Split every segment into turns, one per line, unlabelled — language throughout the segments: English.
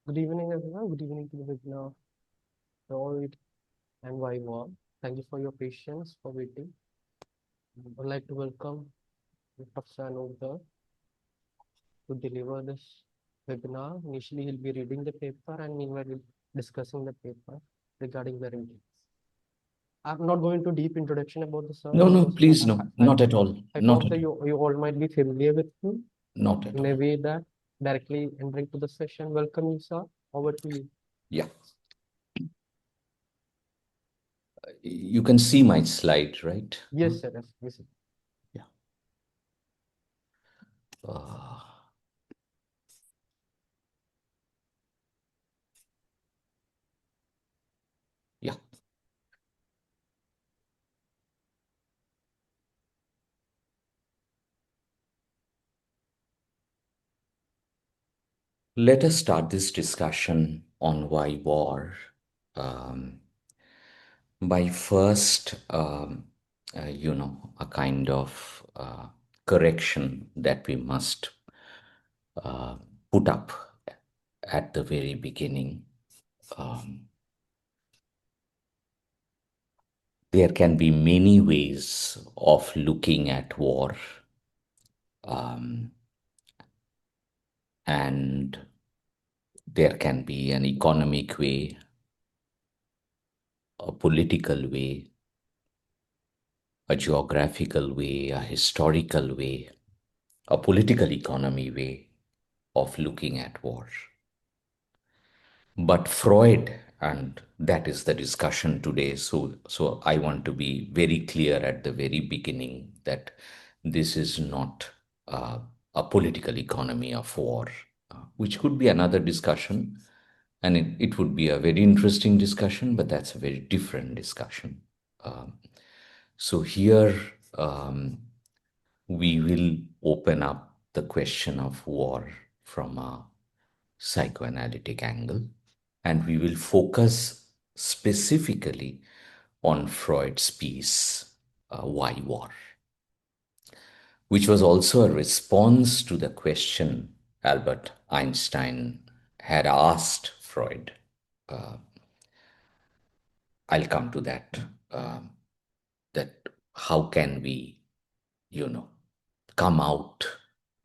Good evening, everyone. Good evening to the webinar, Freud and why war. Thank you for your patience for waiting. I'd like to welcome Professor Anubhav to deliver this webinar. Initially, he'll be reading the paper and meanwhile, we'll be discussing the paper regarding the rankings. I'm not going to deep introduction about the sir
No,
because
please, no, not at all.
I
Not
hope
at
that you all might be familiar with him
not at
in a
all.
way that directly entering to the session. Welcome you, sir. Over to you.
Yeah. You can see my slide, right?
Yes, sir. Yes, sir.
Yeah. Uh, yeah. Let us start this discussion on why war um, by first, a kind of correction that we must uh, put up at the very beginning. Um, there can be many ways of looking at war. Um, and there can be an economic way, a political way, a geographical way, a historical way, a political economy way of looking at war. But Freud, and that is the discussion today, so I want to be very clear at the very beginning that this is not a political economy of war, which could be another discussion. And it would be a very interesting discussion, but that's a very different discussion. Um, so here we will open up the question of war from a psychoanalytic angle, and we will focus specifically on Freud's piece, Why War, which was also a response to the question Albert Einstein had asked Freud. Uh, I'll come to that. That how can we, you know, come out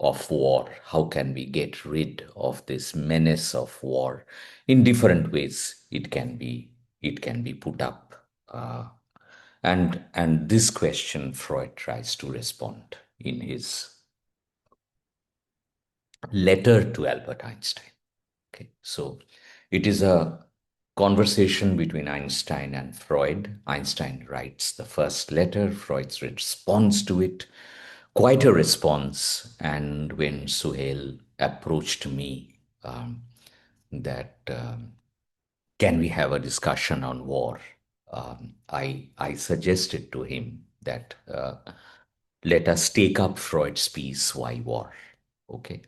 of war? How can we get rid of this menace of war? In different ways, it can be put up, and this question Freud tries to respond in his letter to Albert Einstein. Okay, so it is a conversation between Einstein and Freud. Einstein writes the first letter, Freud's response to it, quite a response. And when Suhail approached me, that can we have a discussion on war? I suggested to him that let us take up Freud's piece, Why War? Okay.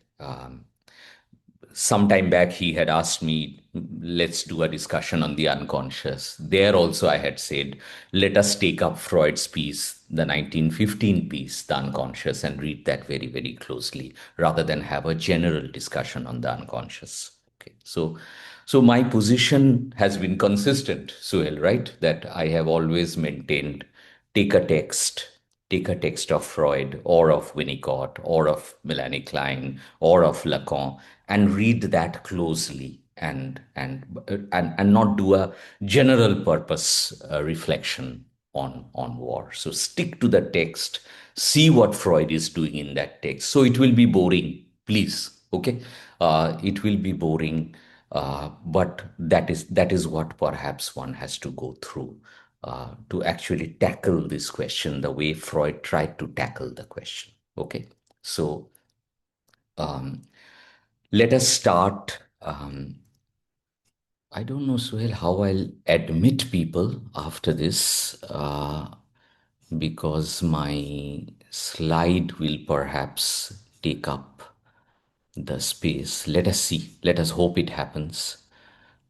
Some time back he had asked me, let's do a discussion on the unconscious. There also I had said, let us take up Freud's piece, the 1915 piece, the unconscious, and read that very, very closely rather than have a general discussion on the unconscious. Okay, so my position has been consistent, Suhail, right? That I have always maintained, take a text, take a text of Freud or of Winnicott or of Melanie Klein or of Lacan and read that closely, and not do a general purpose reflection on war. So stick to the text, see what Freud is doing in that text. So it will be boring, please. Okay, it will be boring, but that is what perhaps one has to go through to actually tackle this question the way Freud tried to tackle the question. Okay, so let us start. I don't know, Suhail, how I'll admit people after this, because my slide will perhaps take up the space. Let us see. Let us hope it happens.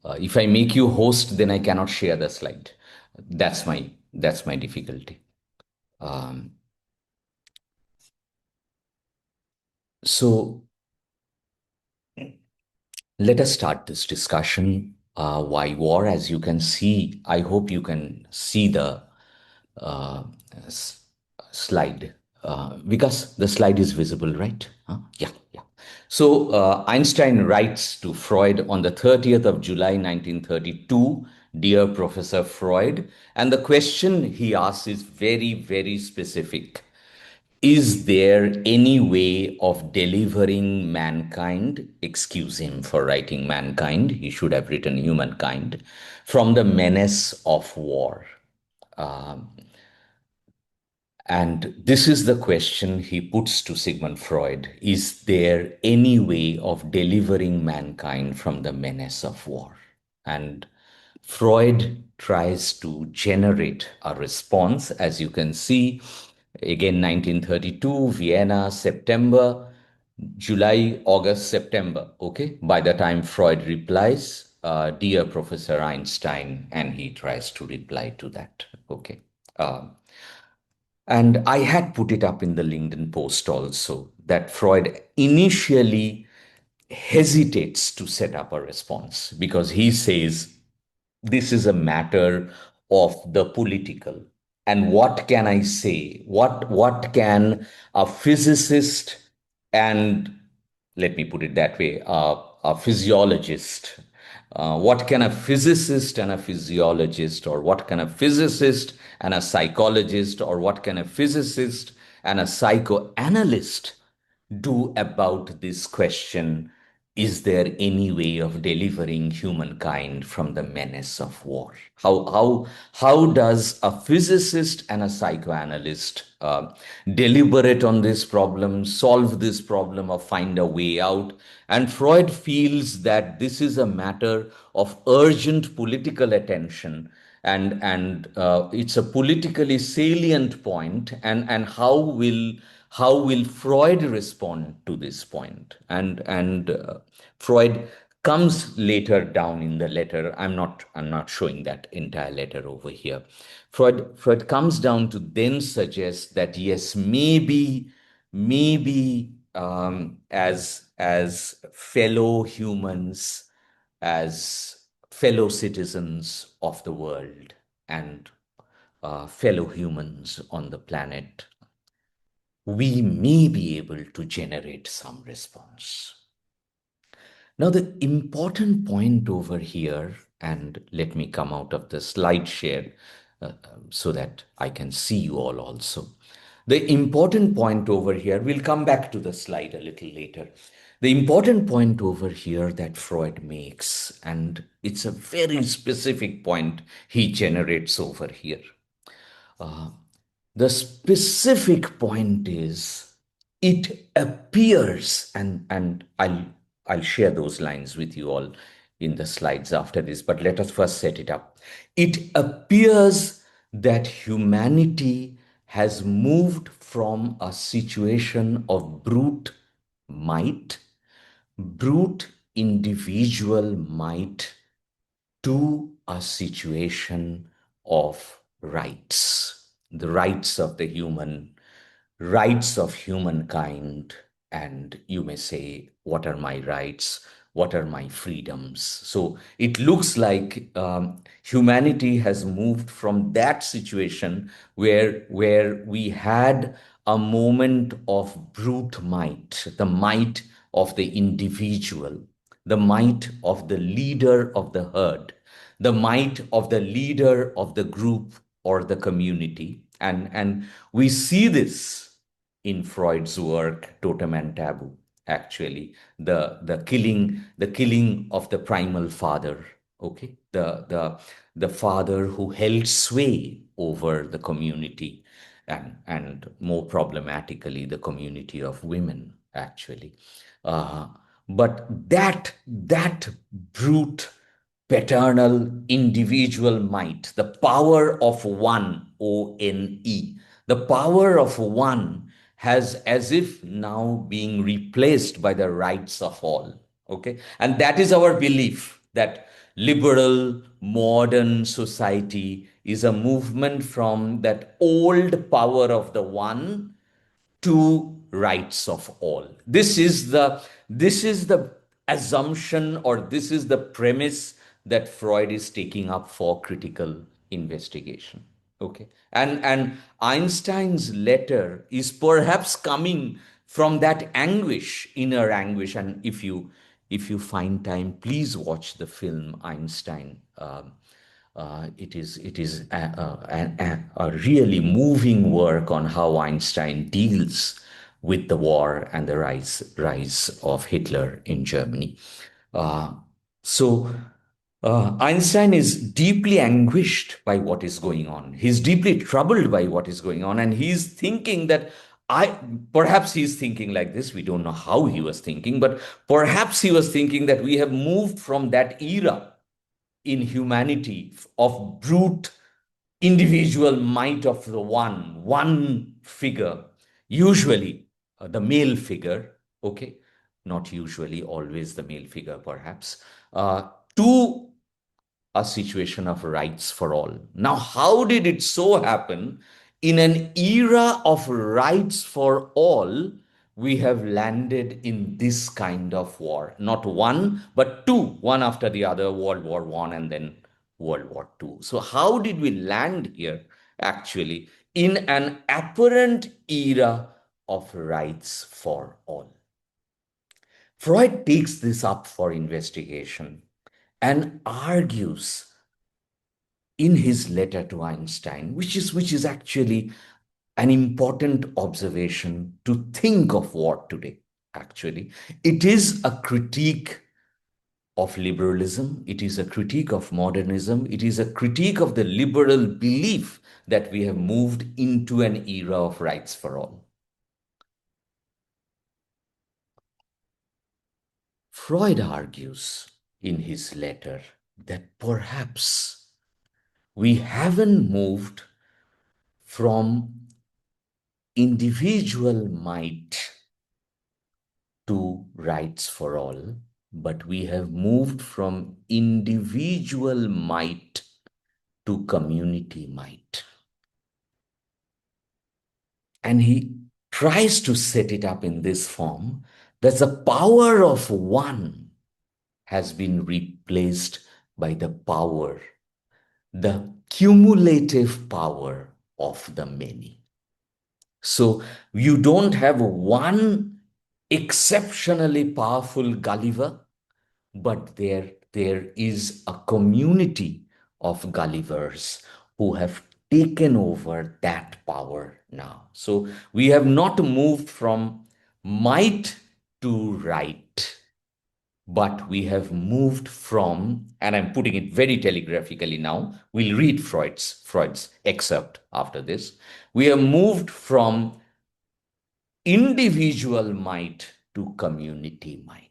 If I make you host, then I cannot share the slide. That's my difficulty. So Let us start this discussion. Why war? As you can see, I hope you can see the uh, s- slide because the slide is visible, right? Huh? Yeah, yeah. So Einstein writes to Freud on the 30th of July, 1932, Dear Professor Freud. And the question he asks is very, very specific. Is there any way of delivering mankind? Excuse him for writing mankind. He should have written humankind from the menace of war. Um, and this is the question he puts to Sigmund Freud. Is there any way of delivering mankind from the menace of war? And Freud tries to generate a response. As you can see, again, 1932, Vienna, September, July, August, September. Okay. By the time Freud replies, Dear Professor Einstein, and he tries to reply to that. Okay. And I had put it up in the LinkedIn post also that Freud initially hesitates to set up a response because he says this is a matter of the political. And what can I say? What can a physicist and, let me put it that way, a physiologist, what can a physicist and a physiologist, or what can a physicist and a psychologist, or what can a physicist and a psychoanalyst do about this question? Is there any way of delivering humankind from the menace of war? How does a physicist and a psychoanalyst deliberate on this problem, solve this problem, or find a way out? And Freud feels that this is a matter of urgent political attention, and it's a politically salient point, and how will Freud respond to this point? And Freud comes later down in the letter. I'm not showing that entire letter over here. Freud comes down to then suggest that yes, maybe as fellow humans, as fellow citizens of the world, and fellow humans on the planet, we may be able to generate some response. Now, the important point over here, and let me come out of the slide share so that I can see you all also. The important point over here, we'll come back to the slide a little later. The important point over here that Freud makes, and it's a very specific point he generates over here. The specific point is it appears, and I'll share those lines with you all in the slides after this, but let us first set it up. It appears that humanity has moved from a situation of brute might, brute individual might, to a situation of rights, the rights of the human, rights of humankind. And you may say, what are my rights? What are my freedoms? So it looks like humanity has moved from that situation where we had a moment of brute might, the might of the individual, the might of the leader of the herd, the might of the leader of the group or the community. And we see this in Freud's work, Totem and Taboo, actually, the killing of the primal father, okay, the father who held sway over the community, and more problematically, the community of women, actually. Uh, but that brute paternal individual might, the power of one, O-N-E, the power of one has as if now being replaced by the rights of all. Okay. And that is our belief that liberal modern society is a movement from that old power of the one to rights of all. This is the assumption, or this is the premise that Freud is taking up for critical investigation. Okay. And Einstein's letter is perhaps coming from that anguish, inner anguish. And if you find time, please watch the film Einstein. It is a really moving work on how Einstein deals with the war and the rise of Hitler in Germany. Uh, so Einstein is deeply anguished by what is going on. He's deeply troubled by what is going on, and he's thinking that I perhaps he's thinking like this. We don't know how he was thinking, but perhaps he was thinking that we have moved from that era in humanity of brute individual might of the one figure, usually the male figure, okay, not usually, always the male figure, perhaps, to a situation of rights for all. Now, how did it so happen in an era of rights for all, we have landed in this kind of war? Not one, but two, one after the other, World War One and then World War Two. So, how did we land here actually in an apparent era of rights for all? Freud takes this up for investigation and argues in his letter to Einstein, which is actually an important observation to think of war today. Actually, it is a critique of liberalism. It is a critique of modernism. It is a critique of the liberal belief that we have moved into an era of rights for all. Freud argues in his letter that perhaps we haven't moved from individual might to rights for all, but we have moved from individual might to community might. And he tries to set it up in this form that the power of one has been replaced by the cumulative power of the many. So you don't have one exceptionally powerful Gulliver, but there is a community of Gullivers who have taken over that power now. So we have not moved from might to right, but we have moved from, and I'm putting it very telegraphically now, we'll read Freud's excerpt after this. We have moved from individual might to community might.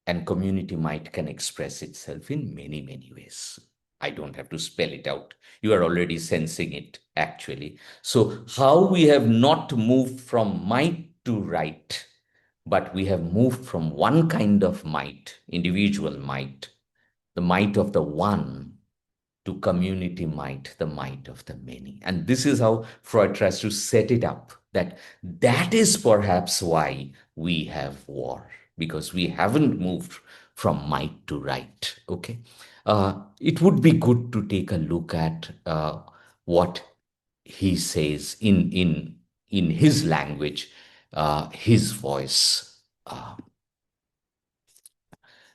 And community might can express itself in many, many ways. I don't have to spell it out. You are already sensing it, actually. So, how we have not moved from might to right, but we have moved from one kind of might, individual might, the might of the one, to community might, the might of the many. And this is how Freud tries to set it up, that is perhaps why we have war, because we haven't moved from might to right. Okay. It would be good to take a look at what he says in his language, his voice.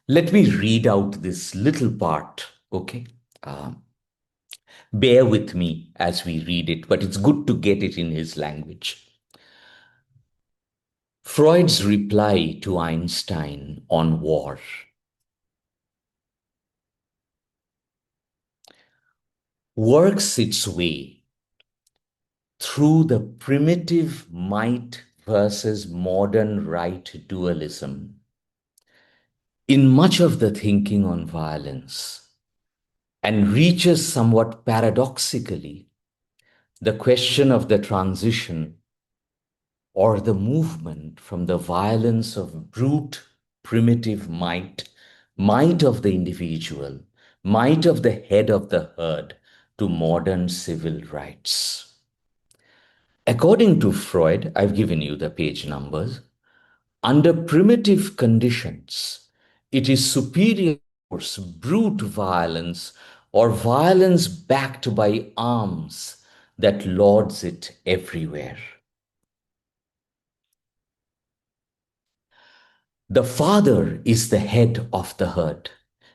Let me read out this little part, okay? Bear with me as we read it, but it's good to get it in his language. Freud's reply to Einstein on war. Works its way through the primitive might versus modern right dualism in much of the thinking on violence, and reaches somewhat paradoxically the question of the transition or the movement from the violence of brute primitive might of the individual, might of the head of the herd, to modern civil rights. According to Freud, I've given you the page numbers, Under primitive conditions, it is superior force, brute violence, or violence backed by arms that lords it everywhere. The father is the head of the herd.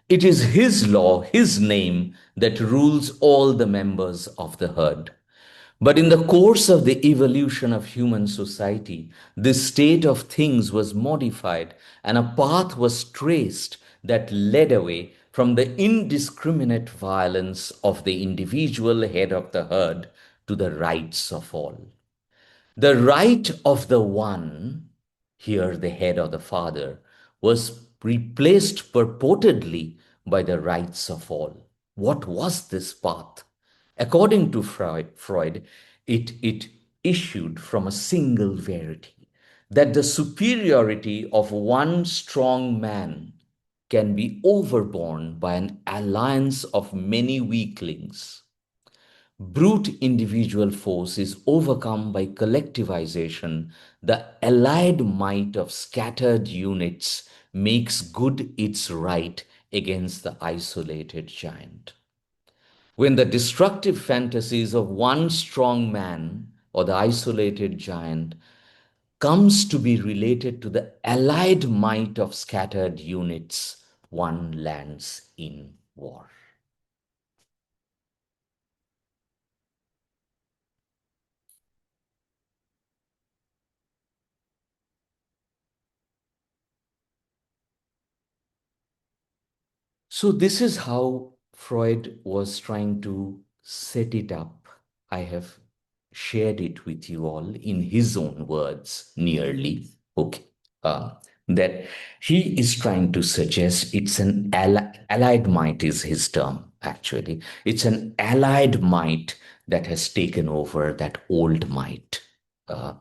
It is his law, his name that rules all the members of the herd. But in the course of the evolution of human society, this state of things was modified and a path was traced that led away from the indiscriminate violence of the individual head of the herd to the rights of all. The right of the one, here the head of the father, was replaced purportedly by the rights of all. What was this path? According to Freud, it issued from a single verity that the superiority of one strong man can be overborne by an alliance of many weaklings. Brute individual force is overcome by collectivization. The allied might of scattered units makes good its right against the isolated giant. When the destructive fantasies of one strong man or the isolated giant comes to be related to the allied might of scattered units, one lands in war. So, this is how Freud was trying to set it up. I have shared it with you all in his own words, nearly. Okay. Uh, that he is trying to suggest it's an allied might, is his term, actually. It's an allied might that has taken over that old might. Uh,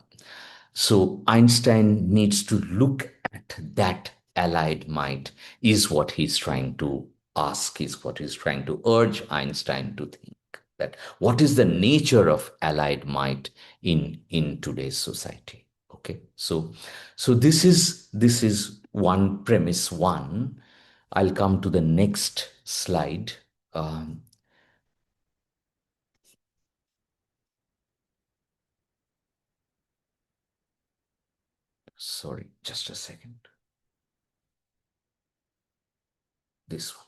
so Einstein needs to look at that allied might, is what he's trying to ask, is what he's trying to urge Einstein to think. That what is the nature of allied might in today's society? Okay, so this is one premise one. I'll come to the next slide. Um, Sorry, just a second. This one.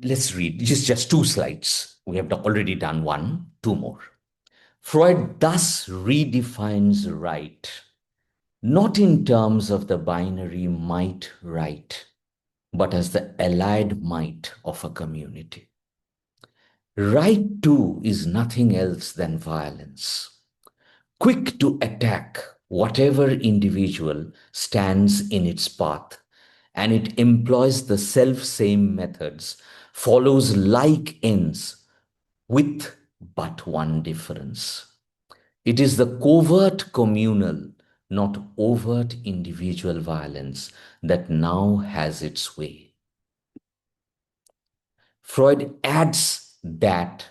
Let's read just two slides. We have already done one, two more. Freud thus redefines right, not in terms of the binary might right, but as the allied might of a community. Right too is nothing else than violence, quick to attack whatever individual stands in its path, and it employs the self-same methods, follows like ends, with but one difference. It is the covert communal, not overt individual violence that now has its way. Freud adds that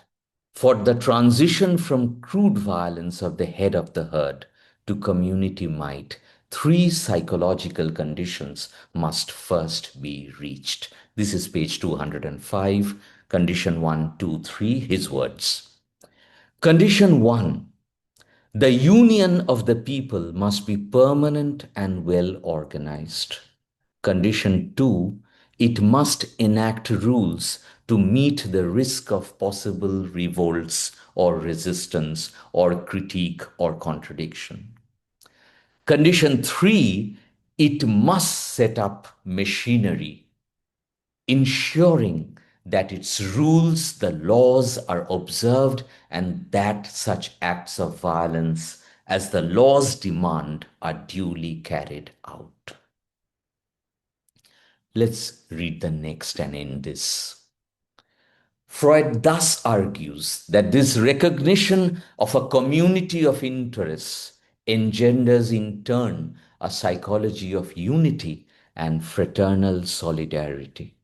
for the transition from crude violence of the head of the herd to community might, three psychological conditions must first be reached. This is page 205, condition 1, 2, 3, his words. Condition 1, the union of the people must be permanent and well organized. Condition 2, it must enact rules to meet the risk of possible revolts or resistance or critique or contradiction. Condition 3, it must set up machinery, ensuring that its rules, the laws are observed and that such acts of violence as the laws demand are duly carried out. Let's read the next and end this. Freud thus argues that this recognition of a community of interests engenders in turn a psychology of unity and fraternal solidarity.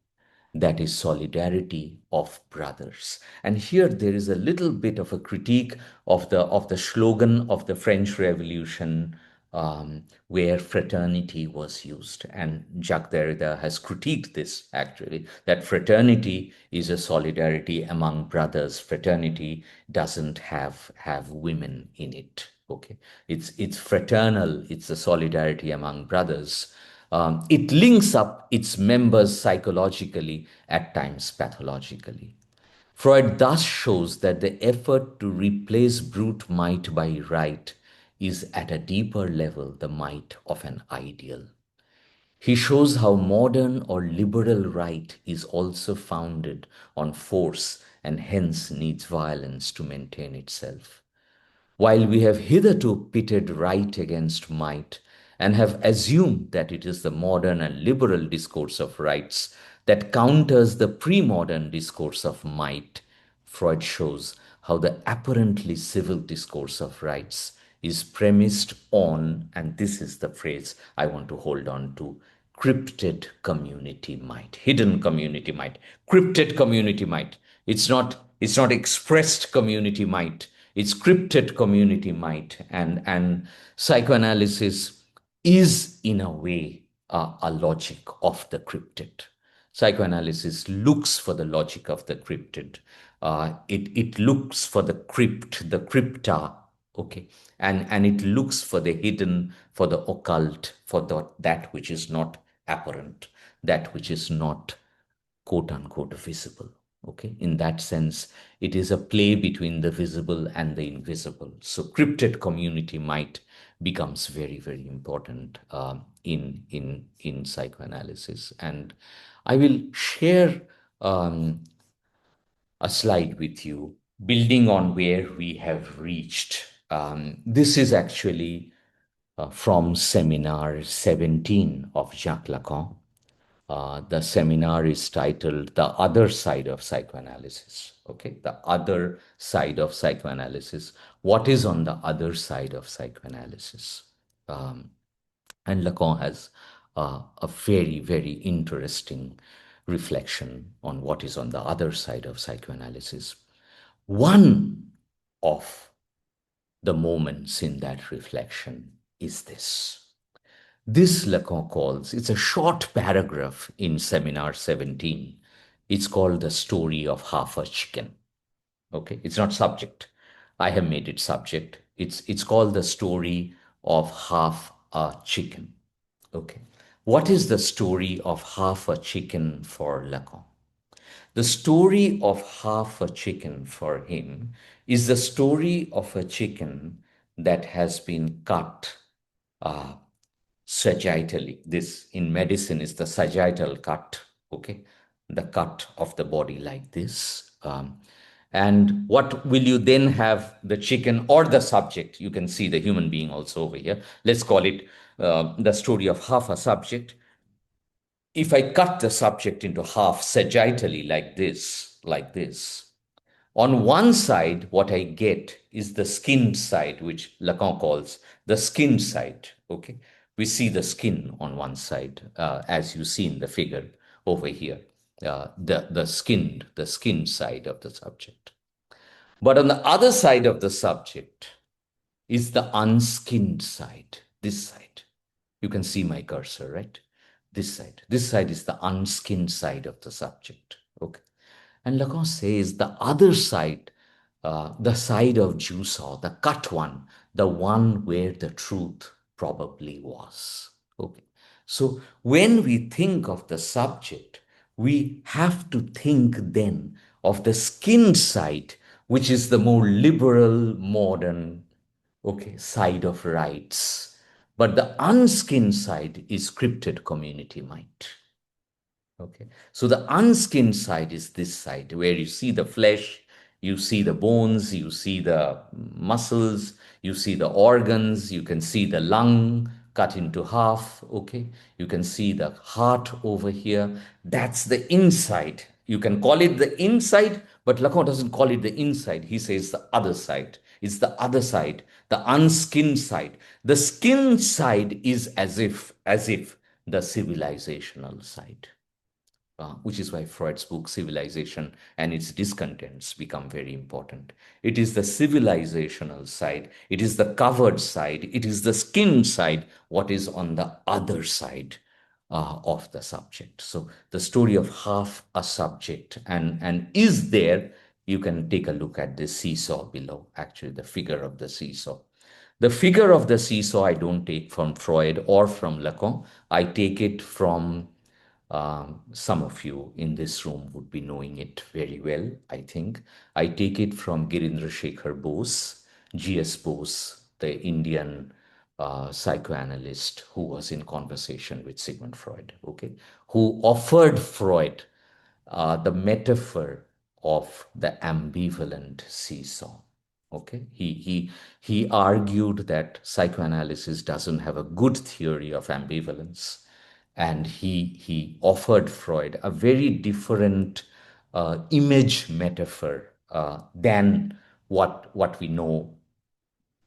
that is solidarity of brothers. And here there is a little bit of a critique of the slogan of the French Revolution, where fraternity was used. And Jacques Derrida has critiqued this actually, that fraternity is a solidarity among brothers. Fraternity doesn't have women in it. Okay, it's fraternal. It's a solidarity among brothers. It links up its members psychologically, at times pathologically. Freud thus shows that the effort to replace brute might by right is at a deeper level the might of an ideal. He shows how modern or liberal right is also founded on force and hence needs violence to maintain itself. While we have hitherto pitted right against might and have assumed that it is the modern and liberal discourse of rights that counters the pre modern discourse of might, Freud shows how the apparently civil discourse of rights is premised on, and this is the phrase I want to hold on to, cryptid community might, hidden community might, cryptid community might. It's not expressed community might. It's cryptid community might, and psychoanalysis is in a way a logic of the cryptid. Psychoanalysis looks for the logic of the cryptid. It looks for the crypt, the crypta, okay, and it looks for the hidden, for the occult, for that which is not apparent, that which is not quote unquote visible. Okay, in that sense, it is a play between the visible and the invisible. So, cryptid community might becomes very, very important in psychoanalysis. And I will share a slide with you, building on where we have reached. This is actually from seminar 17 of Jacques Lacan. The seminar is titled The Other Side of Psychoanalysis. Okay, the other side of psychoanalysis. What is on the other side of psychoanalysis? Um, and Lacan has a very, very interesting reflection on what is on the other side of psychoanalysis. One of the moments in that reflection is this. This Lacan calls, it's a short paragraph in Seminar 17. It's called The Story of Half a Chicken. Okay, it's not subject. I have made it subject. It's called The Story of Half a Chicken. Okay. What is the story of half a chicken for Lacan? The story of half a chicken for him is the story of a chicken that has been cut uh, sagittally. This in medicine is the sagittal cut, okay? The cut of the body like this. And what will you then have the chicken or the subject? You can see the human being also over here. Let's call it the story of half a subject. If I cut the subject into half sagittally like this, on one side, what I get is the skinned side, which Lacan calls the skinned side. Okay, we see the skin on one side, as you see in the figure over here, the skinned side of the subject. But on the other side of the subject is the unskinned side, this side. You can see my cursor, right? This side. This side is the unskinned side of the subject. Okay. And Lacan says the other side, the side of Jigsaw, the cut one, the one where the truth probably was. Okay. So when we think of the subject, we have to think then of the skinned side, which is the more liberal, modern, okay, side of rights. But the unskinned side is cryptid community might. Okay. So the unskinned side is this side where you see the flesh, you see the bones, you see the muscles, you see the organs, you can see the lung cut into half. Okay. You can see the heart over here. That's the inside. You can call it the inside, but Lacan doesn't call it the inside. He says the other side. It's the other side, the unskinned side. The skinned side is as if the civilizational side. which is why Freud's book Civilization and its discontents become very important. It is the civilizational side, it is the covered side, it is the skin side, what is on the other side of the subject. So the story of half a subject and is there, you can take a look at the seesaw below, actually the figure of the seesaw. The figure of the seesaw I don't take from Freud or from Lacan. I take it from some of you in this room would be knowing it very well, I think. I take it from Girindra Shekhar Bose, G.S. Bose, the Indian psychoanalyst who was in conversation with Sigmund Freud, okay, who offered Freud the metaphor of the ambivalent seesaw. Okay, he argued that psychoanalysis doesn't have a good theory of ambivalence, and he offered Freud a very different image metaphor than what we know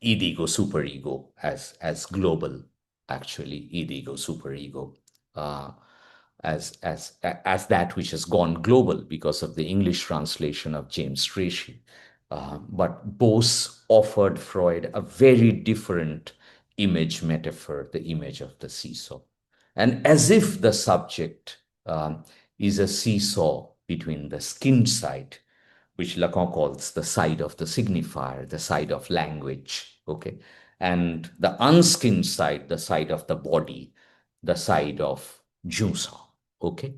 id ego superego as global, actually id ego superego uh, as that which has gone global because of the English translation of James Tracy. But Bose offered Freud a very different image metaphor, the image of the seesaw. And as if the subject is a seesaw between the skin side, which Lacan calls the side of the signifier, the side of language, okay, and the unskinned side, the side of the body, the side of Junção, okay.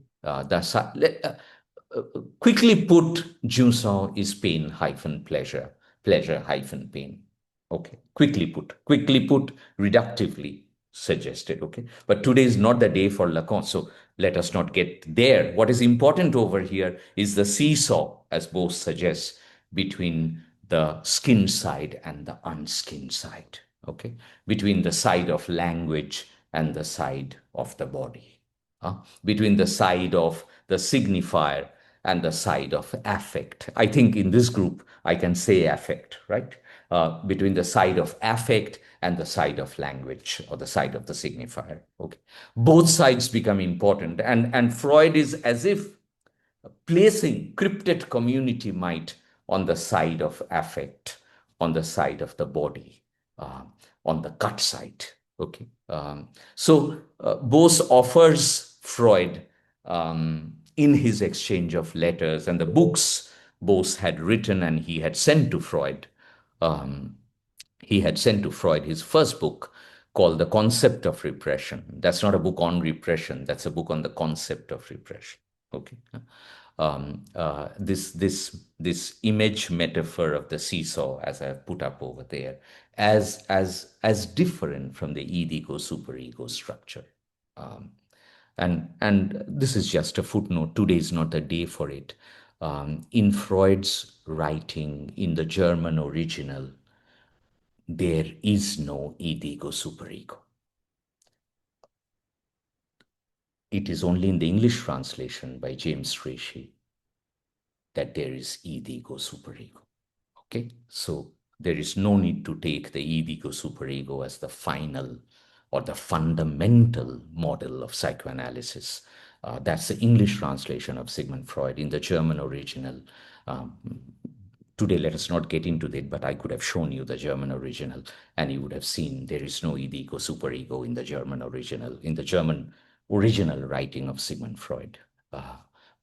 Quickly put, Junção is pain hyphen pleasure, pleasure hyphen pain. Okay, quickly put, reductively suggested. Okay, but today is not the day for Lacan, so let us not get there. What is important over here is the seesaw, as Bose suggests, between the skin side and the unskinned side. Okay, between the side of language and the side of the body, between the side of the signifier and the side of affect. I think in this group, I can say affect, right? Between the side of affect and the side of language or the side of the signifier. Okay. Both sides become important. And Freud is as if placing cryptid community might on the side of affect, on the side of the body, uh, on the gut side. Okay. So Bose offers Freud in his exchange of letters and the books Bose had written and he had sent to Freud. Um, he had sent to Freud his first book called The Concept of Repression. That's not a book on repression, that's a book on the concept of repression. Okay. This image metaphor of the seesaw, as I've put up over there, as different from the id-ego superego structure. And this is just a footnote. Today is not the day for it. In Freud's writing, in the German original, there is no id-ego superego. It is only in the English translation by James Tracy that there is id-ego superego. Okay, so there is no need to take the id-ego superego as the final or the fundamental model of psychoanalysis. That's the English translation of Sigmund Freud. In the German original, um, today let us not get into that, but I could have shown you the German original and you would have seen there is no id-ego superego in the German original writing of Sigmund Freud.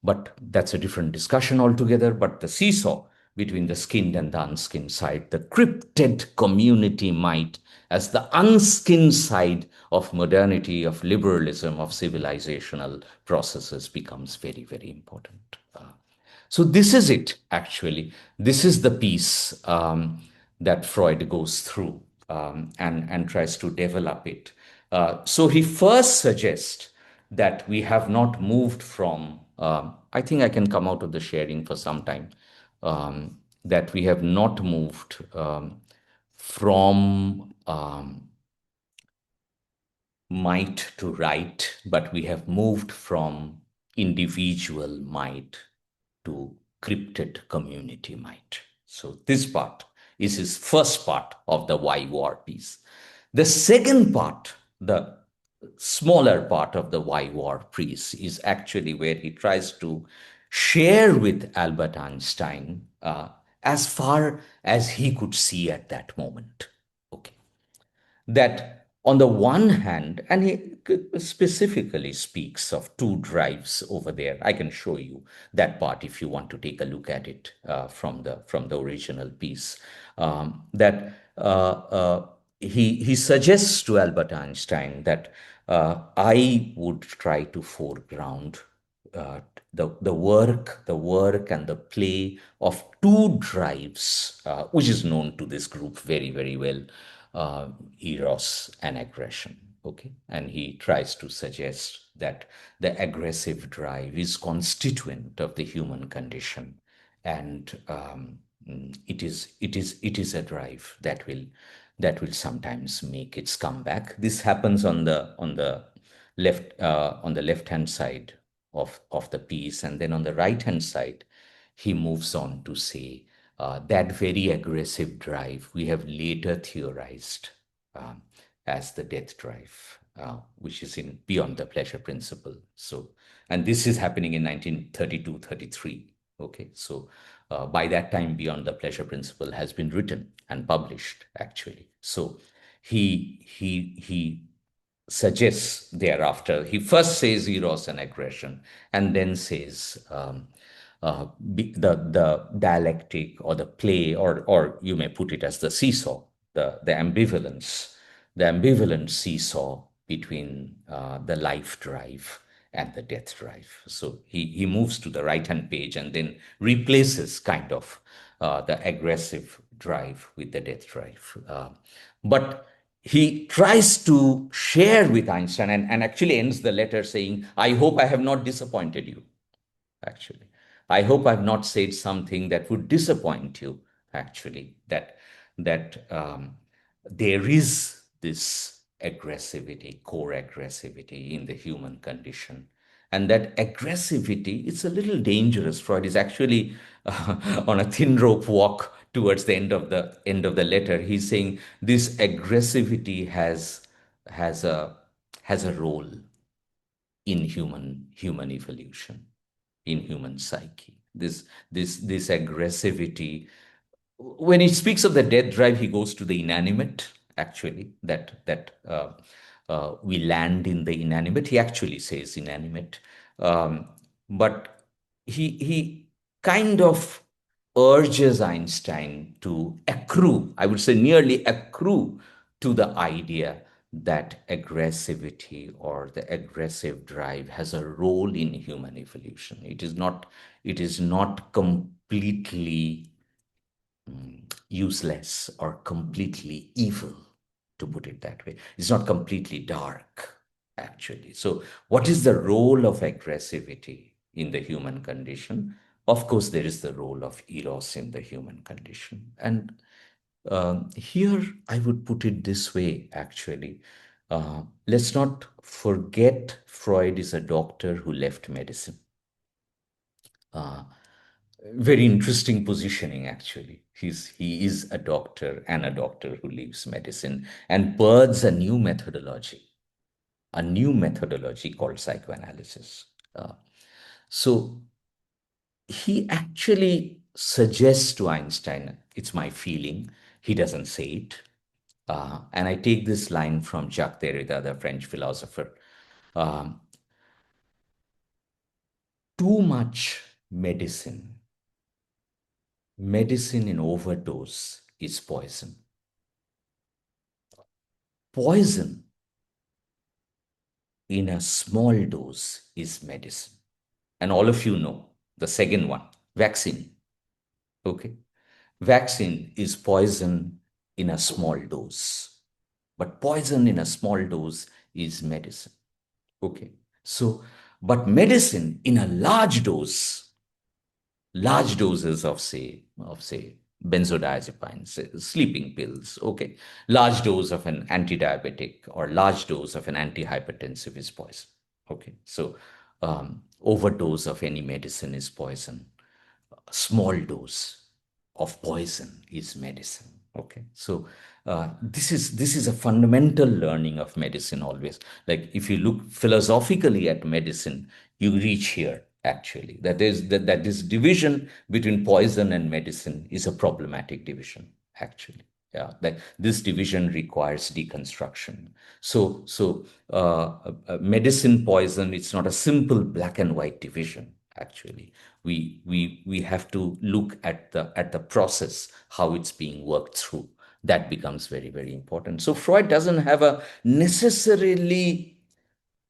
But that's a different discussion altogether. But the seesaw between the skinned and the unskinned side, the cryptid community might, as the unskinned side of modernity, of liberalism, of civilizational processes becomes very, very important. So this is it, actually. This is the piece that Freud goes through and tries to develop it. So he first suggests that we have not moved from, I think I can come out of the sharing for some time, that we have not moved from might to right, but we have moved from individual might to cryptid community might. So this part is his first part of the why war piece. The second part, the smaller part of the Why War piece is actually where he tries to share with Albert Einstein as far as he could see at that moment. Okay, that on the one hand, and he specifically speaks of two drives over there. I can show you that part if you want to take a look at it from the original piece. That he suggests to Albert Einstein that I would try to foreground uh, the work and the play of two drives, which is known to this group very, very well, eros and aggression. Okay, and he tries to suggest that the aggressive drive is constituent of the human condition, and it is a drive that will sometimes make its comeback. This happens on the left hand side of the piece, and then on the right hand side he moves on to say that very aggressive drive we have later theorized um, as the death drive, which is in Beyond the Pleasure Principle. So, and this is happening in 1932-33. Okay, so by that time, Beyond the Pleasure Principle has been written and published, actually. So he suggests thereafter. He first says eros and aggression, and then says the dialectic or the play, or you may put it as the seesaw, the ambivalence, the ambivalent seesaw between the life drive and the death drive. So he moves to the right hand page and then replaces kind of the aggressive drive with the death drive. But he tries to share with Einstein, and actually ends the letter saying, I hope I have not disappointed you, actually. I hope I've not said something that would disappoint you, actually, that there is this aggressivity, core aggressivity in the human condition. And that aggressivity, it's a little dangerous. Freud is actually on a thin rope walk towards the end of the letter. He's saying this aggressivity has a has a role in human evolution, in human psyche. This aggressivity. When he speaks of the death drive, he goes to the inanimate. Actually, that we land in the inanimate. He actually says inanimate, but he kind of urges Einstein to accrue, I would say nearly accrue, to the idea that aggressivity or the aggressive drive has a role in human evolution. It is not completely useless or completely evil, to put it that way. It's not completely dark, actually. So, what is the role of aggressivity in the human condition? Of course, there is the role of eros in the human condition. And here I would put it this way, actually. Let's not forget Freud is a doctor who left medicine. Uh, Very interesting positioning, actually. He is a doctor, and a doctor who leaves medicine and births a new methodology called psychoanalysis. So he actually suggests to Einstein, it's my feeling, he doesn't say it. And I take this line from Jacques Derrida, the French philosopher. um, Too much medicine in overdose is poison. Poison in a small dose is medicine. And all of you know the second one, vaccine. Okay. Vaccine is poison in a small dose, but poison in a small dose is medicine. Okay. So, but medicine in a large doses of say benzodiazepines, sleeping pills, okay, large dose of an anti-diabetic or large dose of an antihypertensive is poison. Okay, so overdose of any medicine is poison. A small dose of poison is medicine. Okay, so This is a fundamental learning of medicine always. Like if you look philosophically at medicine, you reach here actually that this division between poison and medicine is a problematic division actually. Yeah, that this division requires deconstruction. Medicine poison, it's not a simple black and white division actually. We have to look at the process, how it's being worked through. That becomes very, very important. So Freud doesn't have a necessarily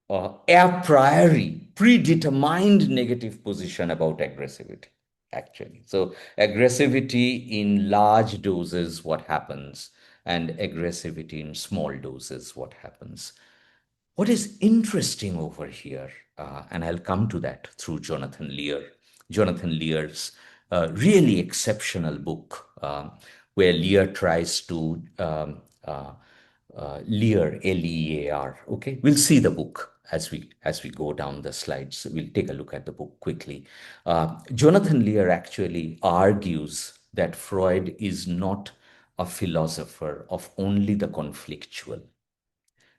a priori predetermined negative position about aggressivity actually. So aggressivity in large doses, what happens, and aggressivity in small doses, what happens. What is interesting over here, and I'll come to that through Jonathan Lear's really exceptional book, where Lear tries to Lear, Lear. Okay, we'll see the book as we go down the slides. We'll take a look at the book quickly. Jonathan Lear actually argues that Freud is not a philosopher of only the conflictual.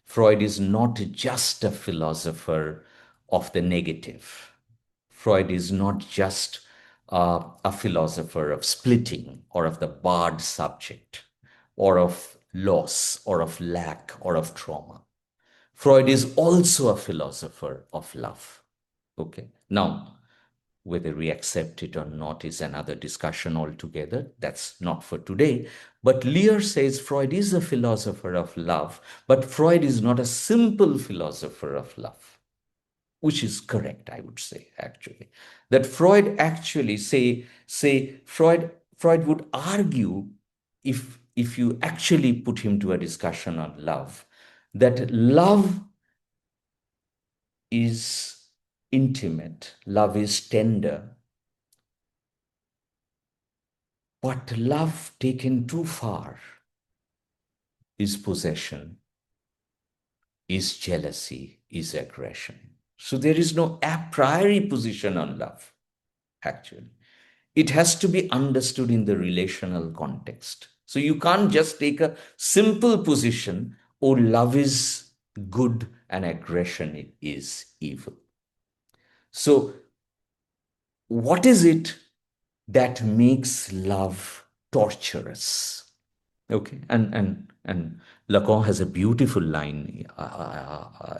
Freud is not just a philosopher of the negative. Freud is not just a philosopher of splitting or of the barred subject or of loss or of lack or of trauma. Freud is also a philosopher of love. Okay. Now, whether we accept it or not is another discussion altogether. That's not for today. But Lear says Freud is a philosopher of love, but Freud is not a simple philosopher of love, which is correct, I would say, actually. That Freud actually Freud would argue, if you actually put him to a discussion on love, that love is intimate, love is tender, but love taken too far is possession, is jealousy, is aggression. So there is no a priori position on love, actually. It has to be understood in the relational context. So you can't just take a simple position, oh, love is good and aggression is evil. So what is it that makes love torturous? Okay, and Lacan has a beautiful line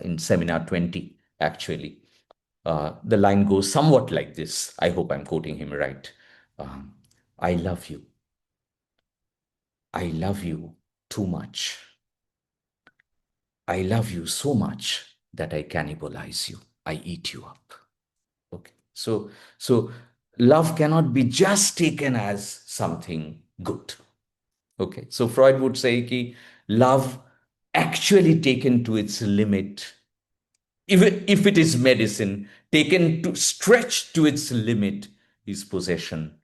in Seminar 20, actually. The line goes somewhat like this. I hope I'm quoting him right. Um, I love you. I love you too much. I love you so much that I cannibalize you. I eat you up. Okay, so love cannot be just taken as something good. Okay, so Freud would say that love actually taken to its limit, if it is medicine, taken to stretch to its limit, is possession,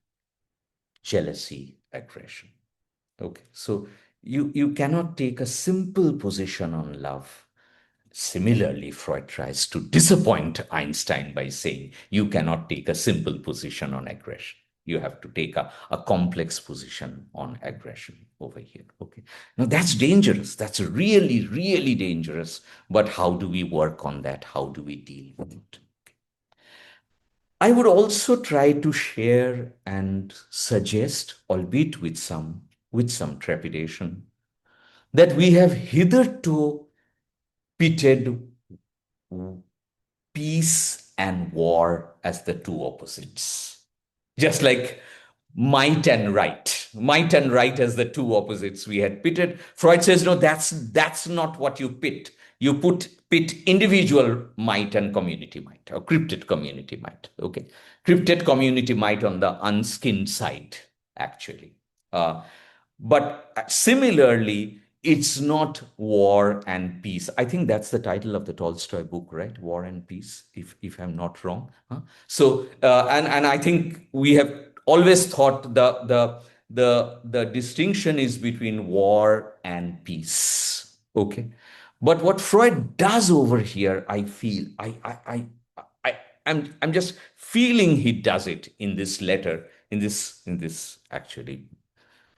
jealousy, aggression. Okay, so you cannot take a simple position on love. Similarly, Freud tries to disappoint Einstein by saying you cannot take a simple position on aggression. You have to take a complex position on aggression over here. Okay. Now that's dangerous. That's really, really dangerous. But how do we work on that? How do we deal with it? I would also try to share and suggest, albeit with some trepidation, that we have hitherto pitted peace and war as the two opposites. Just like might and right as the two opposites we had pitted. Freud says, no, that's not what you pit. You pit individual might and community might, or cryptid community might. Okay, cryptid community might on the unskinned side, actually. But similarly, it's not war and peace. I think that's the title of the Tolstoy book, right? War and Peace, if I'm not wrong. Huh? So, and I think we have always thought the distinction is between war and peace. Okay, but what Freud does over here, I feel, I'm just feeling he does it in this letter, in this actually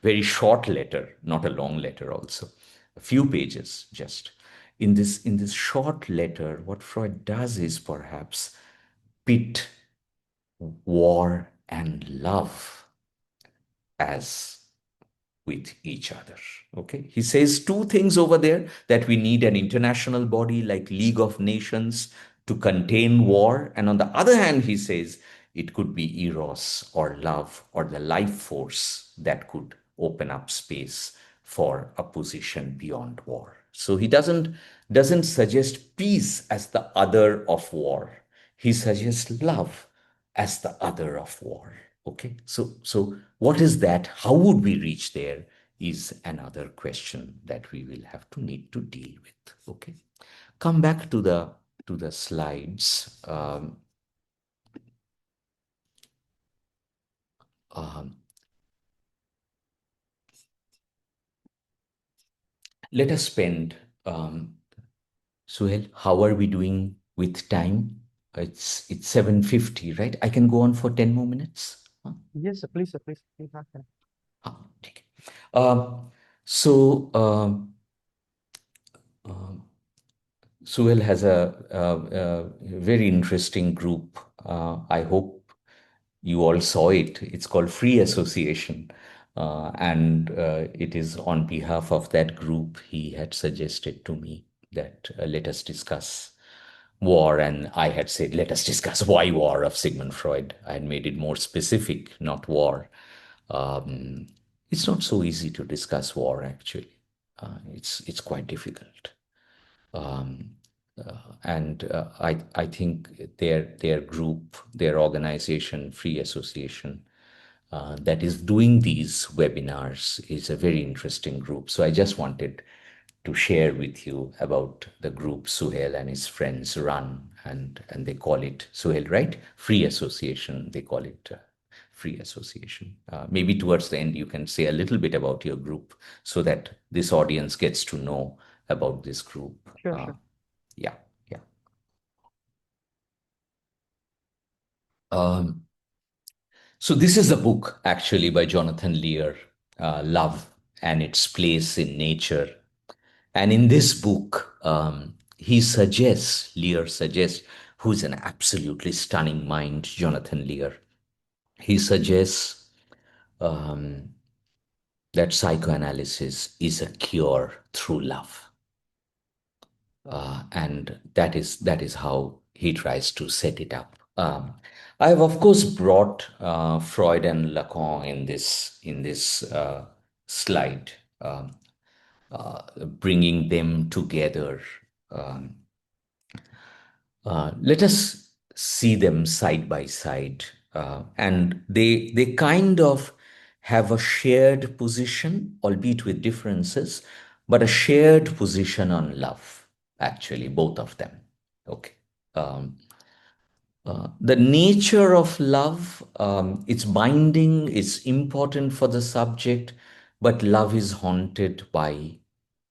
very short letter, not a long letter also, a few pages just. In this short letter, what Freud does is perhaps pit war and love as with each other. Okay. He says two things over there: that we need an international body like League of Nations to contain war. And on the other hand, he says it could be eros or love or the life force that could open up space for a position beyond war. So he doesn't suggest peace as the other of war. He suggests love as the other of war. Okay, so what is that? How would we reach there? Is another question that we will have to need to deal with. Okay, come back to the slides. Um, Let us spend. Suhail, how are we doing with time? It's 7:50, right? I can go on for 10 more minutes. Huh?
Yes, sir, please, sir, please, please ask him.
Okay. So Suhail has a very interesting group. I hope you all saw it. It's called Free Association. And it is on behalf of that group he had suggested to me that let us discuss war. And I had said, let us discuss why war of Sigmund Freud. I had made it more specific, not war. Um, it's not so easy to discuss war, actually. It's quite difficult. Um, and I think their group, their organization, Free Association, that is doing these webinars is a very interesting group. So I just wanted to share with you about the group Suhail and his friends run, and they call it Suhail, right? Free Association. They call it Free Association. Maybe towards the end you can say a little bit about your group so that this audience gets to know about this group.
Sure, sure.
Yeah, yeah. Um, so this is a book actually by Jonathan Lear, Love and Its Place in Nature. And in this book, Lear suggests, who's an absolutely stunning mind, Jonathan Lear, he suggests um, that psychoanalysis is a cure through love. And that is how he tries to set it up. I have, of course, brought Freud and Lacan in this slide, bringing them together. Um, let us see them side by side, and they kind of have a shared position, albeit with differences, but a shared position on love. Actually, both of them. Okay. Um, the nature of love, it's binding, it's important for the subject, but love is haunted by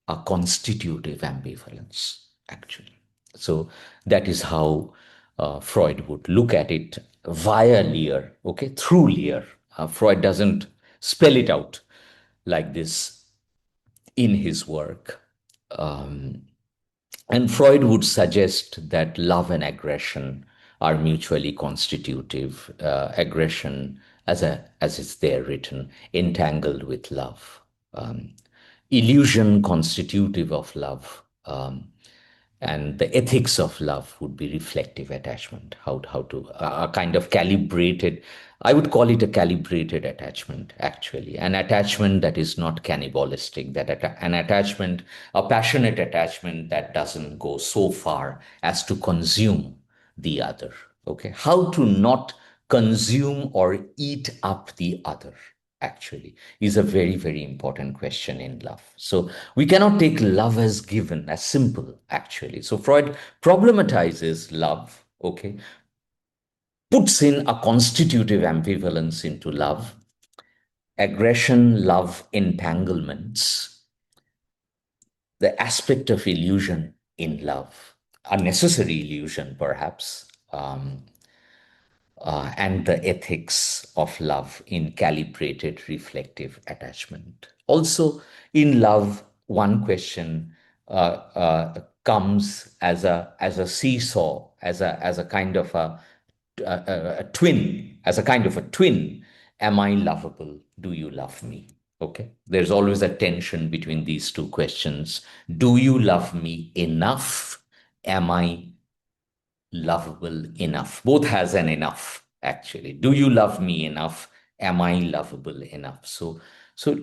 a constitutive ambivalence, actually. So that is how Freud would look at it via Lear, okay, through Lear. Freud doesn't spell it out like this in his work. Um, and Freud would suggest that love and aggression are mutually constitutive. Aggression, as it's there written, entangled with love. Illusion constitutive of love. And the ethics of love would be reflective attachment, how to a kind of calibrated, I would call it a calibrated attachment, actually, an attachment that is not cannibalistic, an attachment, a passionate attachment that doesn't go so far as to consume the other. Okay, how to not consume or eat up the other, actually, is a very, very important question in love. So we cannot take love as given, as simple, actually. So Freud problematizes love, okay, puts in a constitutive ambivalence into love, aggression, love, entanglements, the aspect of illusion in love, a necessary illusion, perhaps, and the ethics of love in calibrated reflective attachment. Also, in love, one question comes as a seesaw, as a kind of a twin, as a kind of a twin. Am I lovable? Do you love me? Okay. There's always a tension between these two questions. Do you love me enough? Am I lovable enough? Both has an enough, actually. Do you love me enough? Am I lovable enough? So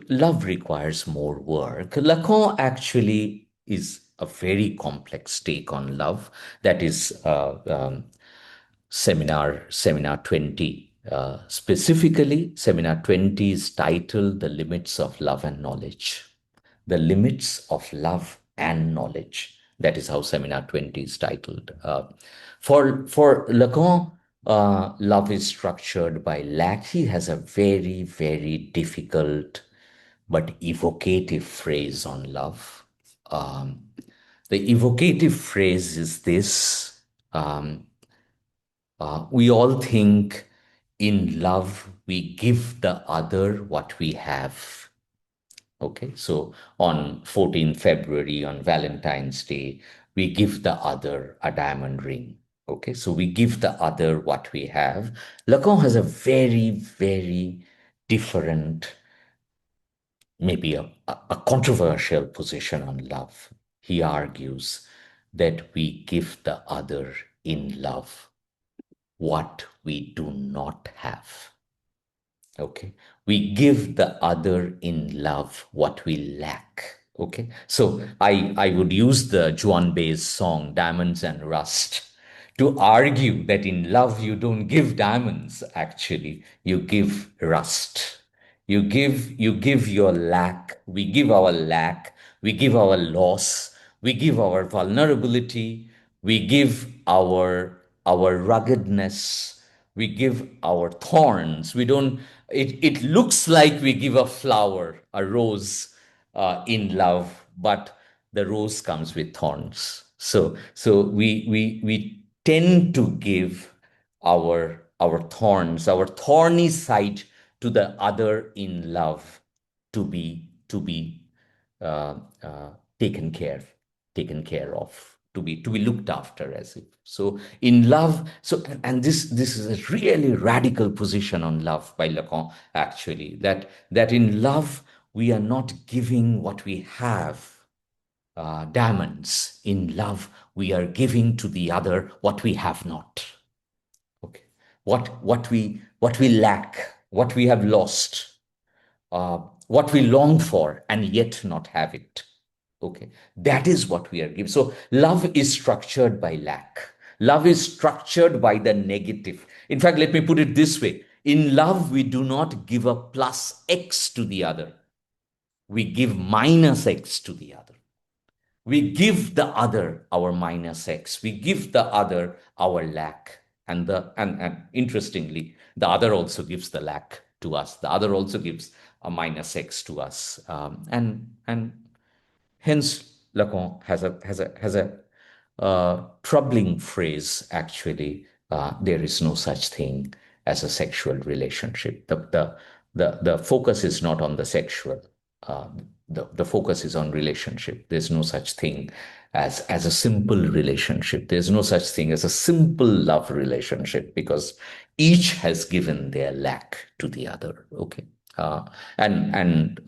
love requires more work. Lacan actually is a very complex take on love. That is seminar 20. Specifically, seminar 20 is titled The Limits of Love and Knowledge. The Limits of Love and Knowledge. That is how seminar 20 is titled. For Lacan, love is structured by lack. He has a very, very difficult but evocative phrase on love. Um, the evocative phrase is this. We all think in love, we give the other what we have. Okay, so on 14th February, on Valentine's Day, we give the other a diamond ring. Okay, so we give the other what we have. Lacan has a very, very different, maybe a controversial position on love. He argues that we give the other in love what we do not have. Okay. We give the other in love what we lack. Okay. So I would use the Juan Bay's song, Diamonds and Rust, to argue that in love you don't give diamonds, actually. You give rust. You give your lack. We give our lack. We give our loss. We give our vulnerability. We give our ruggedness. We give our thorns. We don't, it looks like we give a flower, a rose, in love, but the rose comes with thorns. So we tend to give our thorns, our thorny side to the other in love, to be uh, uh, taken care taken care of, to be looked after, as if. So in love, so and this is a really radical position on love by Lacan, actually, that in love we are not giving what we have, diamonds. In love we are giving to the other what we have not. Okay. What we lack, what we have lost, what we long for and yet not have it. Okay. That is what we are giving. So love is structured by lack. Love is structured by the negative. In fact, let me put it this way. In love, we do not give a plus X to the other. We give minus X to the other. We give the other our minus X. We give the other our lack. And interestingly, the other also gives the lack to us. The other also gives a minus X to us. And hence, Lacan has a troubling phrase, actually. There is no such thing as a sexual relationship. The focus is not on the sexual. Uh, the focus is on relationship. There's no such thing as a simple relationship. There's no such thing as a simple love relationship, because each has given their lack to the other. Okay. And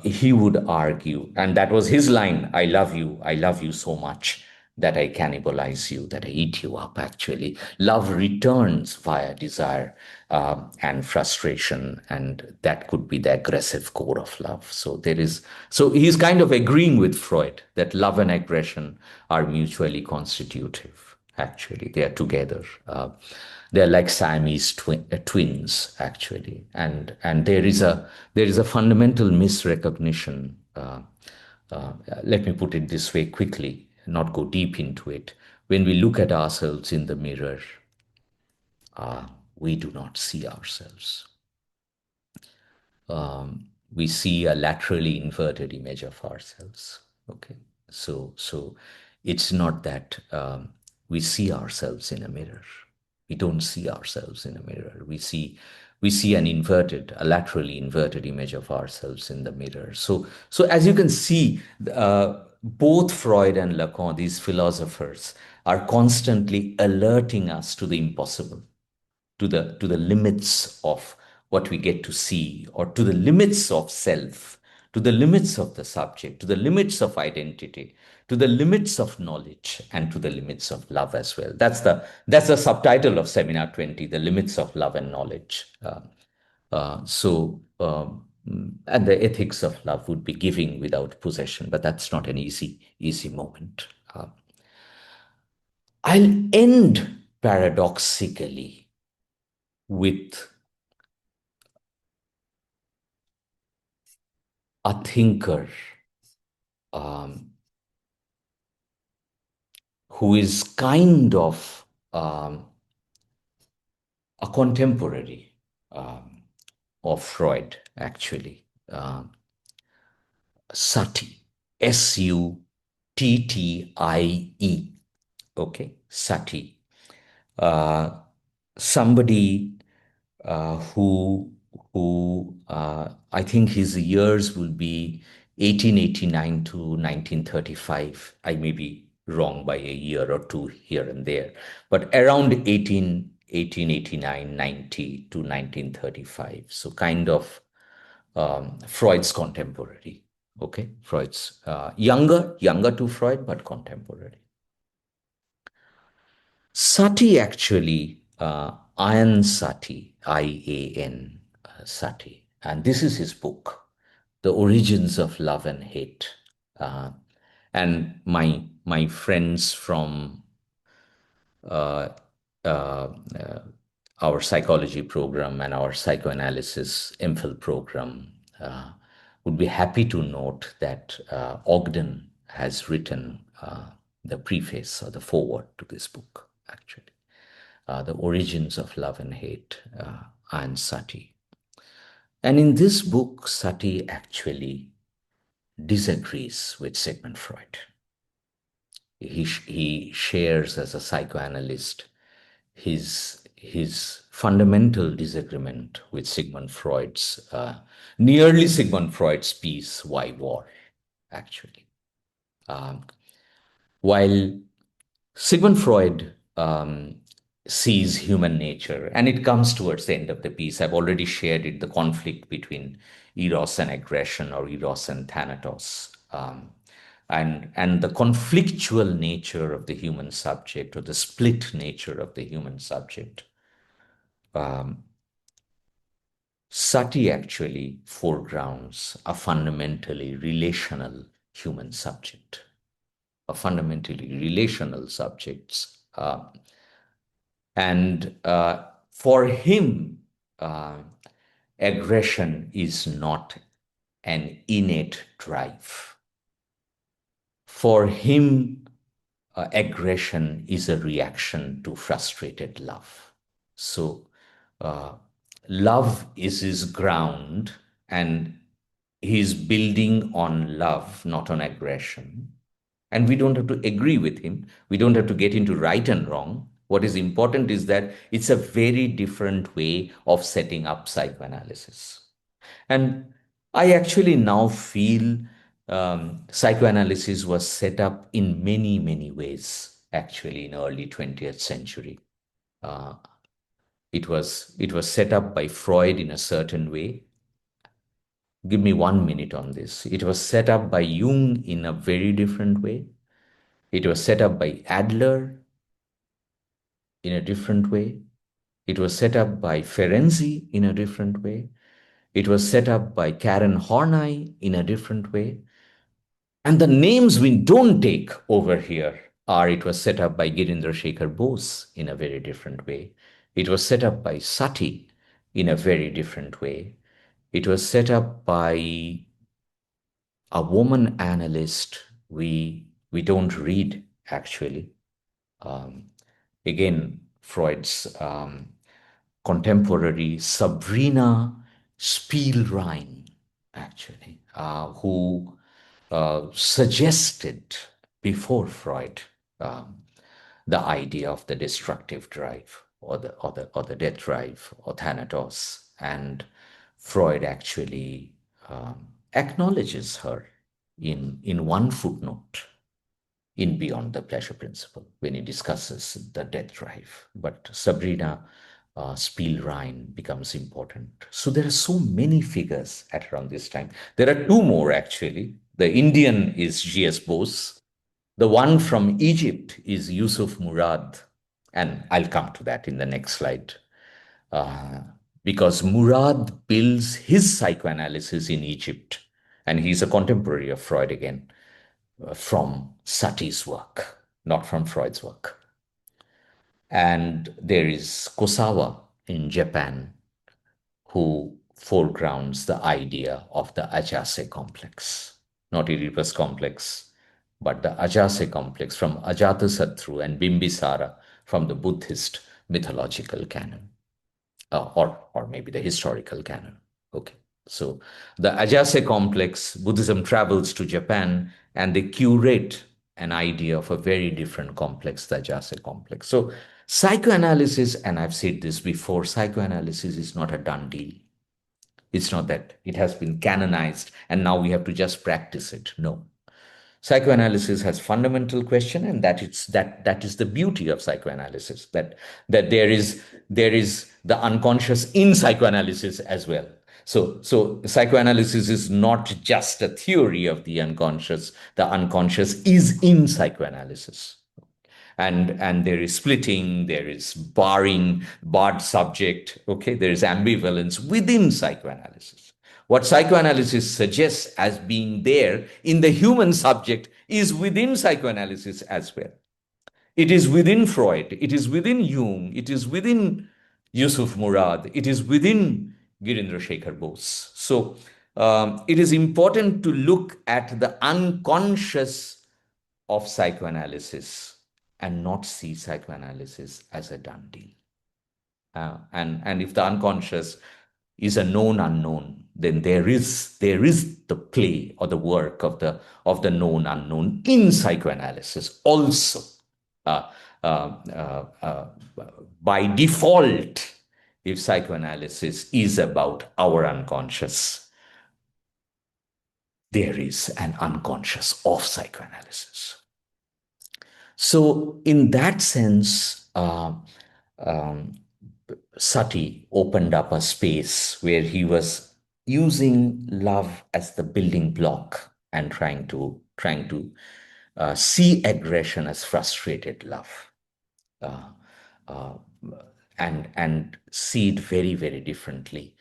he would argue, and that was his line, I love you so much that I cannibalize you, that I eat you up, actually. Love returns via desire, and frustration, and that could be the aggressive core of love. So he's kind of agreeing with Freud that love and aggression are mutually constitutive. Actually, they are together. They're like Siamese twins, actually, and there is a fundamental misrecognition. Let me put it this way quickly, not go deep into it. When we look at ourselves in the mirror, we do not see ourselves. We see a laterally inverted image of ourselves. Okay, so it's not that we see ourselves in a mirror. We don't see ourselves in a mirror. We see an inverted, a laterally inverted image of ourselves in the mirror. So as you can see, both Freud and Lacan, these philosophers, are constantly alerting us to the impossible, to the limits of what we get to see, or to the limits of self, to the limits of the subject, to the limits of identity, to the limits of knowledge, and to the limits of love as well. That's the subtitle of Seminar 20, The Limits of Love and Knowledge. And the ethics of love would be giving without possession, but that's not an easy moment. I'll end paradoxically with a thinker um, who is kind of a contemporary of Freud, actually. Sati, Suttie. Okay, Sati. Uh, Somebody who I think his years will be 1889 to 1935. I may be wrong by a year or two here and there, but around 1889, 90 to 1935. So kind of Freud's contemporary. Okay, Freud's younger to Freud, but contemporary. Sati actually, Ian Sati, IAN Sati, and this is his book, The Origins of Love and Hate. And my friends from uh, uh, uh, our psychology program and our psychoanalysis MPhil program would be happy to note that Ogden has written the preface or the foreword to this book, actually. The Origins of Love and Hate, and Sati. And in this book, Sati actually disagrees with Sigmund Freud. He shares as a psychoanalyst his fundamental disagreement with nearly Sigmund Freud's piece, Why War, actually. While Sigmund Freud sees human nature, and it comes towards the end of the piece. I've already shared it, the conflict between eros and aggression, or eros and thanatos, and the conflictual nature of the human subject, or the split nature of the human subject. Sati actually foregrounds a fundamentally relational human subject, a fundamentally relational subjects. And for him, aggression is not an innate drive. For him, aggression is a reaction to frustrated love. So, love is his ground, and he's building on love, not on aggression. And we don't have to agree with him. We don't have to get into right and wrong. What is important is that it's a very different way of setting up psychoanalysis. And I actually now feel psychoanalysis was set up in many ways, actually, in early 20th century. It was set up by Freud in a certain way. Give me 1 minute on this. It was set up by Jung in a very different way. It was set up by Adler in a different way. It was set up by Ferenczi in a different way. It was set up by Karen Horney in a different way. And the names we don't take over here are, it was set up by Girindra Shekhar Bose in a very different way. It was set up by Sati in a very different way. It was set up by a woman analyst we don't read, actually. Again, Freud's contemporary Sabrina Spielrein, actually, who suggested before Freud the idea of the destructive drive. or the death drive or Thanatos. And Freud actually acknowledges her in one footnote in Beyond the Pleasure Principle when he discusses the death drive. But Sabrina Spielrein becomes important. So there are so many figures at around this time. There are two more actually. The Indian is G.S. Bose. The one from Egypt is Yusuf Murad. And I'll come to that in the next slide. Uh, because Murad builds his psychoanalysis in Egypt, and he's a contemporary of Freud again, from Satie's work, not from Freud's work. And there is Kosawa in Japan, who foregrounds the idea of the Ajase complex, not Oedipus complex, but the Ajase complex from Ajatasattu and Bimbisara from the Buddhist mythological canon, or maybe the historical canon. Okay. So the Ajase complex, Buddhism travels to Japan and they curate an idea of a very different complex, the Ajase complex. So psychoanalysis, and I've said this before, psychoanalysis is not a done deal. It's not that it has been canonized and now we have to just practice it. No. Psychoanalysis has fundamental question, and that is the beauty of psychoanalysis, that there is the unconscious in psychoanalysis as well. So psychoanalysis is not just a theory of the unconscious. The unconscious is in psychoanalysis. And there is splitting, there is barred subject, okay, there is ambivalence within psychoanalysis. What psychoanalysis suggests as being there in the human subject is within psychoanalysis as well. It is within Freud, it is within Jung, it is within Yusuf Murad, it is within Girindra Shekhar Bose. So it is important to look at the unconscious of psychoanalysis and not see psychoanalysis as a done deal. And if the unconscious is a known unknown, then there is the play or the work of the known unknown in psychoanalysis also. Uh, uh, uh, uh, by default, if psychoanalysis is about our unconscious, there is an unconscious of psychoanalysis. So, in that sense, um, Sati opened up a space where he was using love as the building block and trying to see aggression as frustrated love, uh, uh, and see it very, very differently.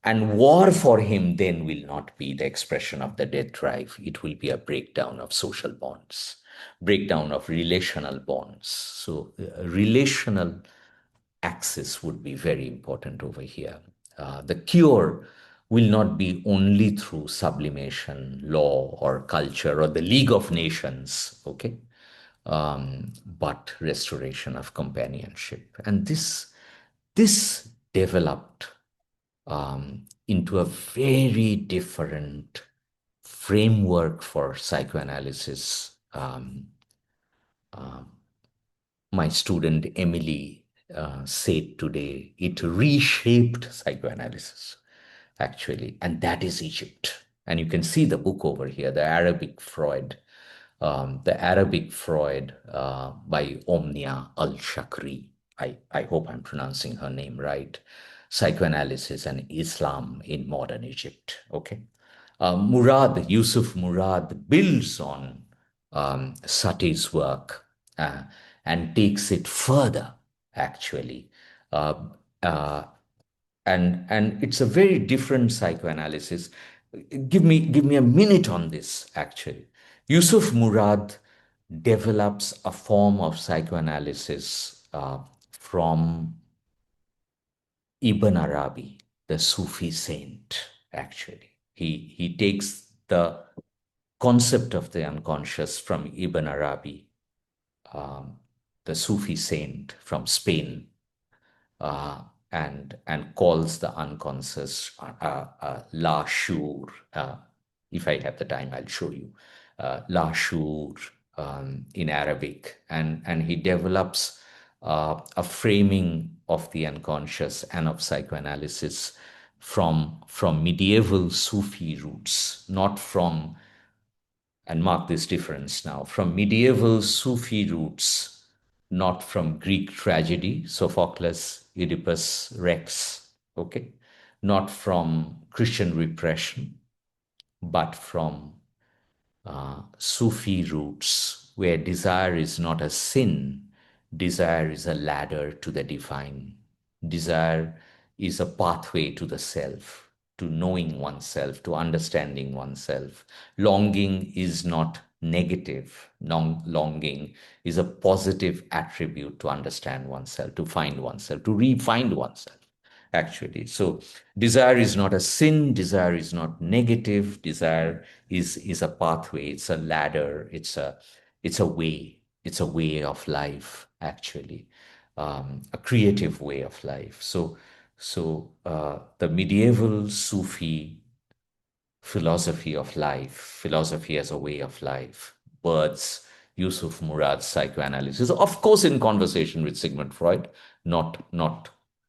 And war for him then will not be the expression of the death drive. It will be a breakdown of social bonds, breakdown of relational bonds. So, relational axis would be very important over here. The cure will not be only through sublimation, law, or culture, or the League of Nations, okay? But restoration of companionship. And this developed into a very different framework for psychoanalysis. My student Emily said today, it reshaped psychoanalysis, actually, and that is Egypt. And you can see the book over here, The Arabic Freud, by Omnia Al-Shakri. I hope I'm pronouncing her name right. Psychoanalysis and Islam in Modern Egypt. Okay. Yusuf Murad builds on Satie's work and takes it further, actually. Uh, uh, and it's a very different psychoanalysis. Give me a minute on this, actually. Yusuf Murad develops a form of psychoanalysis from Ibn Arabi, the Sufi saint, actually. He takes the concept of the unconscious from Ibn Arabi, the Sufi saint from Spain, uh, and calls the unconscious La Shur. If I have the time, I'll show you. La Shur in Arabic. And he develops a framing of the unconscious and of psychoanalysis from medieval Sufi roots, not from, and mark this difference now, from medieval Sufi roots, not from Greek tragedy, Sophocles, Oedipus Rex, okay, not from Christian repression, but from Sufi roots, where desire is not a sin, desire is a ladder to the divine. Desire is a pathway to the self, to knowing oneself, to understanding oneself. Longing is not negative. Longing is a positive attribute to understand oneself, to find oneself, to re-find oneself actually. So desire is not a sin, desire is not negative, desire is a pathway, it's a ladder, it's a way of life, actually, a creative way of life. So the medieval Sufi philosophy of life, philosophy as a way of life, births Yusuf Murad's psychoanalysis, of course, in conversation with Sigmund Freud, not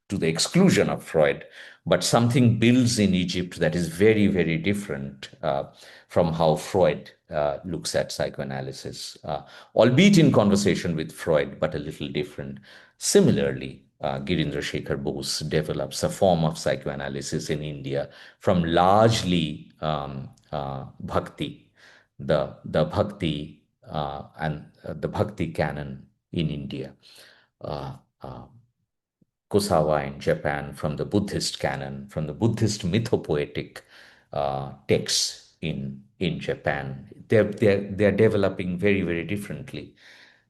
to the exclusion of Freud, but something builds in Egypt that is very, very different from how Freud looks at psychoanalysis, albeit in conversation with Freud, but a little different. Similarly, Girindra Shekhar Bose develops a form of psychoanalysis in India from largely bhakti, the bhakti and the bhakti canon in India. Uh, uh, Kusawa in Japan from the Buddhist canon, from the Buddhist mythopoetic texts in Japan. They're developing very, very differently.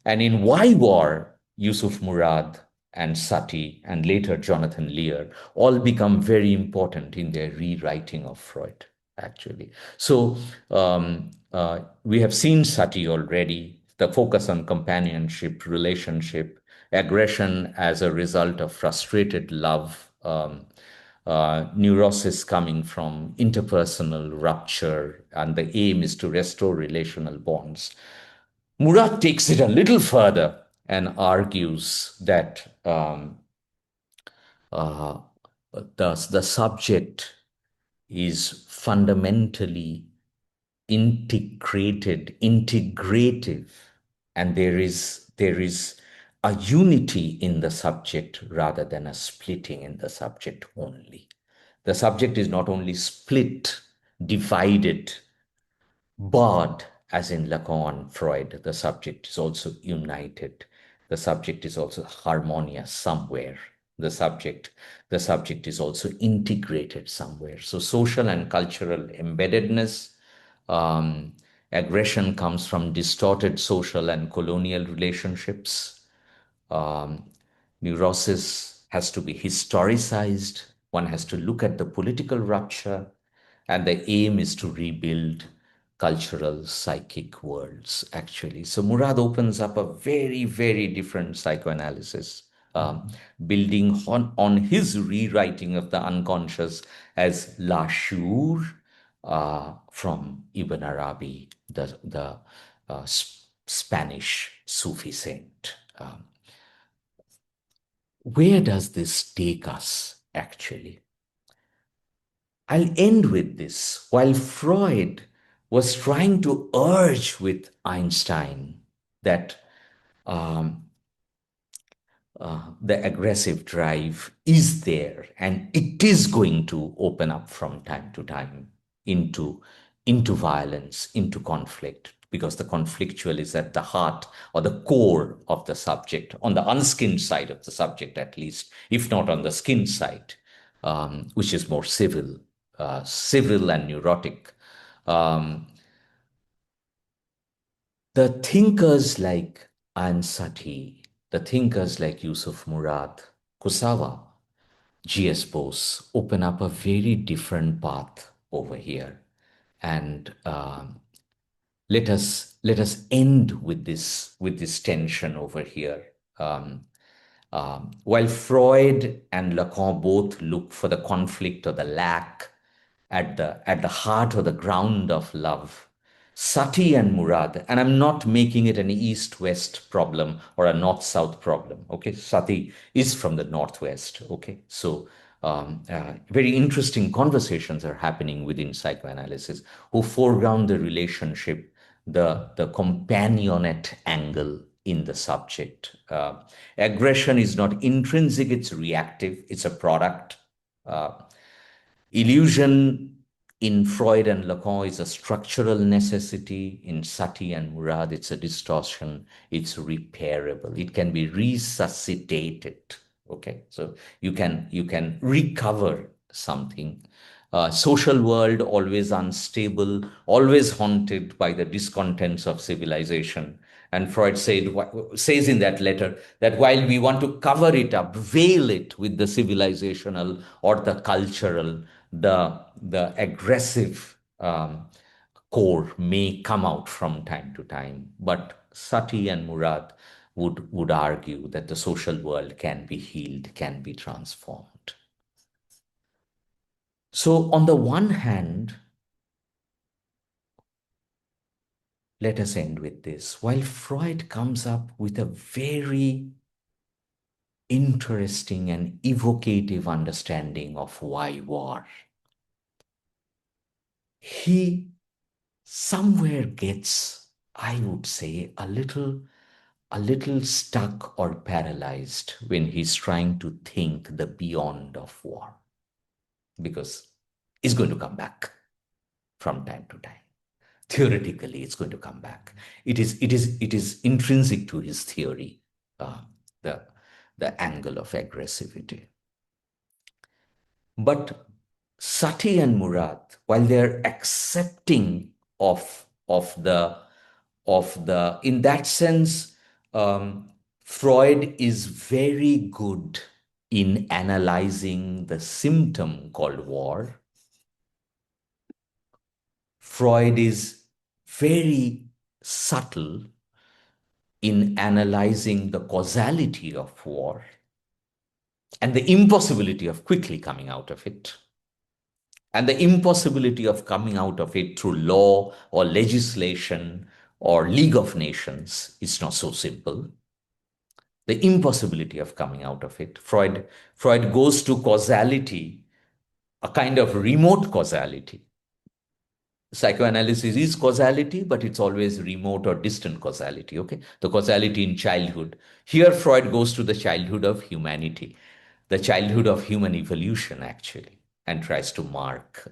And in Why War, Yusuf Murad and Sati and later Jonathan Lear all become very important in their rewriting of Freud, actually. So we have seen Sati already, the focus on companionship, relationship, aggression as a result of frustrated love, neurosis coming from interpersonal rupture, and the aim is to restore relational bonds. Murat takes it a little further and argues that uh, the subject is fundamentally integrative, and there is a unity in the subject rather than a splitting in the subject only. The subject is not only split, divided, but as in Lacan and Freud, the subject is also united. The subject is also harmonious somewhere. The subject, the subject is also integrated somewhere. So social and cultural embeddedness, um, aggression comes from distorted social and colonial relationships. Um, Neurosis has to be historicized. One has to look at the political rupture, and the aim is to rebuild cultural psychic worlds, actually. So Murad opens up a very, very different psychoanalysis, building on his rewriting of the unconscious as La Shur from Ibn Arabi, the Spanish Sufi saint. Where does this take us, actually? I'll end with this. While Freud was trying to urge with Einstein that um, the aggressive drive is there and it is going to open up from time to time into, into violence, into conflict, because the conflictual is at the heart or the core of the subject, on the unskinned side of the subject at least, if not on the skinned side, which is more civil and neurotic. Um, the thinkers like Ansati, the thinkers like Yusuf Murad, Kusawa, G.S. Bose open up a very different path over here. And let us end with this tension over here. While Freud and Lacan both look for the conflict or the lack at the heart or the ground of love, Sati and Murad, and I'm not making it an east-west problem or a north-south problem. Okay, Sati is from the northwest. Okay, so very interesting conversations are happening within psychoanalysis, who foreground the relationship, the companionate angle in the subject. Aggression is not intrinsic; it's reactive. It's a product. Uh, Illusion in Freud and Lacan is a structural necessity. In Sati and Murad, it's a distortion. It's repairable. It can be resuscitated. Okay, so you can recover something. Social world always unstable, always haunted by the discontents of civilization. And Freud says in that letter that while we want to cover it up, veil it with the civilizational or the cultural, the aggressive core may come out from time to time. But Sati and Murad would argue that the social world can be healed, can be transformed. So, on the one hand, let us end with this. While Freud comes up with a very interesting and evocative understanding of why war, he somewhere gets, I would say, a little stuck or paralyzed when he's trying to think the beyond of war, because it's going to come back from time to time. Theoretically, it's going to come back. It is intrinsic to his theory, uh, the the angle of aggressivity. But Sati and Murad, while they're accepting of the in that sense, Freud is very good in analyzing the symptom called war. Freud is very subtle in analyzing the causality of war and the impossibility of quickly coming out of it. And the impossibility of coming out of it through law or legislation or League of Nations is not so simple. The impossibility of coming out of it. Freud goes to causality, a kind of remote causality. Psychoanalysis is causality, but it's always remote or distant causality. Okay, the causality in childhood. Here, Freud goes to the childhood of humanity, the childhood of human evolution, actually, and tries to mark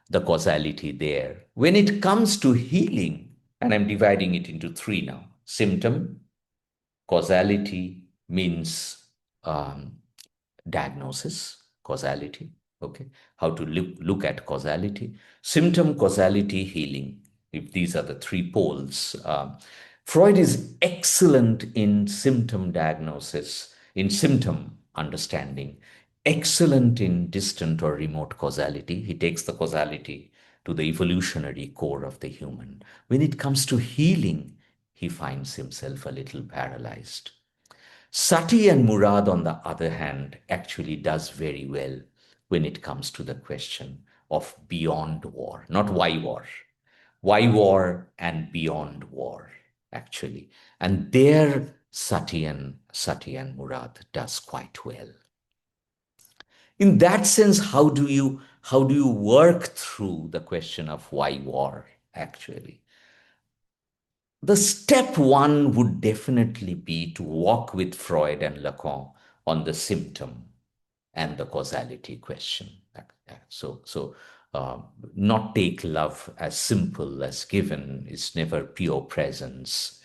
the causality there. When it comes to healing, and I'm dividing it into three now: symptom, causality means diagnosis, causality, okay, how to look at causality, symptom, causality, healing. If these are the three poles, Freud is excellent in symptom diagnosis, in symptom understanding, excellent in distant or remote causality. He takes the causality to the evolutionary core of the human. When it comes to healing, he finds himself a little paralyzed. Sati and Murad, on the other hand, actually does very well when it comes to the question of beyond war, not why war and beyond war, actually. And there, Sati and Murad does quite well. In that sense, how do you work through the question of why war, actually? The step one would definitely be to walk with Freud and Lacan on the symptom and the causality question. So, not take love as simple as given. It's never pure presence.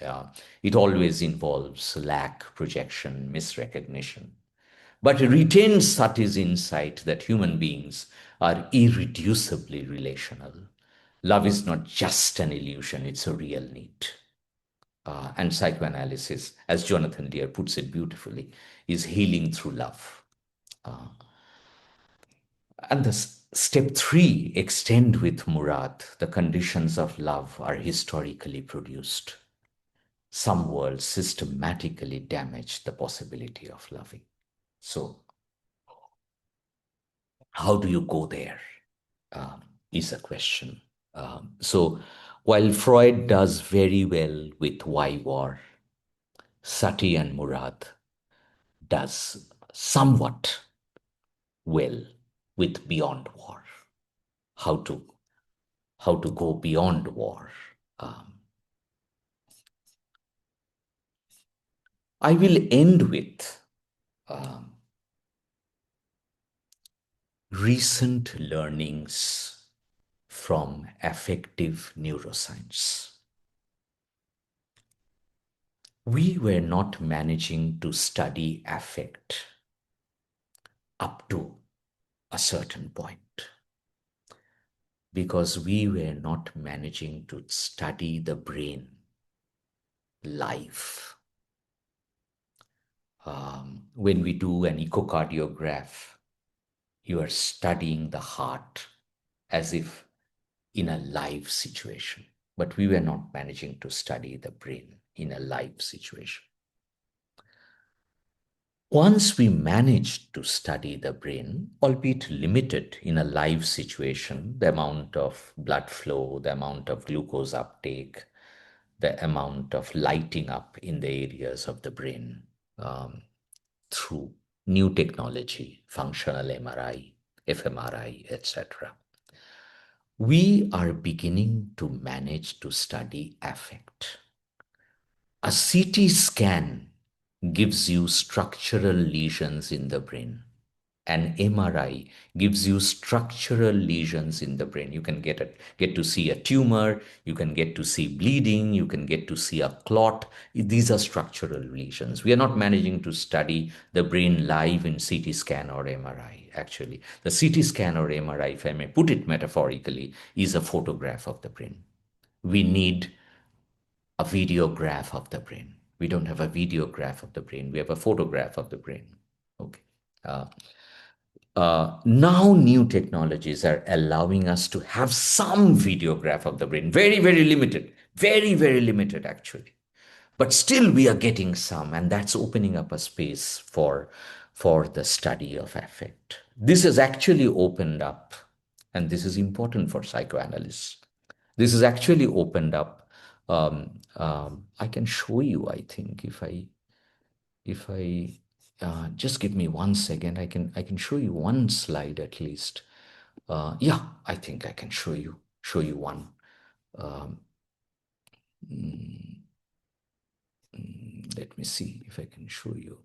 It always involves lack, projection, misrecognition. But retain Sati's insight that human beings are irreducibly relational. Love is not just an illusion, it's a real need. And psychoanalysis, as Jonathan Lear puts it beautifully, is healing through love. And the step three, extend with Murad. The conditions of love are historically produced. Some worlds systematically damage the possibility of loving. So, how do you go there? Is a question. So, While Freud does very well with Why War, Sati and Murad does somewhat well with Beyond War. How to go beyond war. Um, I will end with um, recent learnings from affective neuroscience. We were not managing to study affect up to a certain point because we were not managing to study the brain live. When we do an echocardiograph, you are studying the heart as if in a live situation. But we were not managing to study the brain in a live situation. Once we managed to study the brain, albeit limited in a live situation, the amount of blood flow, the amount of glucose uptake, the amount of lighting up in the areas of the brain through new technology, functional MRI, fMRI, etc. We are beginning to manage to study affect. A CT scan gives you structural lesions in the brain. An MRI gives you structural lesions in the brain. You can get to see a tumor, you can get to see bleeding, you can get to see a clot. These are structural lesions. We are not managing to study the brain live in CT scan or MRI, actually. The CT scan or MRI, if I may put it metaphorically, is a photograph of the brain. We need a videograph of the brain. We don't have a videograph of the brain. We have a photograph of the brain. Okay. Now new technologies are allowing us to have some videograph of the brain. Very, very limited. Very, very limited, actually. But still we are getting some, and that's opening up a space for the study of affect. This has actually opened up, and this is important for psychoanalysts. This has actually opened up. I can show you, I think, if I just give me 1 second, I can show you one slide at least. Yeah, I think I can show you one. Um, mm, Let me see if I can show you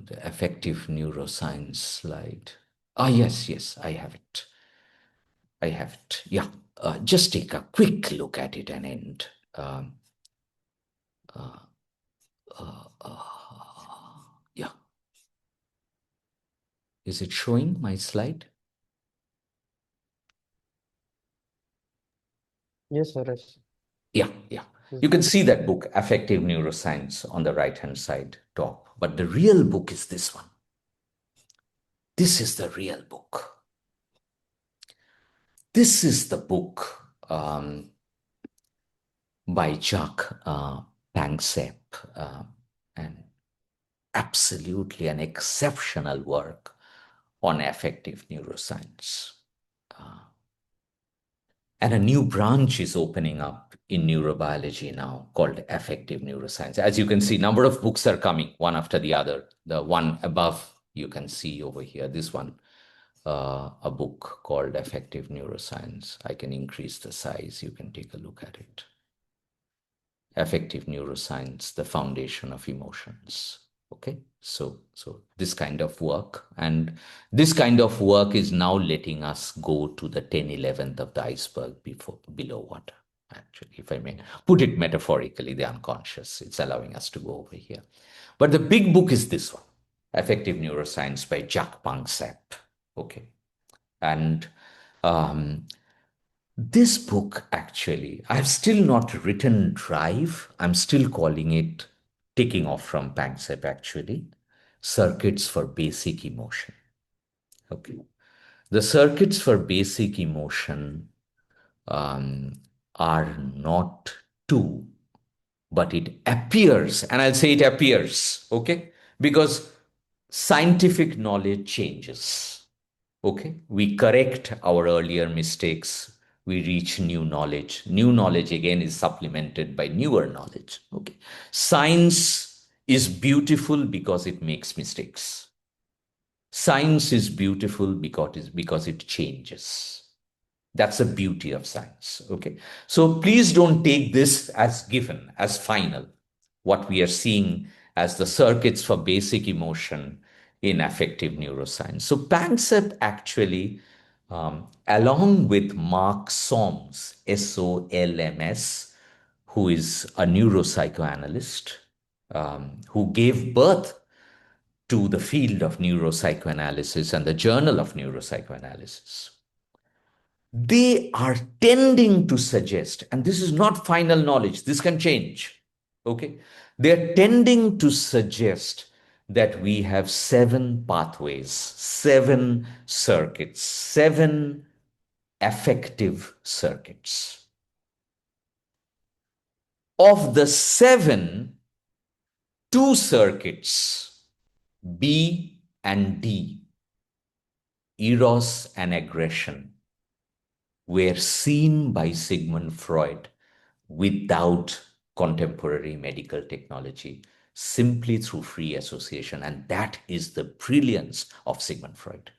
the affective neuroscience slide. Ah, yes, yes, I have it. I have it. Yeah, just take a quick look at it and end. Uh, yeah, is it showing my slide?
Yes, Suresh.
Yeah, yeah.
Yes.
You can see that book, Affective Neuroscience, on the right-hand side top. But the real book is this one. This is the real book. This is the book by Jacques Panksepp, and absolutely an exceptional work on affective neuroscience. And a new branch is opening up in neurobiology now called affective neuroscience. As you can see, number of books are coming one after the other. The one above you can see over here, this one, a book called Affective Neuroscience. I can increase the size. You can take a look at it. Affective Neuroscience, the Foundation of Emotions. Okay, so this kind of work, and this kind of work is now letting us go to the 10/11th of the iceberg below water. Actually, if I may put it metaphorically, the unconscious, it's allowing us to go over here. But the big book is this one, Affective Neuroscience by Jacques Panksepp. Okay, and this book, actually, I've still not written Drive. I'm still calling it, taking off from Panksepp, actually, Circuits for Basic Emotion. Okay. The circuits for basic emotion are not two, but it appears, and I'll say it appears, okay, because scientific knowledge changes. Okay, we correct our earlier mistakes we reach new knowledge. New knowledge again is supplemented by newer knowledge. Okay. Science is beautiful because it makes mistakes. Science is beautiful because it changes. That's the beauty of science. Okay. So please don't take this as given, as final, what we are seeing as the circuits for basic emotion in affective neuroscience. So Panksepp actually, along with Mark Solms, Solms, who is a neuropsychoanalyst, who gave birth to the field of neuropsychoanalysis and the Journal of Neuropsychoanalysis, they are tending to suggest, and this is not final knowledge, this can change. Okay. They're tending to suggest that we have 7 pathways, 7 circuits, 7 affective circuits. Of the 7, 2 circuits, B and D, eros and aggression, were seen by Sigmund Freud without contemporary medical technology, simply through free association. And that is the brilliance of Sigmund Freud.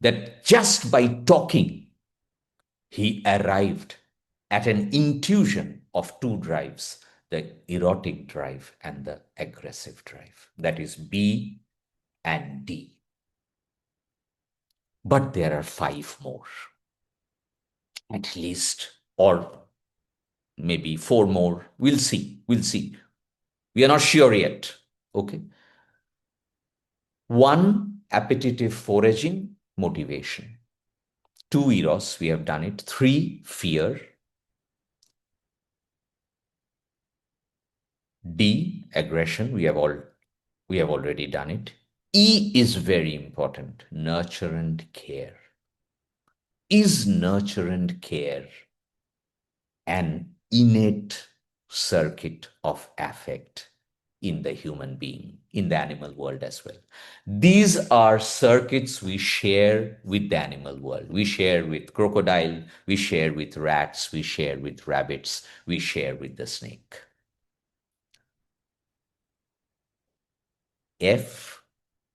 That just by talking, he arrived at an intuition of 2 drives, the erotic drive and the aggressive drive. That is B and D. But there are 5 more, at least, or maybe 4 more. We'll see. We'll see. We are not sure yet. Okay. 1, appetitive foraging, motivation. 2, eros, we have done it. 3, fear. D, aggression, we have already done it. E is very important, nurture and care. Is nurture and care an innate circuit of affect in the human being, in the animal world as well? These are circuits we share with the animal world. We share with crocodile, we share with rats, we share with rabbits, we share with the snake. F,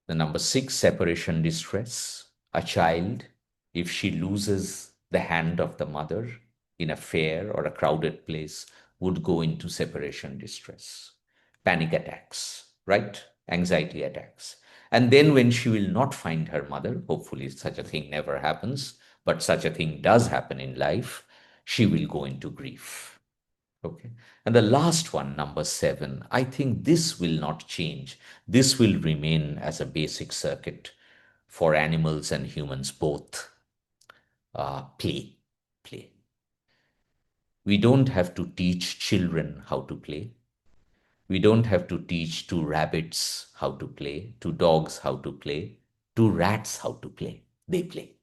the number 6, separation distress. A child, if she loses the hand of the mother in a fair or a crowded place, would go into separation distress. Panic attacks, right? Anxiety attacks. And then when she will not find her mother, hopefully such a thing never happens, but such a thing does happen in life, she will go into grief. Okay. And the last one, number 7, I think this will not change. This will remain as a basic circuit for animals and humans both. Play. Play. We don't have to teach children how to play. We don't have to teach 2 rabbits how to play, 2 dogs how to play, 2 rats how to play. They play.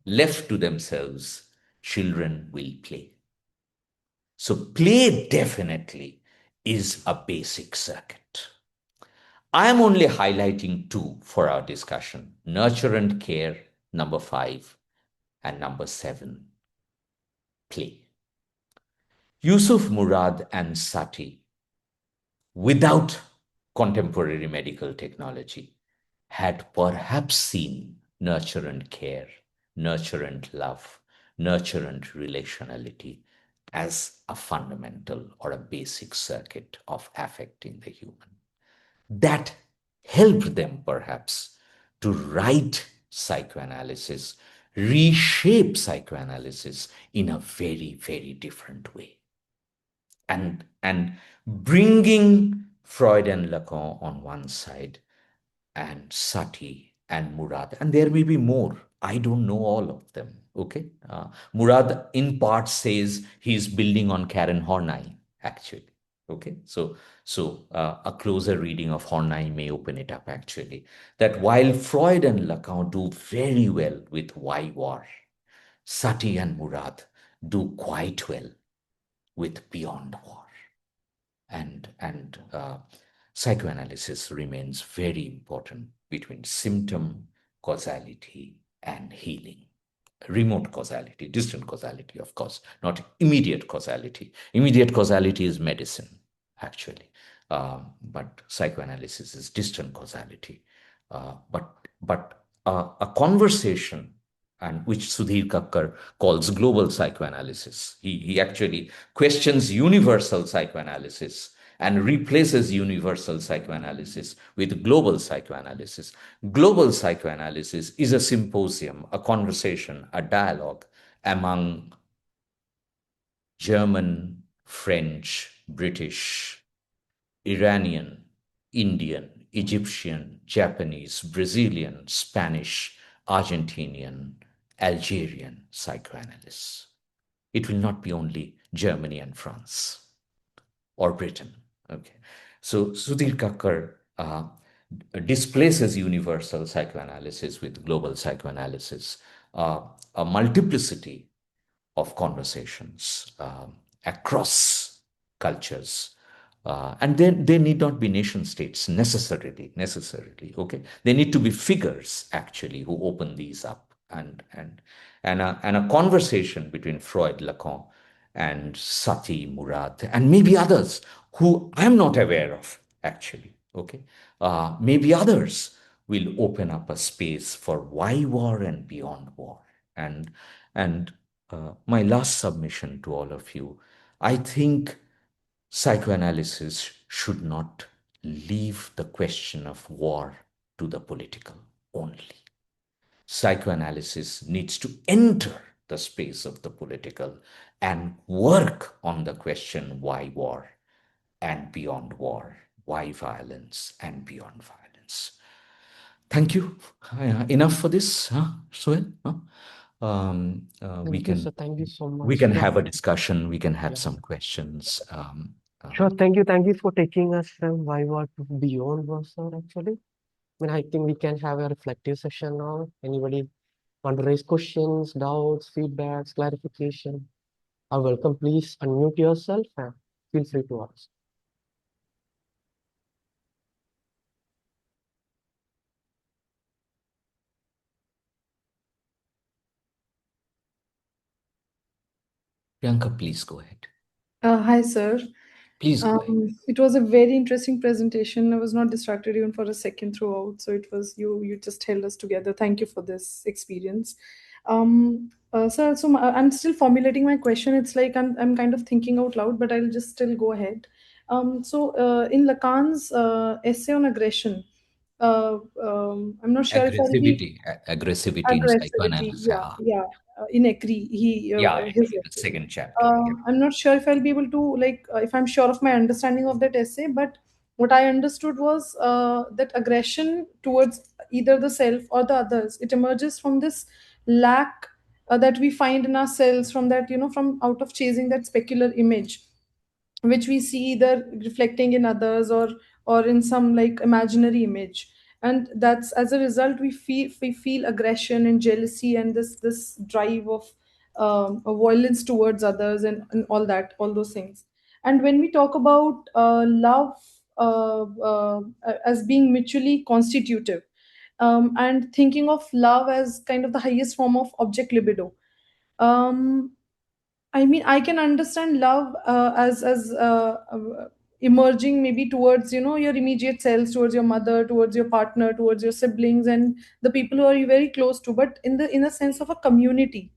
Left to themselves, children will play. So play definitely is a basic circuit. I am only highlighting 2 for our discussion, nurture and care, number 5, and number 7, play. Yusuf Murad and Sati, without contemporary medical technology, had perhaps seen nurture and care, nurture and love, nurture and relationality as a fundamental or a basic circuit of affect in the human. That helped them perhaps to write psychoanalysis, reshape psychoanalysis in a very, very different way. And bringing Freud and Lacan on one side, and Sati and Murad, and there may be more. I don't know all of them. Okay, Murad in part says he's building on Karen Horney actually. Okay, so a closer reading of Horney may open it up actually. That while Freud and Lacan do very well with Why War, Sati and Murad do quite well with Beyond War. And psychoanalysis remains very important between symptom, causality, and healing. remote causality, distant causality, of course, not immediate causality. Immediate causality is medicine, actually, but psychoanalysis is distant causality. But a conversation, and which Sudhir Kakkar calls global psychoanalysis. He actually questions universal psychoanalysis and replaces universal psychoanalysis with global psychoanalysis. Global psychoanalysis is a symposium, a conversation, a dialogue among German, French, British, Iranian, Indian, Egyptian, Japanese, Brazilian, Spanish, Argentinian, Algerian psychoanalysts. It will not be only Germany and France or Britain. Okay. So Sudhir Kakkar displaces universal psychoanalysis with global psychoanalysis, a multiplicity of conversations across cultures. And then they need not be nation states necessarily, okay? They need to be figures actually who open these up, and a conversation between Freud, Lacan, and Sati, Murad, and maybe others who I'm not aware of actually, okay? Maybe others will open up a space for why war and beyond war. And my last submission to all of you, I think psychoanalysis should not leave the question of war to the political only. Psychoanalysis needs to enter the space of the political and work on the question why war and beyond war, why violence and beyond violence. Thank you. Enough for this, Suhail?
Thank you, sir. Thank you so
We
much.
can
Yeah,
have a discussion. We can have
yeah.
some questions.
Sure. Thank you. Thank you for taking us from why war to beyond war, sir, actually. I mean, I think we can have a reflective session now. Anybody want to raise questions, doubts, feedbacks, clarification? Are welcome. Please unmute yourself and feel free to ask.
Priyanka, please go ahead.
Hi, sir.
Please go ahead.
It was a very interesting presentation. I was not distracted even for a second throughout. So it was you. You just held us together. Thank you for this experience. Sir, so I'm still formulating my question. It's like I'm kind of thinking out loud, but I'll just still go ahead. In Lacan's essay on aggression, I'm not sure if I'll be
Aggressivity in
aggressivity.
psychoanalysis.
Yeah. In agree,
Yeah,
his
the
essay.
second chapter. Yeah.
I'm not sure if I'll be able to if I'm sure of my understanding of that essay, but what I understood was that aggression towards either the self or the others, it emerges from this lack that we find in ourselves, from that from out of chasing that specular image which we see either reflecting in others or in some like imaginary image, and that's as a result we feel aggression and jealousy and this drive of violence towards others and all those things. And when we talk about love as being mutually constitutive, and thinking of love as kind of the highest form of object libido, um, I mean, I can understand love as emerging maybe towards your immediate selves, towards your mother, towards your partner, towards your siblings, and the people who are you very close to. But in a sense of a community,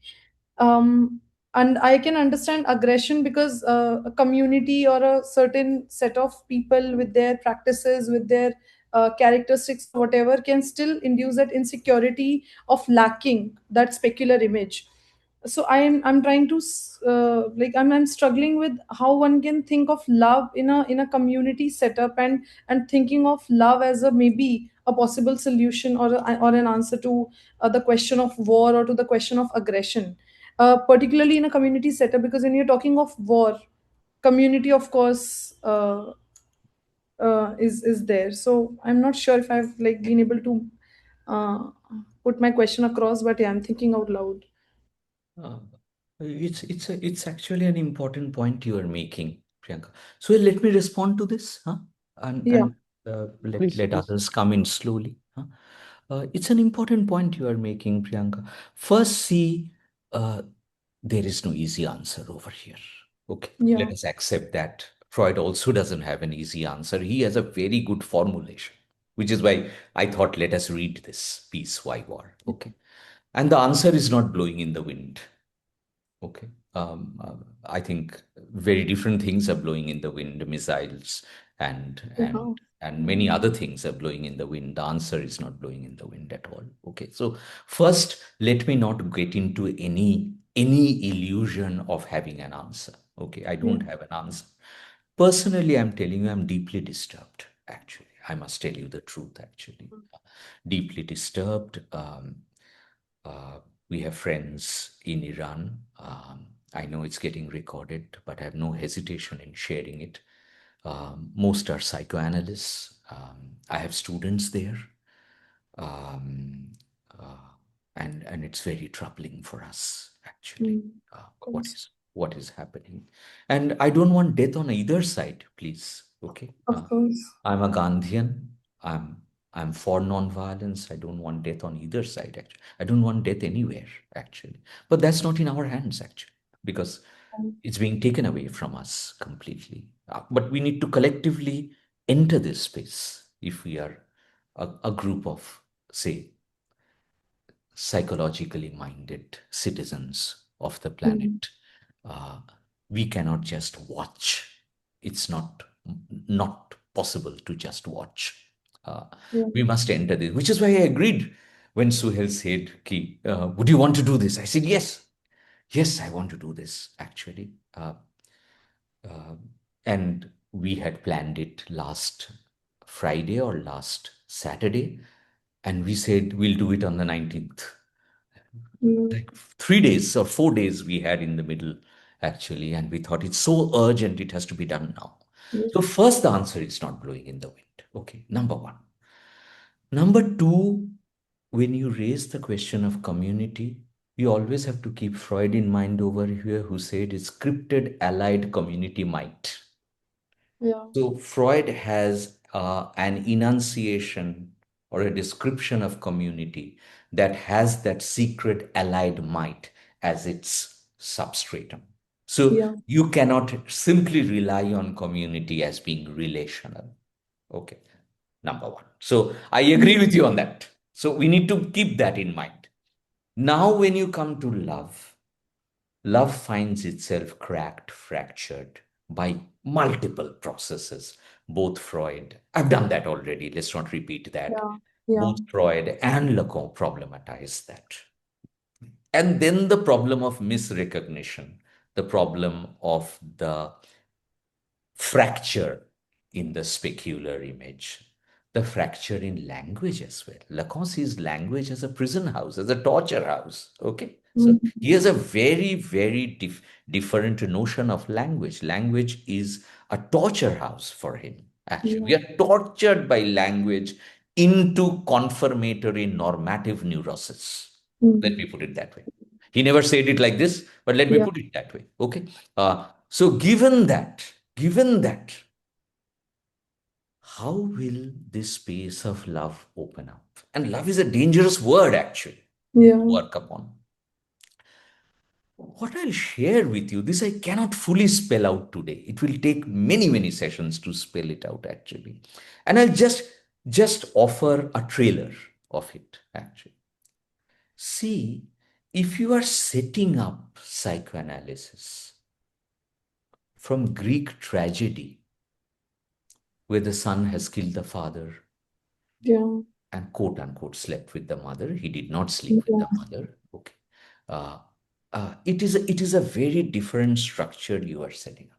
and I can understand aggression because a community or a certain set of people with their practices, with their characteristics, whatever, can still induce that insecurity of lacking that specular image. So I'm trying to I'm struggling with how one can think of love in a community setup, and thinking of love as a maybe a possible solution or an answer to the question of war or to the question of aggression, particularly in a community setup, because when you're talking of war, community of course is there. So I'm not sure if I've been able to uh, put my question across, but yeah, I'm thinking out loud.
Uh, it's actually an important point you are making, Priyanka. So let me respond to this, huh? And
Yeah.
let
Please,
let
please.
others come in slowly, huh? It's an important point you are making, Priyanka. First, see, uh, there is no easy answer over here. Okay,
Yeah.
let us accept that. Freud also doesn't have an easy answer. He has a very good formulation, which is why I thought, let us read this piece, Why War? Okay. And the answer is not blowing in the wind. Okay. I think very different things are blowing in the wind, missiles and and
Yeah.
and many other things are blowing in the wind. The answer is not blowing in the wind at all. Okay. So first, let me not get into any illusion of having an answer. Okay. I
Yeah.
don't have an answer. Personally, I'm telling you, I'm deeply disturbed, actually. I must tell you the truth, actually. Deeply disturbed. Uh, we have friends in Iran. I know it's getting recorded, but I have no hesitation in sharing it. Most are psychoanalysts. I have students there. Um, uh, and it's very troubling for us, actually,
Of course.
what is happening. And I don't want death on either side, please. Okay.
Of course.
I'm a Gandhian. I'm I'm for non-violence. I don't want death on either side, actually. I don't want death anywhere, actually. But that's not in our hands, actually, because it's being taken away from us completely. But we need to collectively enter this space if we are a group of, say, psychologically minded citizens of the
Mm.
planet. Uh, we cannot just watch. It's not possible to just watch. Uh,
Yeah.
we must enter this, which is why I agreed when Suhel said, Ki, would you want to do this? I said, yes. Yes, I want to do this, actually. Uh, and we had planned it last Friday or last Saturday, and we said we'll do it on the 19th.
Mm.
Like 3 days or 4 days we had in the middle, actually, and we thought it's so urgent, it has to be done now.
Yeah.
So first, the answer is not blowing in the wind. Okay, number one. Number two, when you raise the question of community, you always have to keep Freud in mind over here, who said it's scripted allied community might.
Yeah.
So Freud has an enunciation or a description of community that has that secret allied might as its substratum. So
Yeah.
you cannot simply rely on community as being relational. Okay, number one. So I agree
Mm.
with you on that. So we need to keep that in mind. Now, when you come to love, love finds itself cracked, fractured by multiple processes. Both Freud, I've done that already, let's not repeat that.
Yeah. Yeah.
Both Freud and Lacan problematize that. And then the problem of misrecognition, the problem of the fracture in the specular image, the fracture in language as well. Lacan sees language as a prison house, as a torture house. Okay. So
Mm.
he has a very, very different notion of language. Language is a torture house for him, actually.
Yeah.
We are tortured by language into confirmatory normative neurosis. Let
Mm.
me put it that way. He never said it like this, but let me
Yeah.
put it that way. Okay. So given that, how will this space of love open up? And love is a dangerous word, actually,
Yeah.
to work upon. What I'll share with you, this I cannot fully spell out today. It will take many, many sessions to spell it out, actually. And I'll just offer a trailer of it, actually. See, if you are setting up psychoanalysis from Greek tragedy, where the son has killed the father
Yeah.
and quote unquote slept with the mother. He did not sleep with the
Yeah.
mother. Okay. Uh, it is a very different structure you are setting up.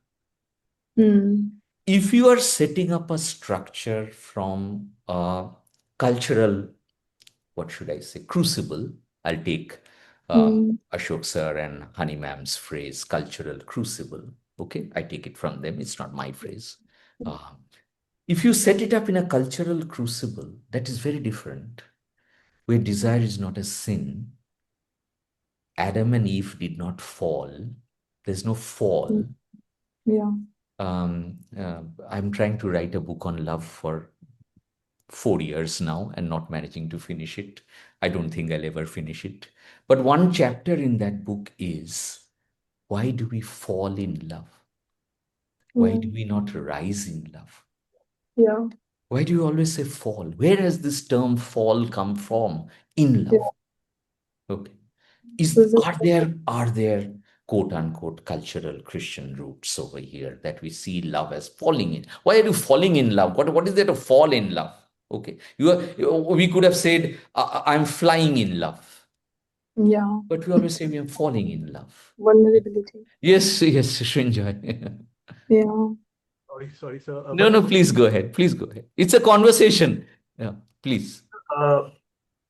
Mm.
If you are setting up a structure from a cultural, what should I say, crucible, I'll take
Mm.
Ashok sir and Honey Ma'am's phrase, cultural crucible. Okay, I take it from them. It's not my phrase. Uh, if you set it up in a cultural crucible, that is very different, where desire is not a sin. Adam and Eve did not fall. There's no
Mm.
fall.
Yeah.
I'm trying to write a book on love for 4 years now and not managing to finish it. I don't think I'll ever finish it. But one chapter in that book is, why do we fall in love? Why do
Mm.
we not rise in love?
Yeah.
Why do you always say fall? Where has this term fall come from? In
Yeah.
love. Okay.
Physics.
Are there quote unquote cultural Christian roots over here that we see love as falling in? Why are you falling in love? What is there to fall in love? Okay. We could have said, I'm flying in love,
Yeah.
but we always say we are falling in love.
Vulnerability.
Yes, yes, Srinjoy.
Yeah.
Sorry, sir.
No, no, please go ahead. Please go ahead. It's a conversation. Yeah, please.
Uh,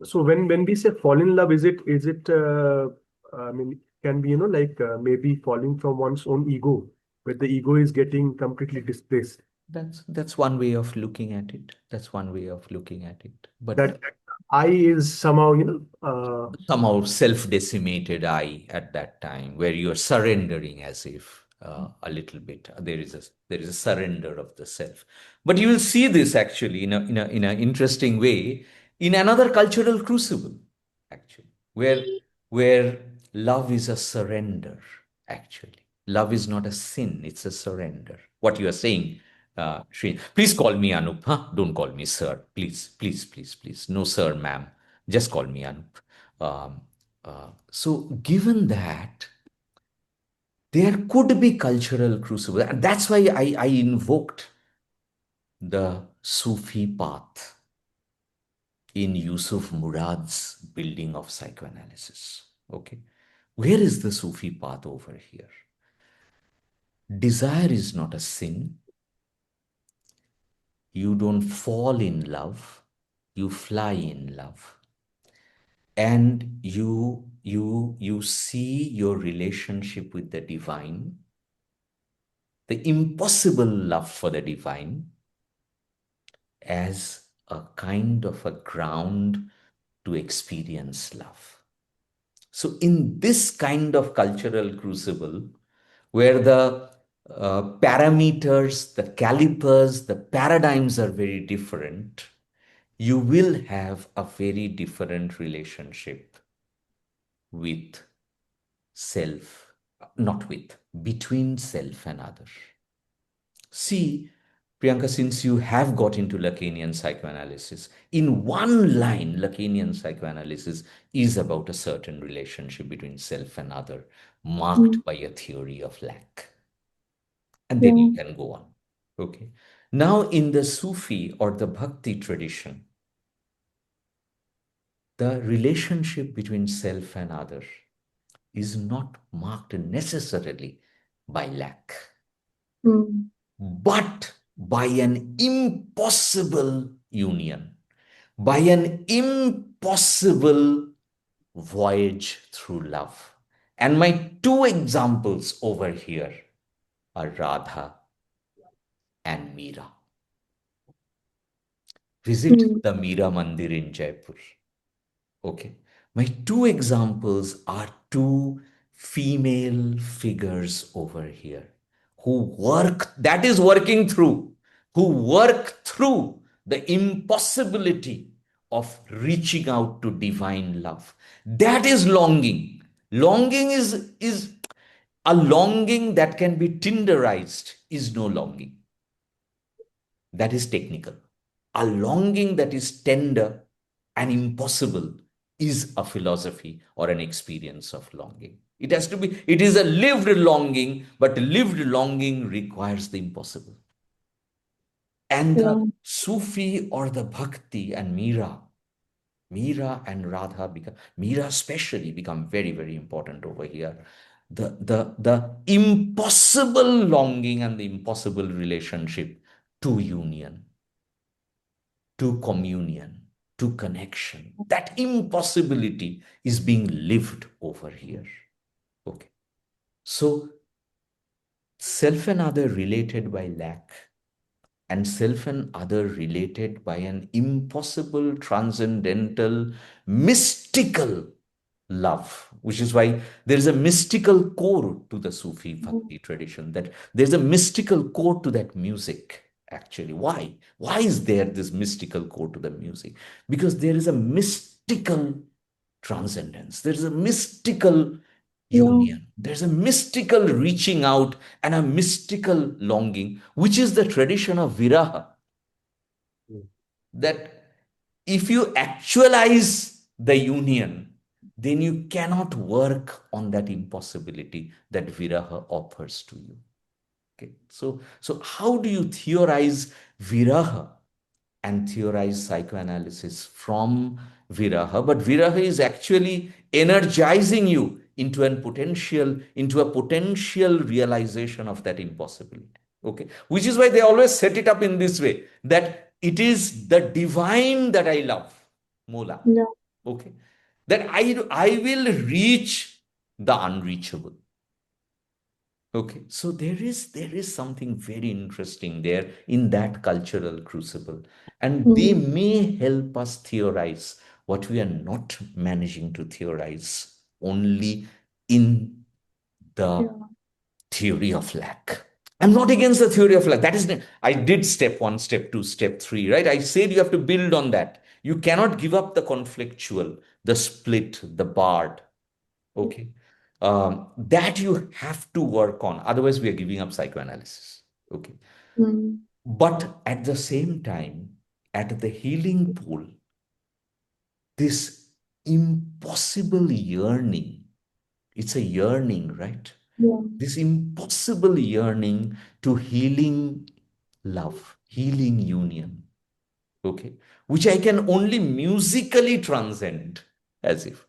so when we say fall in love, is it I mean, can be, like maybe falling from one's own ego, where the ego is getting completely displaced.
That's one way of looking at it. That's one way of looking at it. But
That I is somehow,
somehow self-decimated I at that time, where you're surrendering as if a little bit. There is a surrender of the self. But you will see this actually in a interesting way in another cultural crucible, actually, where love is a surrender, actually. Love is not a sin, it's a surrender. What you are saying, Shri. Please call me Anup, huh? Don't call me sir. Please, please, please, please. No, sir, ma'am. Just call me Anup. So, given that, there could be cultural crucible. And that's why I invoked the Sufi path in Yusuf Murad's building of psychoanalysis. Okay. Where is the Sufi path over here? Desire is not a sin. You don't fall in love, you fly in love. And you see your relationship with the divine, the impossible love for the divine, as a kind of a ground to experience love. So in this kind of cultural crucible, where the parameters, the calipers, the paradigms are very different, you will have a very different relationship with self, not with, between self and other. See, Priyanka, since you have got into Lacanian psychoanalysis, in one line, Lacanian psychoanalysis is about a certain relationship between self and other, marked
Mm.
by a theory of lack. And then
Yeah.
you can go on. Okay. Now, in the Sufi or the Bhakti tradition, the relationship between self and other is not marked necessarily by lack,
Mm.
but by an impossible union, by an impossible voyage through love. And my two examples over here are Radha and Meera. Visit
Mm.
the Meera Mandir in Jaipur. Okay. My two examples are two female figures over here that is working through, who work through the impossibility of reaching out to divine love. That is longing. Longing is a longing that can be tenderized, is no longing. That is technical. A longing that is tender and impossible is a philosophy or an experience of longing. It is a lived longing, but lived longing requires the impossible. And the
Yeah.
Sufi or the Bhakti and Meera and Radha Meera especially become very, very important over here. The impossible longing and the impossible relationship to union, to communion, to connection. That impossibility is being lived over here. Okay. So, self and other related by lack, and self and other related by an impossible, transcendental, mystical love, which is why there is a mystical core to the Sufi Bhakti tradition, that there's a mystical core to that music, actually. Why? Why is there this mystical core to the music? Because there is a mystical transcendence. There is a mystical
Yeah.
union. There's a mystical reaching out and a mystical longing, which is the tradition of viraha. That if you actualize the union, then you cannot work on that impossibility that viraha offers to you. Okay, so how do you theorize viraha and theorize psychoanalysis from viraha? But viraha is actually energizing you into a potential realization of that impossibility. Okay, which is why they always set it up in this way, that it is the divine that I love, mola.
Yeah.
Okay, that I will reach the unreachable. Okay, so there is something very interesting there in that cultural crucible, and they
Mm.
may help us theorize what we are not managing to theorize only in the
Yeah.
theory of lack. I'm not against the theory of lack. That is, I did step one, step two, step three, right? I said you have to build on that. You cannot give up the conflictual, the split, the barred. Okay. That you have to work on. Otherwise, we are giving up psychoanalysis. Okay.
Mm.
But at the same time, at the healing pool, this impossible yearning, it's a yearning, right?
Yeah.
This impossible yearning to healing love, healing union, okay, which I can only musically transcend, as if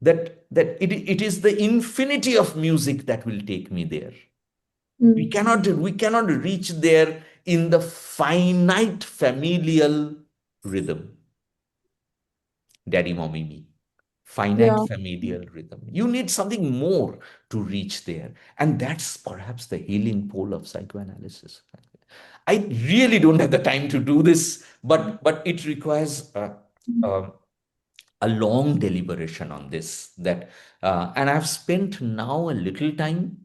it is the infinity of music that will take me there. We
Mm.
cannot reach there in the finite familial rhythm. Daddy, mommy, me. Finite
Yeah.
familial rhythm. You need something more to reach there. And that's perhaps the healing pole of psychoanalysis. I really don't have the time to do this, but it requires a, a long deliberation on this. And I've spent now a little time,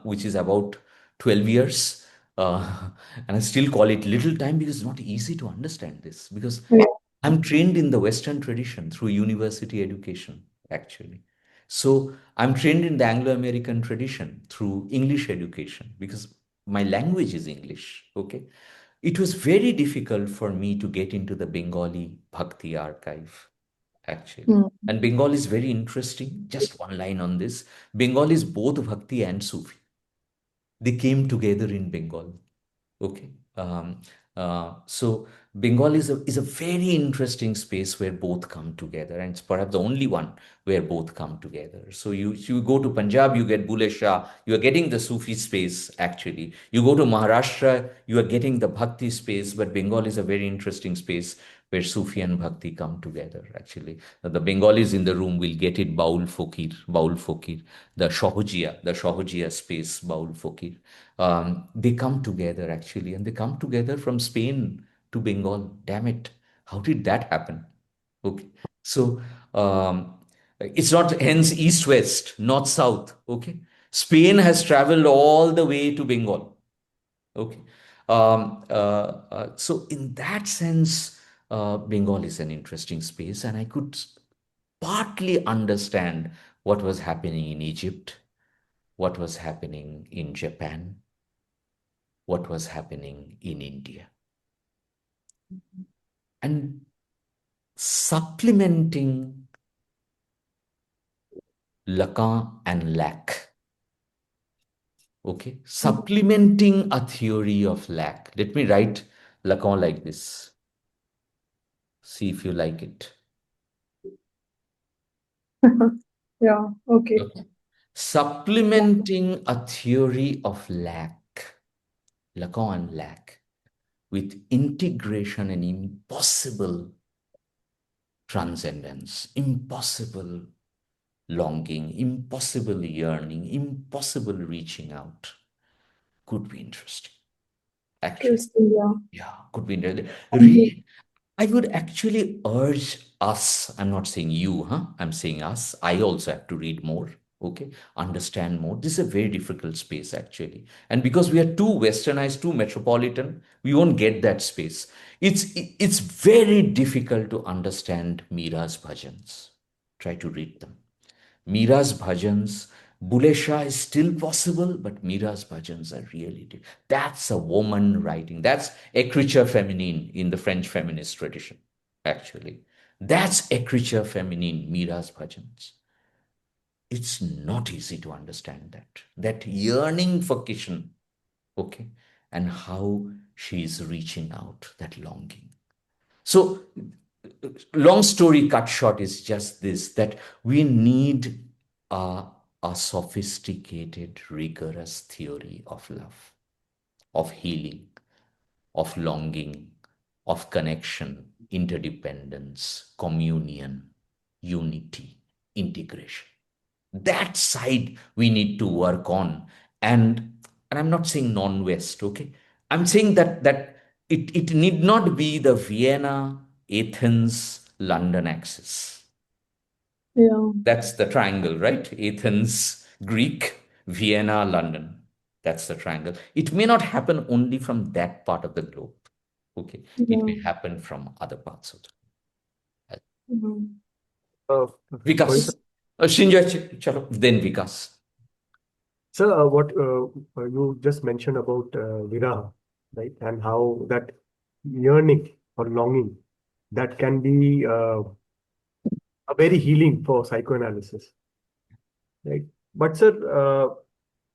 which is about 12 years. And I still call it little time because it's not easy to understand this, because
Yeah.
I'm trained in the Western tradition through university education, actually. So I'm trained in the Anglo-American tradition through English education because my language is English. Okay. It was very difficult for me to get into the Bengali Bhakti archive, actually.
Mm.
And Bengal is very interesting. Just one line on this. Bengal is both Bhakti and Sufi. They came together in Bengal. Okay. So Bengal is a very interesting space where both come together, and it's perhaps the only one where both come together. So you go to Punjab, you get Bule Shah, you are getting the Sufi space actually. You go to Maharashtra, you are getting the Bhakti space, but Bengal is a very interesting space where Sufi and Bhakti come together actually. The Bengalis in the room will get it, Baul Fokir, the Shohojia space, Baul Fokir. They come together actually, and they come together from Spain to Bengal. Damn it. How did that happen? Okay. So it's not hence east west, north south. Okay. Spain has traveled all the way to Bengal. Okay. So in that sense, Bengal is an interesting space, and I could partly understand what was happening in Egypt, what was happening in Japan, what was happening in India. And supplementing Lacan and lack. Okay, supplementing a theory of lack. Let me write Lacan like this. See if you like it.
Yeah. Okay.
Okay. Supplementing a theory of lack, Lacan and lack, with integration and impossible transcendence, impossible longing, impossible yearning, impossible reaching out. Could be interesting. Actually,
Interesting. Yeah.
yeah, could be interesting.
Mhm.
I would actually urge us, I'm not saying you, huh? I'm saying us. I also have to read more. okay, understand more. This is a very difficult space, actually. And because we are too westernized, too metropolitan, we won't get that space. It's very difficult to understand Mira's bhajans. Try to read them. Mira's bhajans, Bule Shah is still possible, but Mira's bhajans are really that's a woman writing. That's écriture féminine in the French feminist tradition, actually. That's écriture féminine, Mira's bhajans. It's not easy to understand that yearning for Kishan, okay, and how she is reaching out, that longing. So, long story cut short is just this, that we need a sophisticated, rigorous theory of love, of healing, of longing, of connection, interdependence, communion, unity, integration. That side we need to work on. And I'm not saying non-West, okay? I'm saying that it need not be the Vienna, Athens, London axis.
Yeah.
That's the triangle, right? Athens, Greek, Vienna, London. That's the triangle. It may not happen only from that part of the globe. Okay. It
Yeah.
may happen from other parts of the
Mhm.
Sorry, sir.
Vikas. Shinjoy, chalo, then Vikas.
Sir, what you just mentioned about viraha, right? And how that yearning or longing that can be a very healing for psychoanalysis, right? But sir,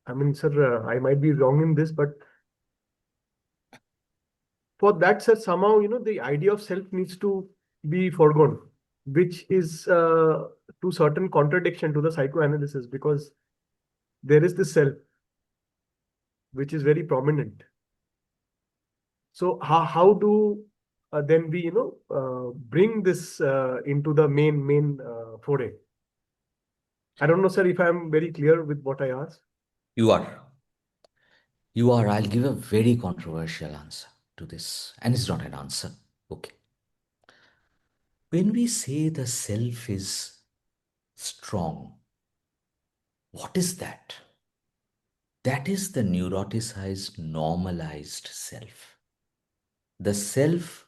I mean, sir, I might be wrong in this, but for that, sir, somehow, the idea of self needs to be foregone, which is to certain contradiction to the psychoanalysis, because there is this self which is very prominent. So how do then we bring this into the main foray? I don't know, sir, if I'm very clear with what I asked.
You are. You are. I'll give a very controversial answer to this. And it's not an answer. Okay. When we say the self is strong, what is that? That is the neuroticized, normalized self. The self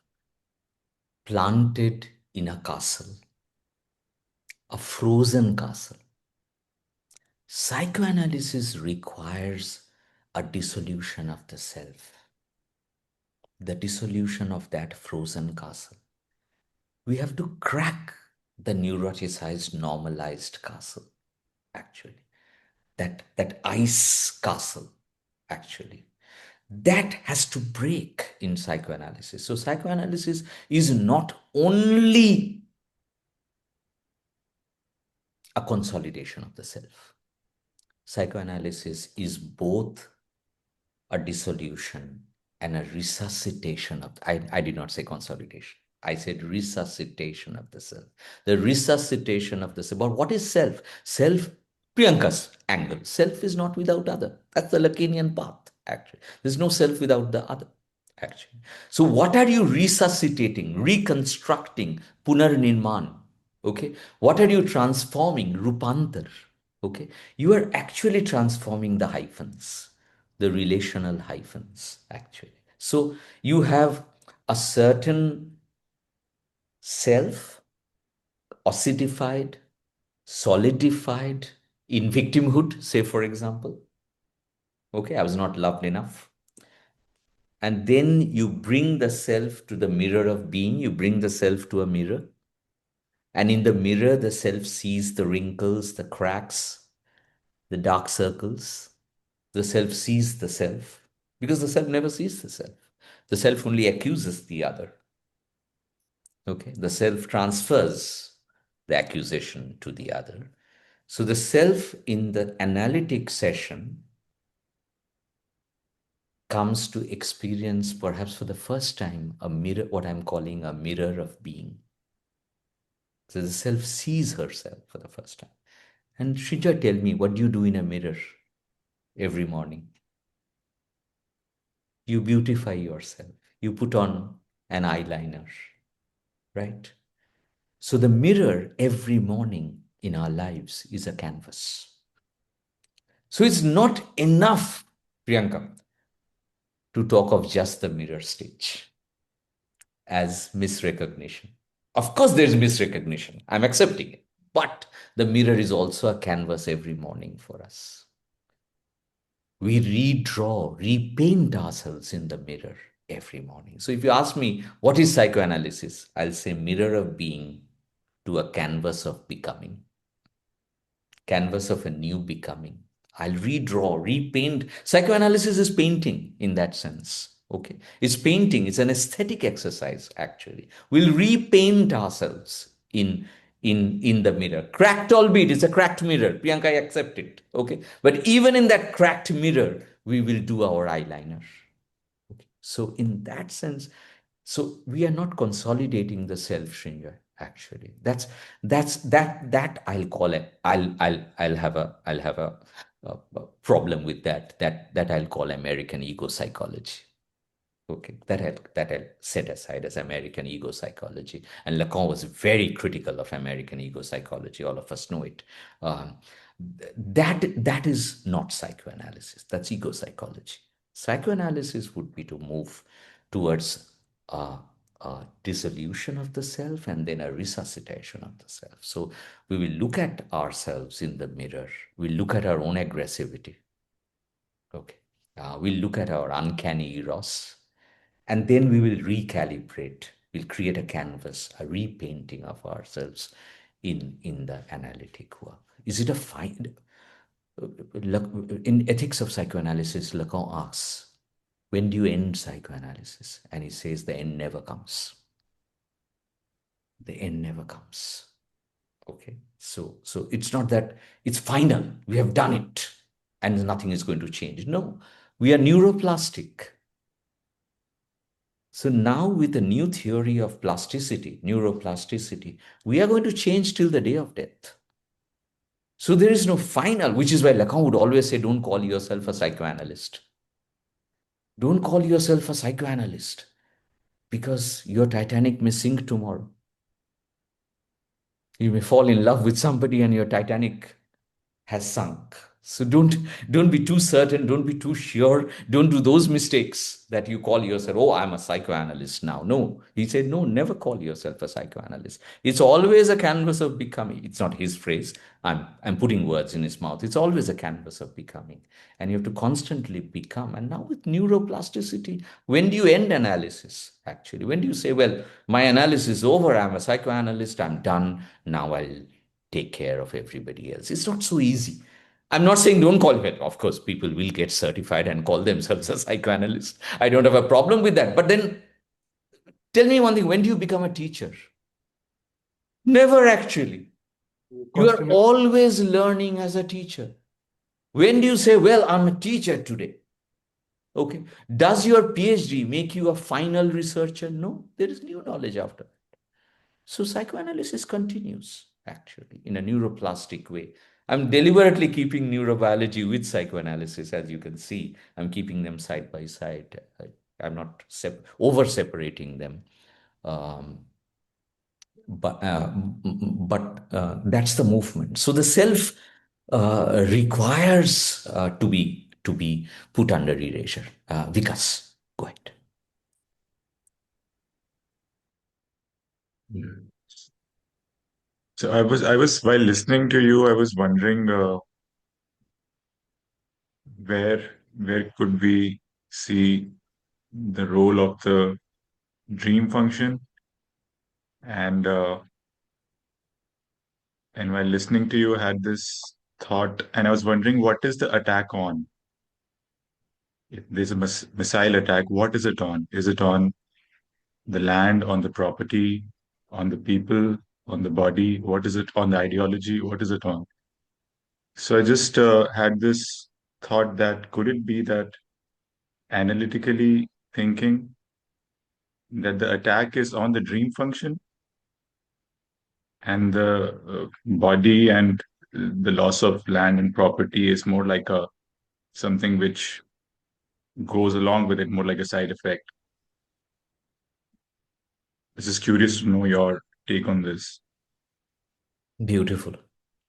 planted in a castle, a frozen castle. Psychoanalysis requires a dissolution of the self, the dissolution of that frozen castle. We have to crack the neuroticized, normalized castle, actually. That ice castle, actually. That has to break in psychoanalysis. So psychoanalysis is not only a consolidation of the self. Psychoanalysis is both a dissolution and a resuscitation of, I did not say consolidation. I said resuscitation of the self. The resuscitation of the self. But what is self? Self, Priyanka's angle. Self is not without other. That's the Lacanian path, actually. There's no self without the other, actually. So what are you resuscitating, reconstructing, punarnirman? Okay. What are you transforming? Rupantar. Okay. You are actually transforming the hyphens, the relational hyphens, actually. So you have a certain self ossidified, solidified in victimhood, say, for example. Okay, I was not loved enough. And then you bring the self to the mirror of being, you bring the self to a mirror. And in the mirror, the self sees the wrinkles, the cracks, the dark circles. The self sees the self because the self never sees the self. The self only accuses the other. Okay, the self transfers the accusation to the other. So the self in the analytic session comes to experience, perhaps for the first time, a mirror, what I'm calling a mirror of being. So the self sees herself for the first time. And Shrija, tell me, what do you do in a mirror every morning? You beautify yourself. You put on an eyeliner, right? So the mirror every morning in our lives is a canvas. So it's not enough, Priyanka, to talk of just the mirror stage as misrecognition. Of course, there's misrecognition. I'm accepting it. But the mirror is also a canvas every morning for us. We redraw, repaint ourselves in the mirror every morning. So if you ask me, what is psychoanalysis? I'll say mirror of being to a canvas of becoming, canvas of a new becoming. I'll redraw, repaint. Psychoanalysis is painting in that sense. Okay. It's painting. It's an aesthetic exercise, actually. We'll repaint ourselves in the mirror. Cracked, albeit it's a cracked mirror. Priyanka, I accept it. Okay. But even in that cracked mirror, we will do our eyeliner. Okay. So in that sense, so we are not consolidating the self, Shrinya, actually. That I'll call it. I'll have a problem with that I'll call American ego psychology. Okay, that I'll set aside as American ego psychology. And Lacan was very critical of American ego psychology. All of us know it. Um, that is not psychoanalysis. That's ego psychology. Psychoanalysis would be to move towards a dissolution of the self and then a resuscitation of the self. So we will look at ourselves in the mirror. We look at our own aggressivity. Okay. We'll look at our uncanny eros. And then we will recalibrate. We'll create a canvas, a repainting of ourselves in the analytic work. Is it a fine? In Ethics of Psychoanalysis, Lacan asks, when do you end psychoanalysis? And he says the end never comes. The end never comes. Okay. So it's not that it's final. We have done it and nothing is going to change. No, we are neuroplastic. So now with a new theory of plasticity, neuroplasticity, we are going to change till the day of death. So there is no final, which is why Lacan would always say, don't call yourself a psychoanalyst. Don't call yourself a psychoanalyst because your Titanic may sink tomorrow. You may fall in love with somebody and your Titanic has sunk. So don't be too certain, don't be too sure, don't do those mistakes that you call yourself, oh, I'm a psychoanalyst now. No, he said, no, never call yourself a psychoanalyst. It's always a canvas of becoming. It's not his phrase. I'm putting words in his mouth. It's always a canvas of becoming. And you have to constantly become. And now with neuroplasticity, when do you end analysis, actually? When do you say, well, my analysis is over, I'm a psychoanalyst, I'm done, now I'll take care of everybody else. It's not so easy. I'm not saying don't call it. Of course, people will get certified and call themselves a psychoanalyst. I don't have a problem with that. But then tell me one thing, when do you become a teacher? Never actually. You are always learning as a teacher. When do you say, well, I'm a teacher today? Okay. Does your PhD make you a final researcher? No, there is new knowledge after. So psychoanalysis continues, actually, in a neuroplastic way. I'm deliberately keeping neurobiology with psychoanalysis, as you can see. I'm keeping them side by side. I'm not over-separating them. But that's the movement. So the self requires to be put under erasure. Vikas, go ahead.
Yeah. So I was while listening to you, I was wondering where could we see the role of the dream function, and while listening to you, I had this thought, and I was wondering what is the attack on? If there's a missile attack, what is it on? Is it on the land, on the property, on the people, on the body? What is it on the ideology? What is it on? So I just had this thought that could it be that analytically thinking that the attack is on the dream function and the body and the loss of land and property is more like a something which goes along with it, more like a side effect. I was just curious to know your take on this.
Beautiful.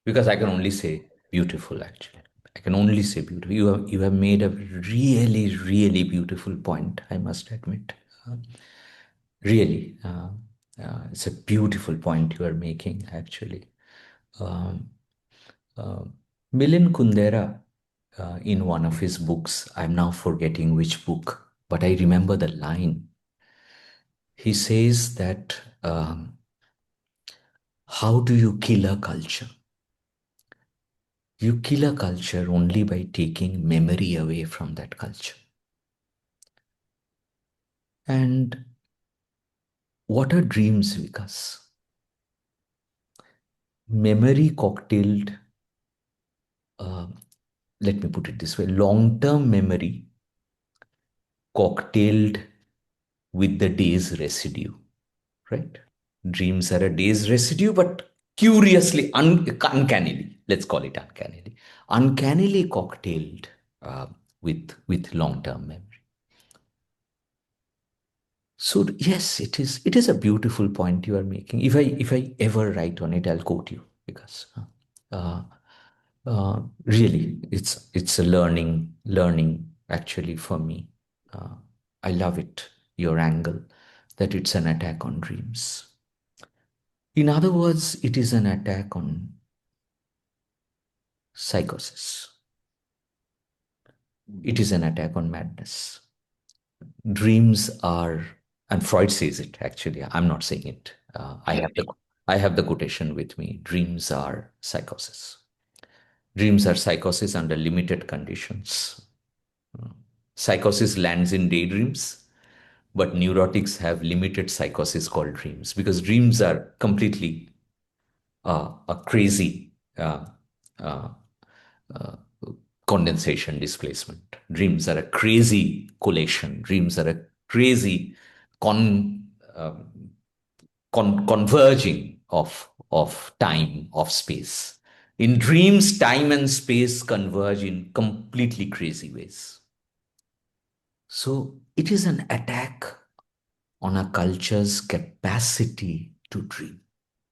Because I can only say beautiful, actually. I can only say beautiful. You have made a really, really beautiful point, I must admit. Uh, really, it's a beautiful point you are making, actually. Um, uh, Milind Kundera, in one of his books, I'm now forgetting which book, but I remember the line. He says that, how do you kill a culture? You kill a culture only by taking memory away from that culture. And what are dreams, Vikas? Memory cocktailed, uh, let me put it this way, long-term memory cocktailed with the day's residue, right? Dreams are a day's residue, but curiously, uncannily, let's call it uncannily cocktailed with long-term memory. So yes, it is a beautiful point you are making. If I ever write on it, I'll quote you, because uh, really it's a learning actually for me. I love it, your angle, that it's an attack on dreams. In other words, it is an attack on psychosis. It is an attack on madness. Dreams are, and Freud says it actually, I'm not saying it. I have the quotation with me. Dreams are psychosis. Dreams are psychosis under limited conditions. Psychosis lands in daydreams, but neurotics have limited psychosis called dreams, because dreams are completely a crazy uh, uh, condensation displacement. Dreams are a crazy collation. Dreams are a crazy converging of time, of space. In dreams, time and space converge in completely crazy ways. So it is an attack on a culture's capacity to dream.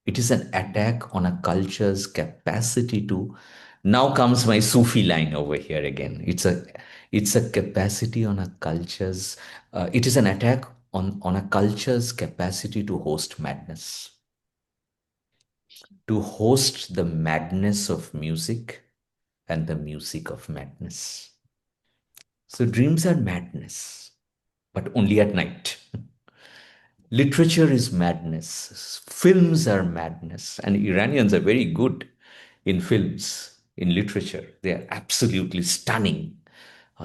It is an attack on a culture's capacity to. Now comes my Sufi line over here again. It's a capacity on a culture's. It is an attack on a culture's capacity to host madness, to host the madness of music and the music of madness. So dreams are madness, but only at night. Literature is madness. Films are madness. And Iranians are very good in films, in literature. They are absolutely stunning.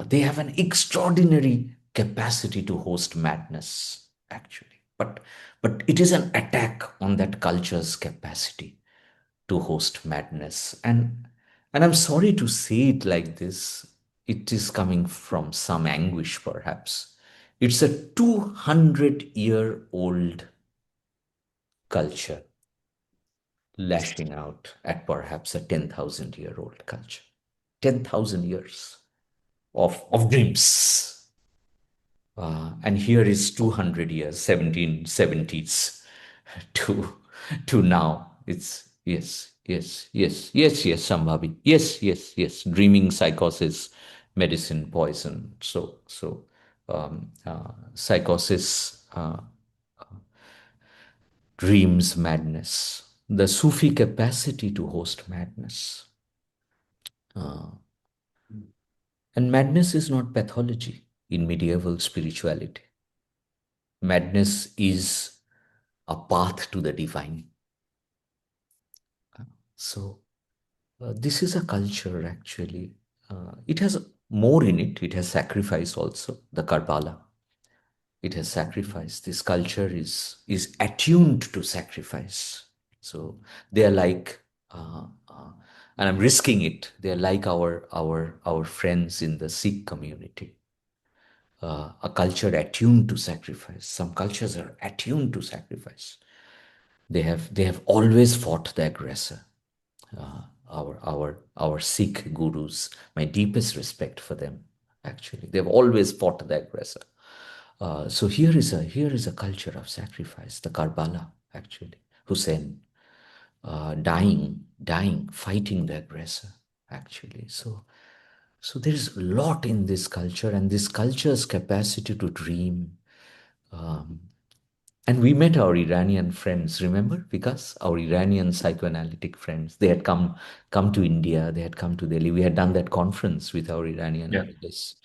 They have an extraordinary capacity to host madness, actually. But it is an attack on that culture's capacity to host madness. And I'm sorry to say it like this. It is coming from some anguish, perhaps. It's a 200-year-old culture lashing out at perhaps a 10,000-year-old culture. 10,000 years of dreams. And here is 200 years, 1770s to now. It's yes, Sambhavi. Yes. Dreaming, psychosis, medicine, poison. So psychosis, dreams, madness. The Sufi capacity to host madness. And madness is not pathology in medieval spirituality. Madness is a path to the divine. So this is a culture, actually. It has more in it. It has sacrifice also, the Karbala. It has sacrifice. This culture is attuned to sacrifice. So they are like, and I'm risking it, they are like our friends in the Sikh community. A culture attuned to sacrifice. Some cultures are attuned to sacrifice. They have always fought the aggressor. Our Sikh gurus, my deepest respect for them. Actually, they've always fought the aggressor. So here is a culture of sacrifice. The Karbala, actually, Hussein, dying, fighting the aggressor. Actually, so So there is a lot in this culture, and this culture's capacity to dream. Um, and we met our Iranian friends, remember? Because our Iranian psychoanalytic friends, they had come to India, they had come to Delhi. We had done that conference with our Iranian
Yeah.
analysts.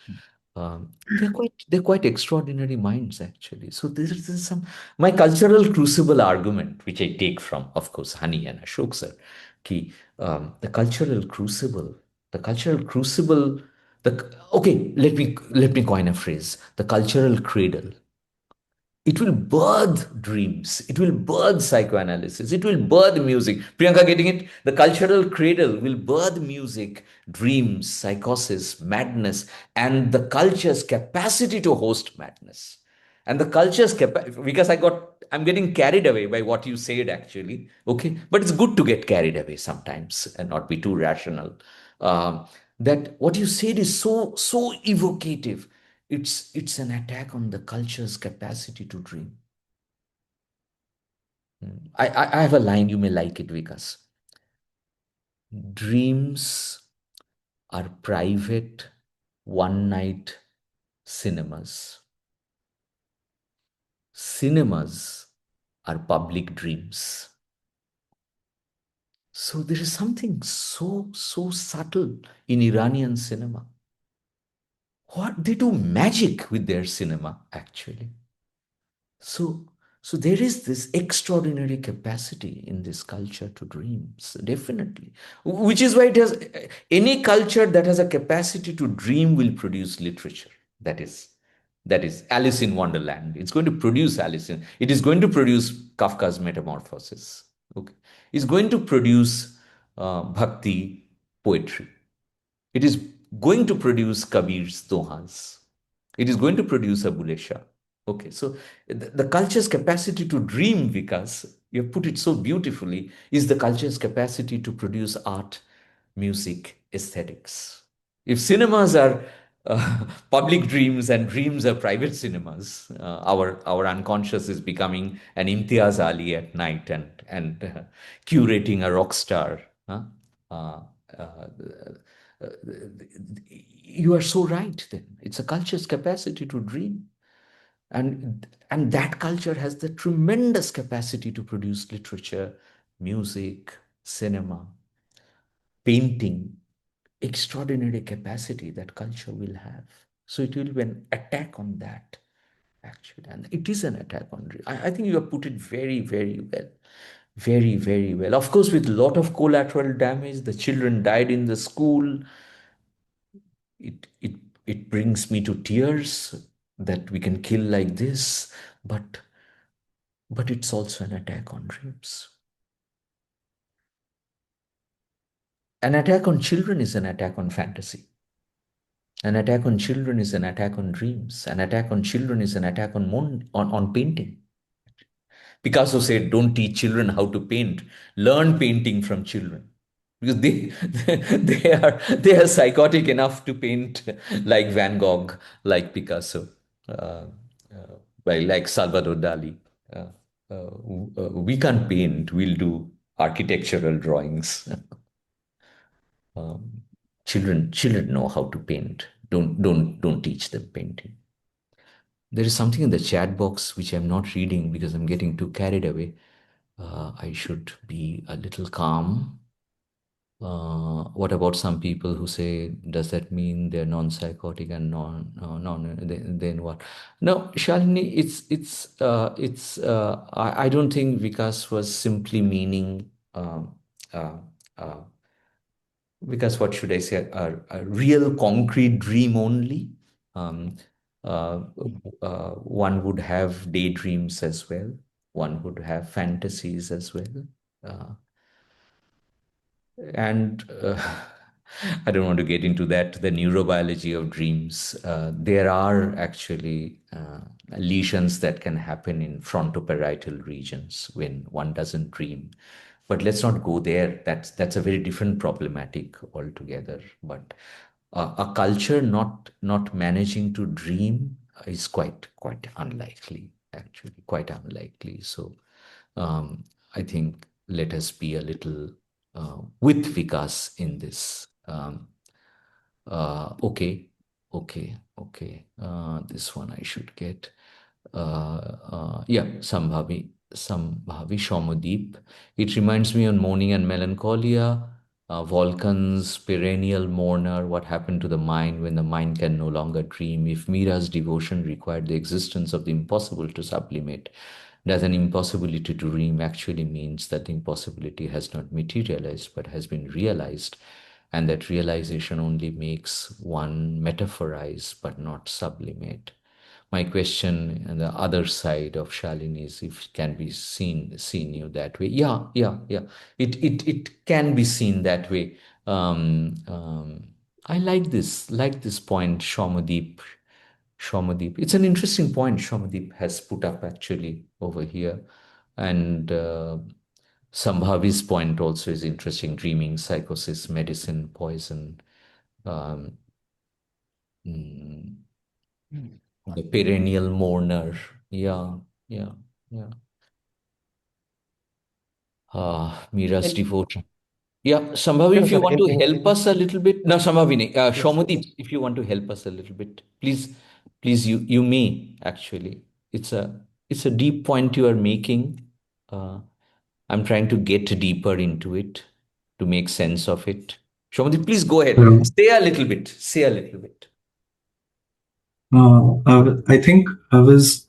They're quite extraordinary minds, actually. So there's some my cultural crucible argument, which I take from, of course, Hani and Ashok sir, ki, the cultural crucible, okay, let me coin a phrase, the cultural cradle. It will birth dreams. It will birth psychoanalysis. It will birth music. Priyanka, getting it? The cultural cradle will birth music, dreams, psychosis, madness, and the culture's capacity to host madness. And the culture's capacity, because I'm getting carried away by what you said actually. Okay. But it's good to get carried away sometimes and not be too rational. That what you said is so evocative. It's an attack on the culture's capacity to dream. I have a line, you may like it, Vikas. Dreams are private one night cinemas. Cinemas are public dreams. So there is something so subtle in Iranian cinema. What they do magic with their cinema, actually. So, so there is this extraordinary capacity in this culture to dream, so definitely, which is why it has any culture that has a capacity to dream will produce literature. That is Alice in Wonderland. It's going to produce Alice in. It is going to produce Kafka's Metamorphosis. Okay, it's going to produce bhakti poetry. It is going to produce Kabir's Dohas. It is going to produce a Bulle Shah. Okay, so the culture's capacity to dream, Vikas, you have put it so beautifully, is the culture's capacity to produce art, music, aesthetics. If cinemas are public dreams and dreams are private cinemas, our unconscious is becoming an Imtiaz Ali at night and curating a rock star. Huh? Uh, uh, uh, you are so right then. It's a culture's capacity to dream. And that culture has the tremendous capacity to produce literature, music, cinema, painting, extraordinary capacity that culture will have. So it will be an attack on that, actually. And it is an attack on. I think you have put it very, very well. Very, very well. Of course, with a lot of collateral damage, the children died in the school. It it it brings me to tears that we can kill like this, but it's also an attack on dreams. An attack on children is an attack on fantasy. An attack on children is an attack on dreams. An attack on children is an attack on painting. Picasso said, don't teach children how to paint. Learn painting from children. Because they are psychotic enough to paint like Van Gogh, like Picasso, uh, like Salvador Dali. Uh, we can't paint, we'll do architectural drawings. um, children know how to paint. Don't teach them painting. There is something in the chat box which I'm not reading because I'm getting too carried away. I should be a little calm. What about some people who say, does that mean they're non-psychotic and then what? No, Shalini, I don't think Vikas was simply meaning, uh, uh, because what should I say, a real concrete dream only. Um, uh, One would have daydreams as well. One would have fantasies as well. Uh, and I don't want to get into that, the neurobiology of dreams. There are actually lesions that can happen in frontoparietal regions when one doesn't dream. But let's not go there. That's a very different problematic altogether. But a culture not managing to dream is quite unlikely, actually, quite unlikely. So I think let us be a little with Vikas in this. Okay, okay. This one I should get. Yeah, Sambhavi Shomodeep. It reminds me on Mourning and Melancholia, Vulcan's perennial mourner, what happened to the mind when the mind can no longer dream. If Mira's devotion required the existence of the impossible to sublimate, does an impossibility to dream actually means that the impossibility has not materialized but has been realized, and that realization only makes one metaphorize but not sublimate? My question on the other side of Shalini is if it can be seen you that way. Yeah. It can be seen that way. I like this point, Shomadeep. It's an interesting point Shomadeep has put up actually over here. And Sambhavi's point also is interesting. Dreaming, psychosis, medicine, poison. Um, mm, the perennial mourner. Yeah, yeah, yeah. Mira's
And
devotion. Yeah, Sambhavi,
sure,
if you
sir.
want to help
In
us a little bit. No, Sambhavi,
yes, yes.
Shomadeep, if you want to help us a little bit, please, you may actually. It's a deep point you are making. Uh, I'm trying to get deeper into it to make sense of it. Shomadeep, please go ahead.
Hello.
Say a little bit. Say a little bit.
I think I was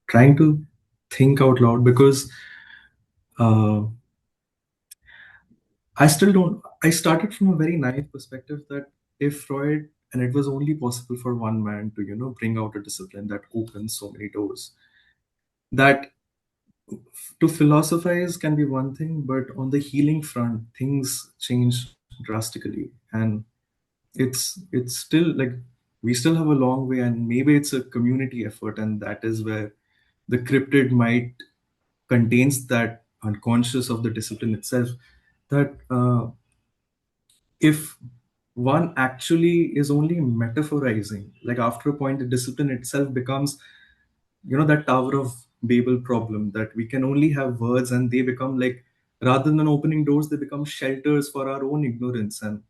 trying to think out loud because uh, I still don't. I started from a very naive perspective that if Freud, and it was only possible for one man to, bring out a discipline that opens so many doors, that to philosophize can be one thing, but on the healing front, things change drastically. And it's still like we still have a long way, and maybe it's a community effort, and that is where the cryptid might contains that unconscious of the discipline itself, that if one actually is only metaphorizing, like after a point the discipline itself becomes, that Tower of Babel problem, that we can only have words and they become like, rather than opening doors, they become shelters for our own ignorance, and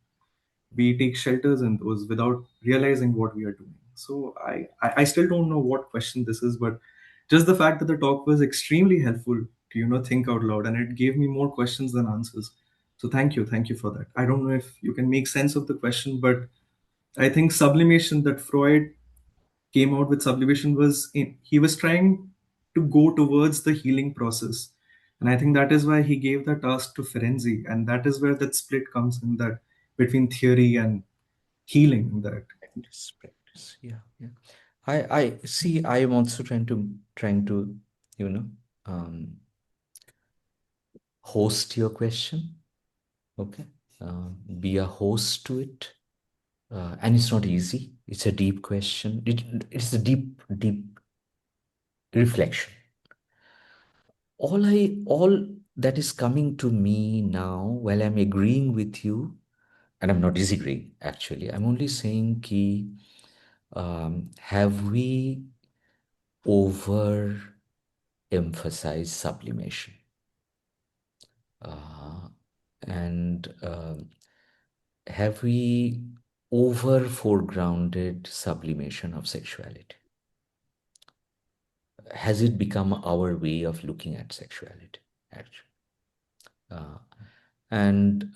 we take shelters in those without realizing what we are doing. So I still don't know what question this is, but just the fact that the talk was extremely helpful to think out loud, and it gave me more questions than answers. So thank you for that. I don't know if you can make sense of the question, but I think sublimation, that Freud came out with sublimation, he was trying to go towards the healing process, and I think that is why he gave the task to Ferenczi, and that is where that split comes in, that between theory and healing. That
Practice. Yeah. I see. I am also trying to, you know, um, host your question. Okay. Be a host to it. And it's not easy. It's a deep question. It's a deep reflection. All that is coming to me now while I'm agreeing with you, and I'm not disagreeing, actually. I'm only saying ki, have we overemphasized sublimation? And have we over foregrounded sublimation of sexuality? Has it become our way of looking at sexuality, actually? And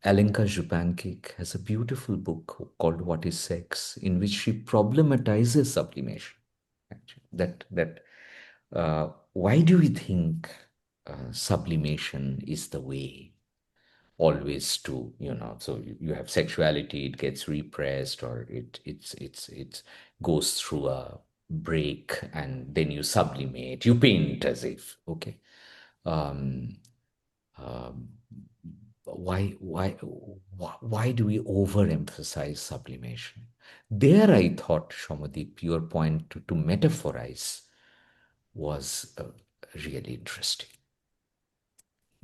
Alenka Zupancic has a beautiful book called What is Sex, in which she problematizes sublimation. Actually, why do we think sublimation is the way always to, so you have sexuality, it gets repressed, or it goes through a break, and then you sublimate, you paint as if, okay. um, um, why do we overemphasize sublimation? There I thought, Shomadeep, your point to metaphorize was really interesting,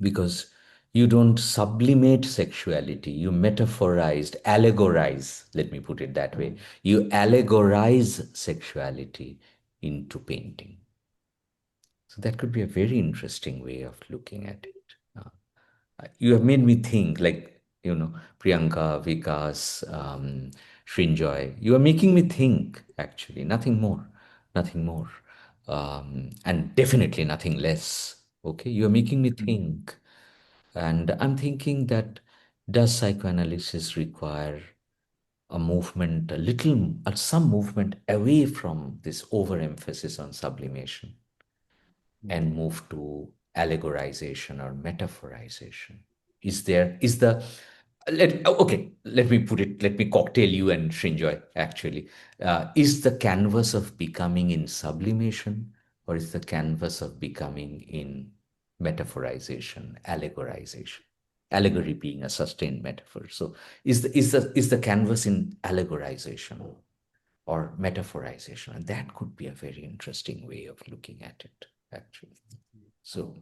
because you don't sublimate sexuality, you metaphorized, allegorize, let me put it that way. You allegorize sexuality into painting. So that could be a very interesting way of looking at it. You have made me think, like, Priyanka, Vikas, Srinjoy. You are making me think, actually, nothing more, nothing more, and definitely nothing less. Okay, you are making me think, and I'm thinking that does psychoanalysis require a movement, some movement away from this overemphasis on sublimation and move to allegorization or metaphorization? Let me cocktail you and Srinjoy, actually. Is the canvas of becoming in sublimation, or is the canvas of becoming in metaphorization, allegorization? Allegory being a sustained metaphor. So is the canvas in allegorization or metaphorization? And that could be a very interesting way of looking at it, actually. So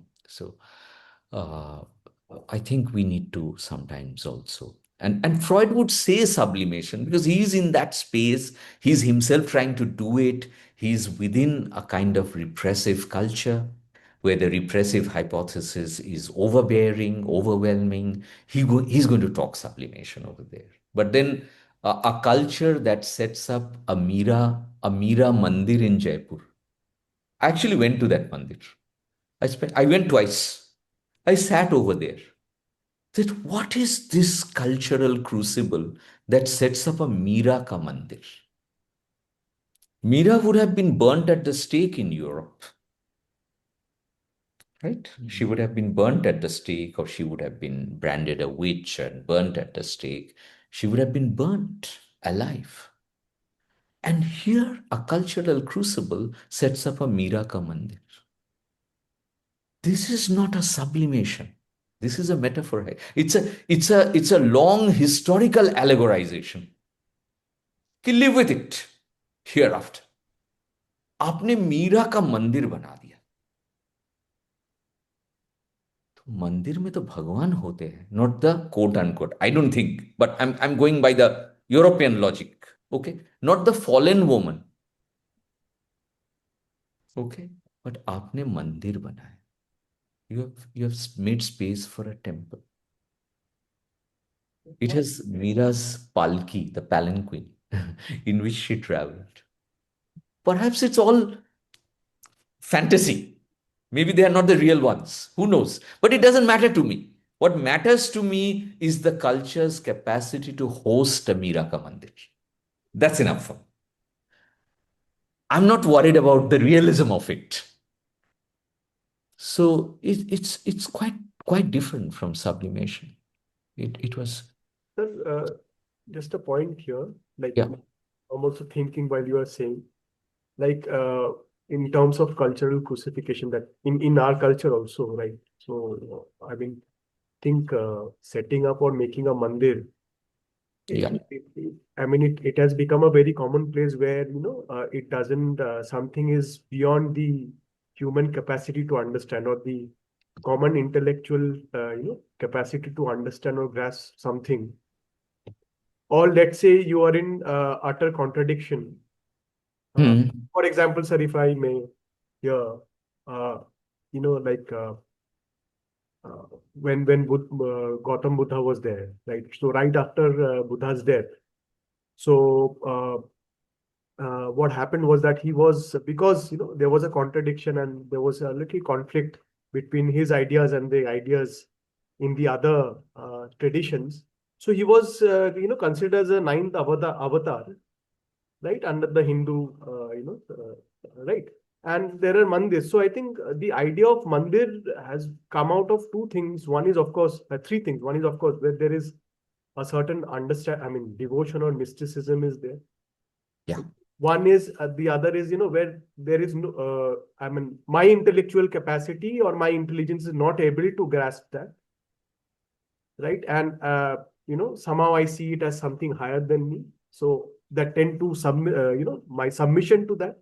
I think we need to sometimes also, and Freud would say sublimation because he's in that space. He's himself trying to do it. He's within a kind of repressive culture where the repressive hypothesis is overbearing, overwhelming. He's going to talk sublimation over there. But then a culture that sets up a Mira Mandir in Jaipur. I actually went to that mandir. I went twice. I sat over there. That what is this cultural crucible that sets up a Mira ka mandir? Mira would have been burnt at the stake in Europe, right? She would have been burnt at the stake, or she would have been branded a witch and burnt at the stake. She would have been burnt alive. And here, a cultural crucible sets up a Mira ka mandir. This is not a sublimation. This is a metaphor. It's a long historical allegorization. कि live with it hereafter. आपने मीरा का मंदिर बना दिया. तो मंदिर में तो भगवान होते हैं, not the quote unquote. I don't think, but I'm going by the European logic. Okay, not the fallen woman. Okay, but आपने मंदिर बनाया. You have made space for a temple. It has Mira's palki, the palanquin, in which she traveled. Perhaps it's all fantasy. Maybe they are not the real ones. Who knows? But it doesn't matter to me. What matters to me is the culture's capacity to host a Mira ka mandir. That's enough for me. I'm not worried about the realism of it. So it's quite different from sublimation. It was.
Sir, just a point here. Like,
Yeah.
I'm also thinking while you are saying, like, in terms of cultural crucifixion, that in our culture also, right? So, I mean, think setting up or making a mandir.
Yeah.
I mean, it has become a very common place where, it doesn't, something is beyond the human capacity to understand, or the common intellectual, capacity to understand or grasp something. Or let's say you are in utter contradiction. For example, sir, if I may, here, like, when Gautam Buddha was there, right? So right after Buddha's death, so what happened was that he was, because there was a contradiction and there was a little conflict between his ideas and the ideas in the other traditions. So he was considered as a ninth avatar, right, under the Hindu, right. And there are mandirs. So I think the idea of mandir has come out of two things. One is, of course, three things. One is, of course, where there is a certain devotion or mysticism is there.
Yeah.
One is, the other is, where there is no, my intellectual capacity or my intelligence is not able to grasp that, right? And, somehow I see it as something higher than me. So that tend to my submission to that.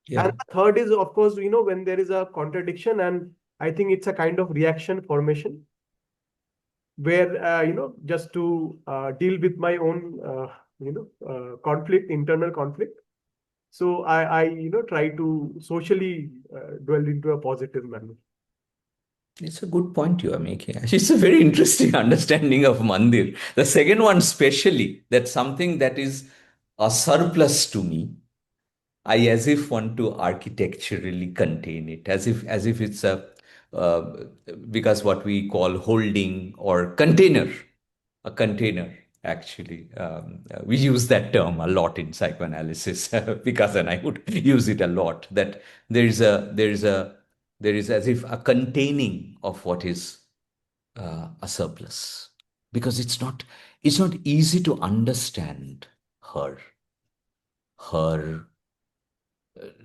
Yeah.
And the third is, of course, when there is a contradiction, and I think it's a kind of reaction formation where, just to deal with my own, conflict, internal conflict. So I try to socially dwell into a positive manner.
It's a good point you are making. It's a very interesting understanding of mandir. The second one, especially, that's something that is a surplus to me. I as if want to architecturally contain it, as if it's uh, because what we call holding or container, a container actually. We use that term a lot in psychoanalysis because and I would use it a lot. That there is as if a containing of what is a surplus because it's not easy to understand her her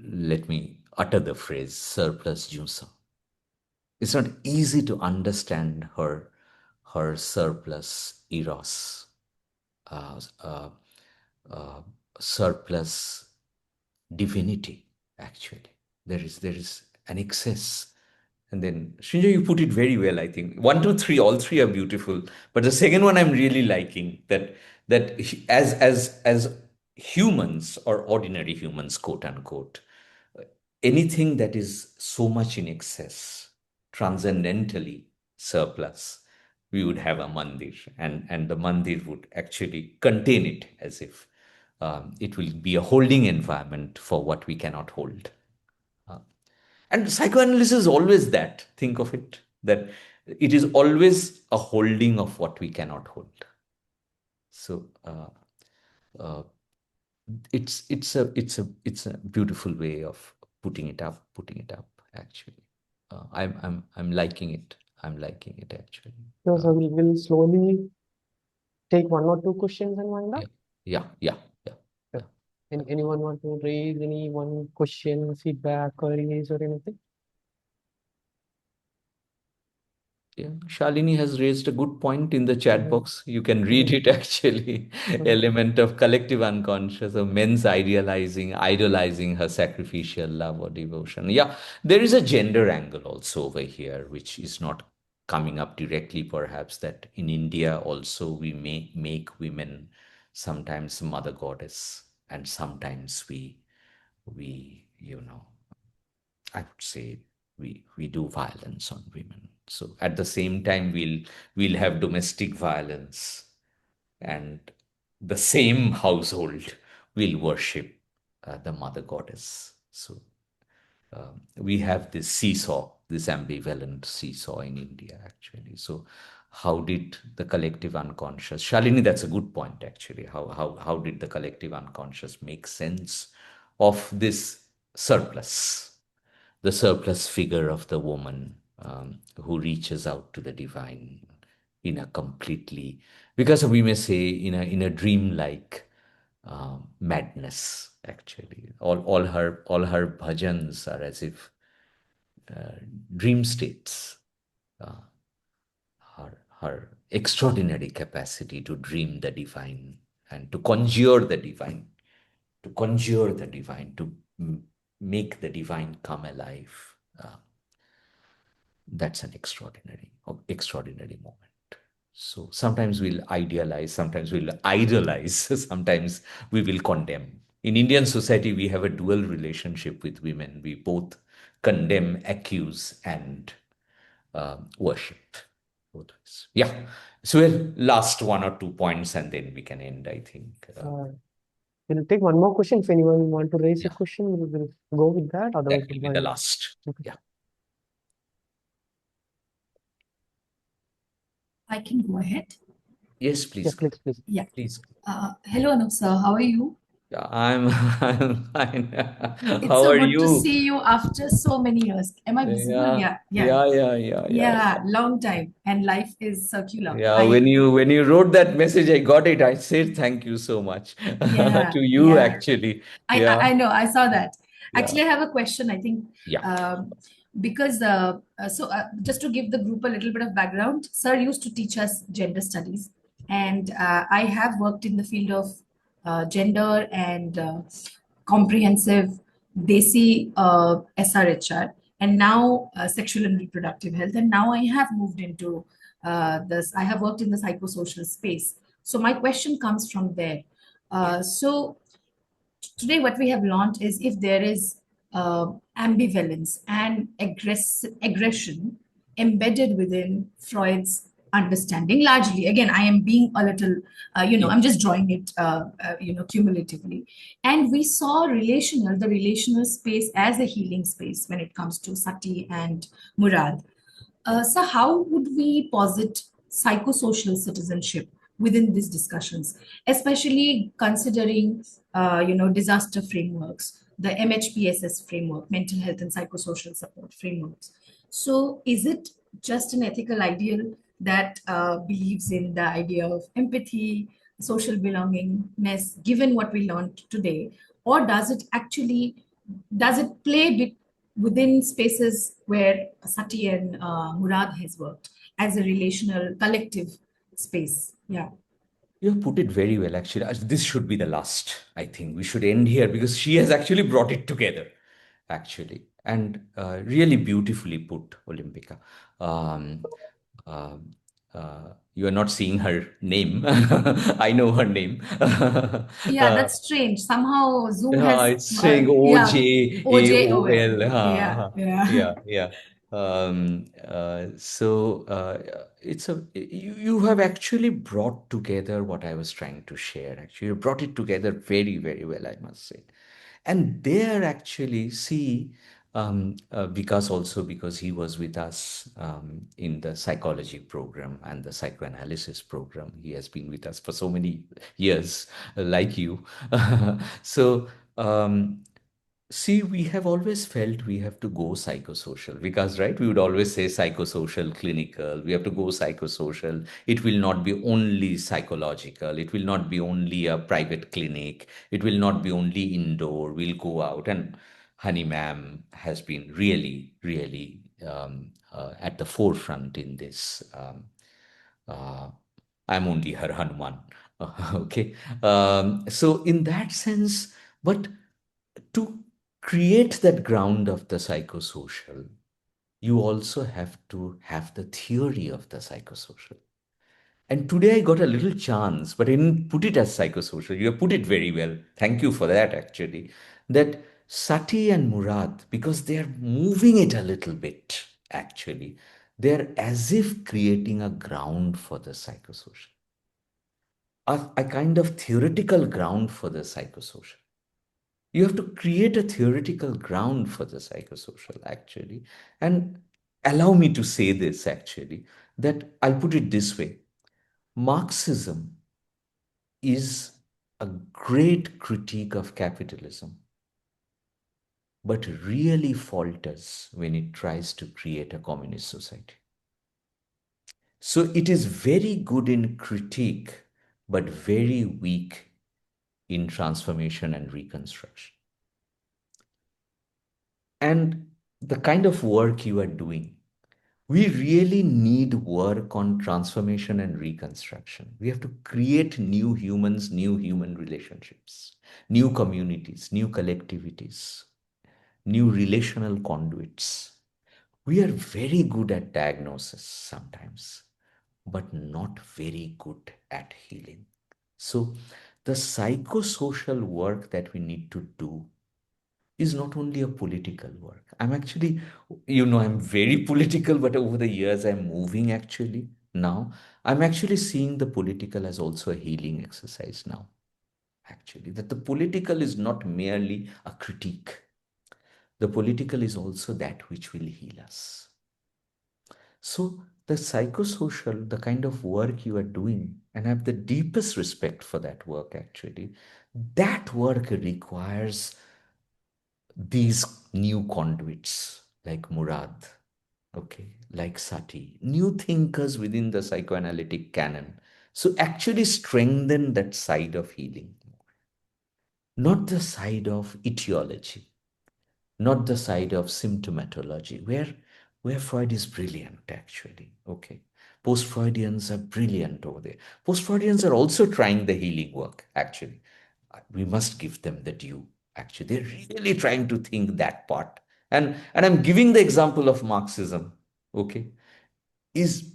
let me utter the phrase surplus juicer. It's not easy to understand her surplus eros, uh, uh, uh, surplus divinity. Actually, there is an excess. And then Shinja, you put it very well. I think one, two, three, all three are beautiful. But the second one I'm really liking as humans or ordinary humans, quote unquote, anything that is so much in excess, transcendentally surplus, we would have a mandir, and the mandir would actually contain it as if it will be a holding environment for what we cannot hold. And psychoanalysis is always that. Think of it that it is always a holding of what we cannot hold. So uh, it's a beautiful way of putting it up actually. I'm liking it. I'm liking it actually.
So we'll slowly take one or two questions and wind up.
Yeah.
Anyone want to raise any one question, feedback, queries, or anything?
Yeah, Shalini has raised a good point in the chat box. You can read it actually. Element of collective unconscious, of men's idolizing her sacrificial love or devotion. Yeah, there is a gender angle also over here, which is not coming up directly, perhaps, that in India also we may make women sometimes mother goddess, and sometimes we I would say we do violence on women. So at the same time, we'll have domestic violence, and the same household will worship the mother goddess. So we have this seesaw, this ambivalent seesaw in India, actually. So how did the collective unconscious, Shalini, that's a good point, actually. How did the collective unconscious make sense of this surplus? The surplus figure of the woman who reaches out to the divine in a completely, because we may say in a dreamlike madness. Actually, all her bhajans are as if dream states. Her extraordinary capacity to dream the divine and to conjure the divine, to make the divine come alive. That's an extraordinary moment. So sometimes we'll idealize, sometimes we'll idolize, sometimes we will condemn. In Indian society, we have a dual relationship with women. We both condemn, accuse, and worship. Both ways. Yeah. So last one or 2 points, and then we can end, I think.
We'll take one more question. If anyone want to raise a
Yeah.
question, we will go with that. Otherwise,
That will
we'll
be the
wind up.
last.
Okay.
Yeah.
I can go ahead.
Yes,
Yeah,
please.
please.
Yeah.
Please.
Hello, Anup sir. How are you?
Yeah, I'm fine.
It's
How
so
are
good to
you?
see you after so many years. Am I visible?
Yeah,
Yeah.
yeah.
Long time. And life is circular.
Yeah, when you wrote that message, I got it. I said thank you so much to you,
Yeah.
actually.
I
Yeah,
I know. I saw that.
yeah,
Actually, I have a question. I think
yeah.
because just to give the group a little bit of background, sir used to teach us gender studies, and I have worked in the field of gender and comprehensive desi SRHR, and now sexual and reproductive health, and now I have moved into this. I have worked in the psychosocial space. So my question comes from there. So today what we have learned is if there is ambivalence and aggression embedded within Freud's understanding largely. Again, I am being a little, I'm just drawing it, cumulatively. And we saw the relational space as a healing space when it comes to Sati and Murad. So how would we posit psychosocial citizenship within these discussions, especially considering, disaster frameworks, the MHPSS framework, mental health and psychosocial support frameworks? So is it just an ethical ideal that believes in the idea of empathy, social belongingness, given what we learned today, or does it play within spaces where Sati and Murad has worked as a relational collective space? Yeah.
You have put it very well, actually. This should be the last. I think we should end here because she has actually brought it together, actually, and really beautifully put, Olympika. Um, you are not seeing her name. I know her name.
Yeah, that's strange. Somehow Zoom
Yeah,
has,
it's saying
yeah,
OJAOL.
OJOL. Yeah, yeah.
Yeah, yeah. You have actually brought together what I was trying to share. Actually, you brought it together very, very well, I must say. And there actually see Vikas also, because he was with us in the psychology program and the psychoanalysis program. He has been with us for so many years, like you. So see, we have always felt we have to go psychosocial because, right, we would always say psychosocial, clinical. We have to go psychosocial. It will not be only psychological. It will not be only a private clinic. It will not be only indoor. We'll go out. And Honey Ma'am has been really, really at the forefront in this. Uh, I'm only her Hanuman. Okay. So, in that sense, but to create that ground of the psychosocial, you also have to have the theory of the psychosocial. And today I got a little chance, but I didn't put it as psychosocial. You have put it very well. Thank you for that, actually. That Sati and Murad, because they are moving it a little bit, actually, they're as if creating a ground for the psychosocial, a kind of theoretical ground for the psychosocial. You have to create a theoretical ground for the psychosocial, actually. And allow me to say this, actually, that I'll put it this way. Marxism is a great critique of capitalism, but really falters when it tries to create a communist society. So it is very good in critique, but very weak in transformation and reconstruction. And the kind of work you are doing, we really need work on transformation and reconstruction. We have to create new humans, new human relationships, new communities, new collectivities, new relational conduits. We are very good at diagnosis sometimes, but not very good at healing. So, the psychosocial work that we need to do is not only a political work. I'm actually, I'm very political, but over the years, I'm moving actually now. I'm actually seeing the political as also a healing exercise now, actually, that the political is not merely a critique. The political is also that which will heal us. So, the psychosocial, the kind of work you are doing, and I have the deepest respect for that work actually, that work requires these new conduits like Murad, okay, like Sati, new thinkers within the psychoanalytic canon. So actually strengthen that side of healing, not the side of etiology, not the side of symptomatology, where Freud is brilliant actually. Okay. Post-Freudians are brilliant over there. Post-Freudians are also trying the healing work, actually. We must give them the due. Actually, they're really trying to think that part. And I'm giving the example of Marxism, okay, is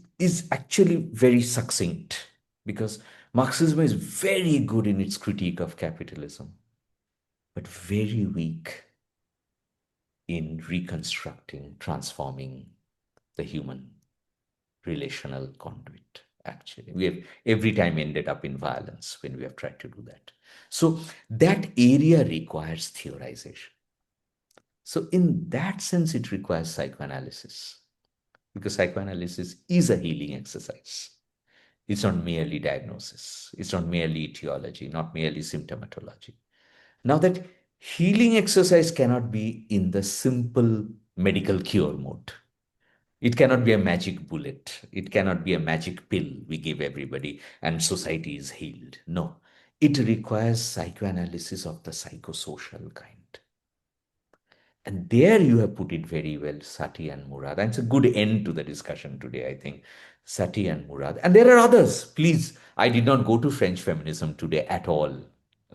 actually very succinct because Marxism is very good in its critique of capitalism, but very weak in reconstructing, transforming the human relational conduit, actually. We have every time ended up in violence when we have tried to do that. So that area requires theorization. So in that sense, it requires psychoanalysis, because psychoanalysis is a healing exercise. It's not merely diagnosis. It's not merely etiology, not merely symptomatology. Now that healing exercise cannot be in the simple medical cure mode. It cannot be a magic bullet. It cannot be a magic pill we give everybody and society is healed. No, it requires psychoanalysis of the psychosocial kind. And there you have put it very well, Sati and Murad. And it's a good end to the discussion today, I think. Sati and Murad. And there are others. Please, I did not go to French feminism today at all.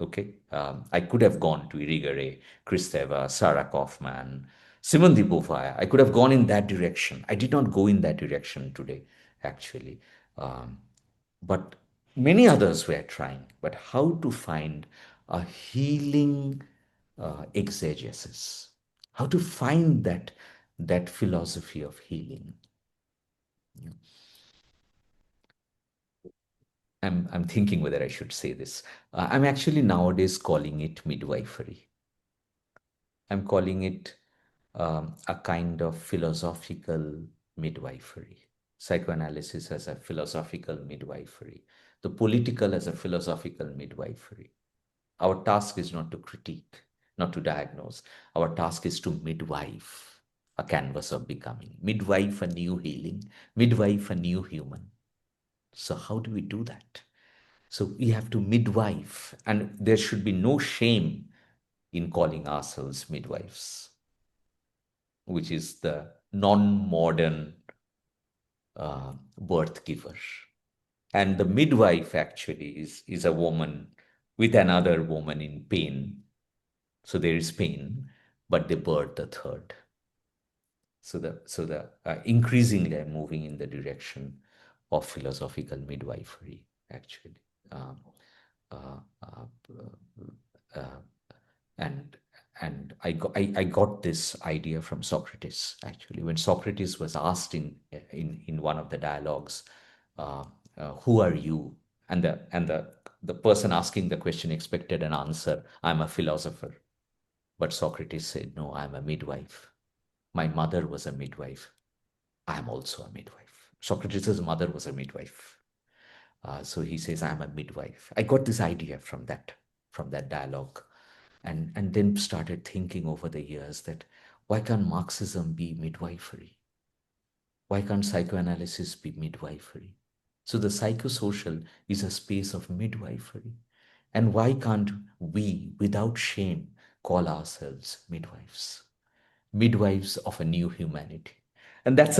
Okay. I could have gone to Irigaray, Kristeva, Sarah Kaufman, Simone de Beauvoir. I could have gone in that direction. I did not go in that direction today, actually. But many others were trying. But how to find a healing exegesis? How to find that philosophy of healing? I'm thinking whether I should say this. I'm actually nowadays calling it midwifery. I'm calling it a kind of philosophical midwifery. Psychoanalysis as a philosophical midwifery. The political as a philosophical midwifery. Our task is not to critique, not to diagnose. Our task is to midwife a canvas of becoming, midwife a new healing, midwife a new human. So how do we do that? So we have to midwife, and there should be no shame in calling ourselves midwives, which is the non-modern birth giver. And the midwife actually is a woman with another woman in pain. So there is pain, but they birth the third. So increasingly I'm moving in the direction of philosophical midwifery, actually. And I got this idea from Socrates, actually. When Socrates was asked in one of the dialogues, who are you? And the person asking the question expected an answer, I'm a philosopher. But Socrates said, no, I'm a midwife. My mother was a midwife. I'm also a midwife. Socrates' mother was a midwife. So he says, I'm a midwife. I got this idea from that dialogue, and then started thinking over the years that why can't Marxism be midwifery? Why can't psychoanalysis be midwifery? So the psychosocial is a space of midwifery. And why can't we, without shame, call ourselves midwives? Midwives of a new humanity. And that's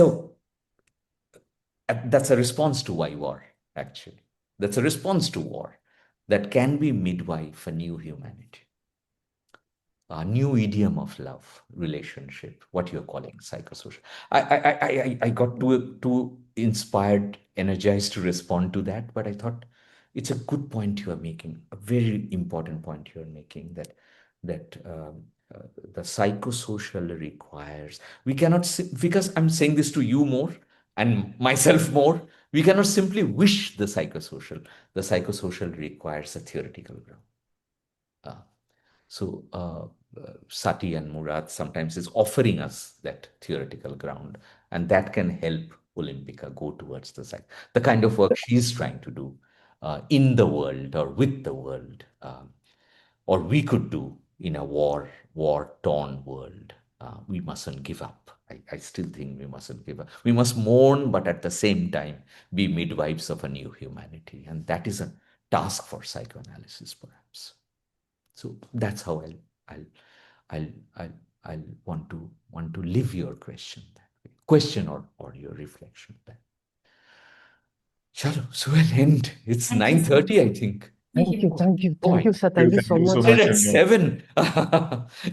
a response to why war, actually. That's a response to war that can be midwife a new humanity. A new idiom of love, relationship, what you're calling psychosocial. I got too inspired, energized to respond to that, but I thought it's a good point you are making, a very important point you're making, that the psychosocial requires, we cannot, because I'm saying this to you more and myself more, we cannot simply wish the psychosocial. The psychosocial requires a theoretical ground. Sati and Murad sometimes is offering us that theoretical ground, and that can help Olympica go towards the kind of work she's trying to do in the world or with the world, or we could do in a war-torn world. We mustn't give up. I still think we mustn't give up. We must mourn, but at the same time be midwives of a new humanity, and that is a task for psychoanalysis, perhaps. So that's how I'll want to live your question that way. Question or your reflection that. Chalo, so we'll end. It's 9:30, I think.
Thank you, sir. Thank you so much.
Started at 7.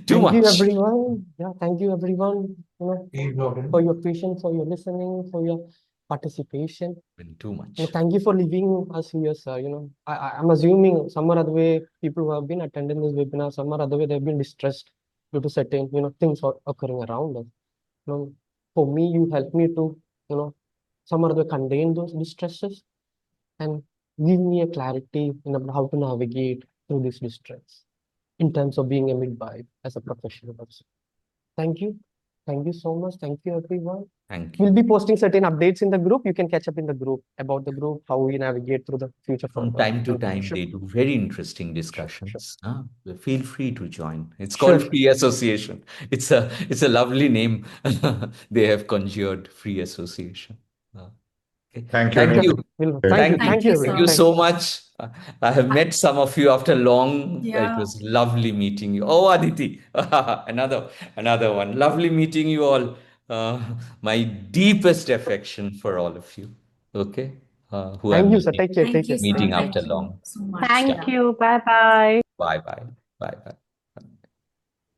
Too much.
Thank you, everyone. Yeah, thank you, everyone. For your patience, for your listening, for your participation.
Too much.
Thank you for leaving us here, sir. I'm assuming some or other way people who have been attending this webinar, some or other way they've been distressed due to certain things occurring around us. For me, you helped me to some other way contain those distresses and give me a clarity in about how to navigate through this distress in terms of being a midwife as a professional also. Thank you. Thank you so much. Thank you, everyone.
Thank
We'll
you.
be posting certain updates in the group. You can catch up in the group about the group, how we navigate through the future
From
further.
time to
Thank you.
time,
Sure.
they do very interesting
Sure.
discussions. Feel free to join. It's
Sure.
called Free Association. It's a lovely name. They have conjured, Free Association. Okay.
Thank you,
Thank
Anil.
you.
Thank
Thank
you.
you.
Thank you,
sir.
Thank you
everyone.
so much. I have met some of you after long. It
Yeah.
was lovely meeting you. Oh, Aditi, another one. Lovely meeting you all. My deepest affection for all of you. Okay, who I'm
Thank you, sir. Take care.
Thank you, sir.
meeting
Thank
after
you
long.
so much.
Thank
Yeah.
you. Bye bye.
Bye bye. Bye bye.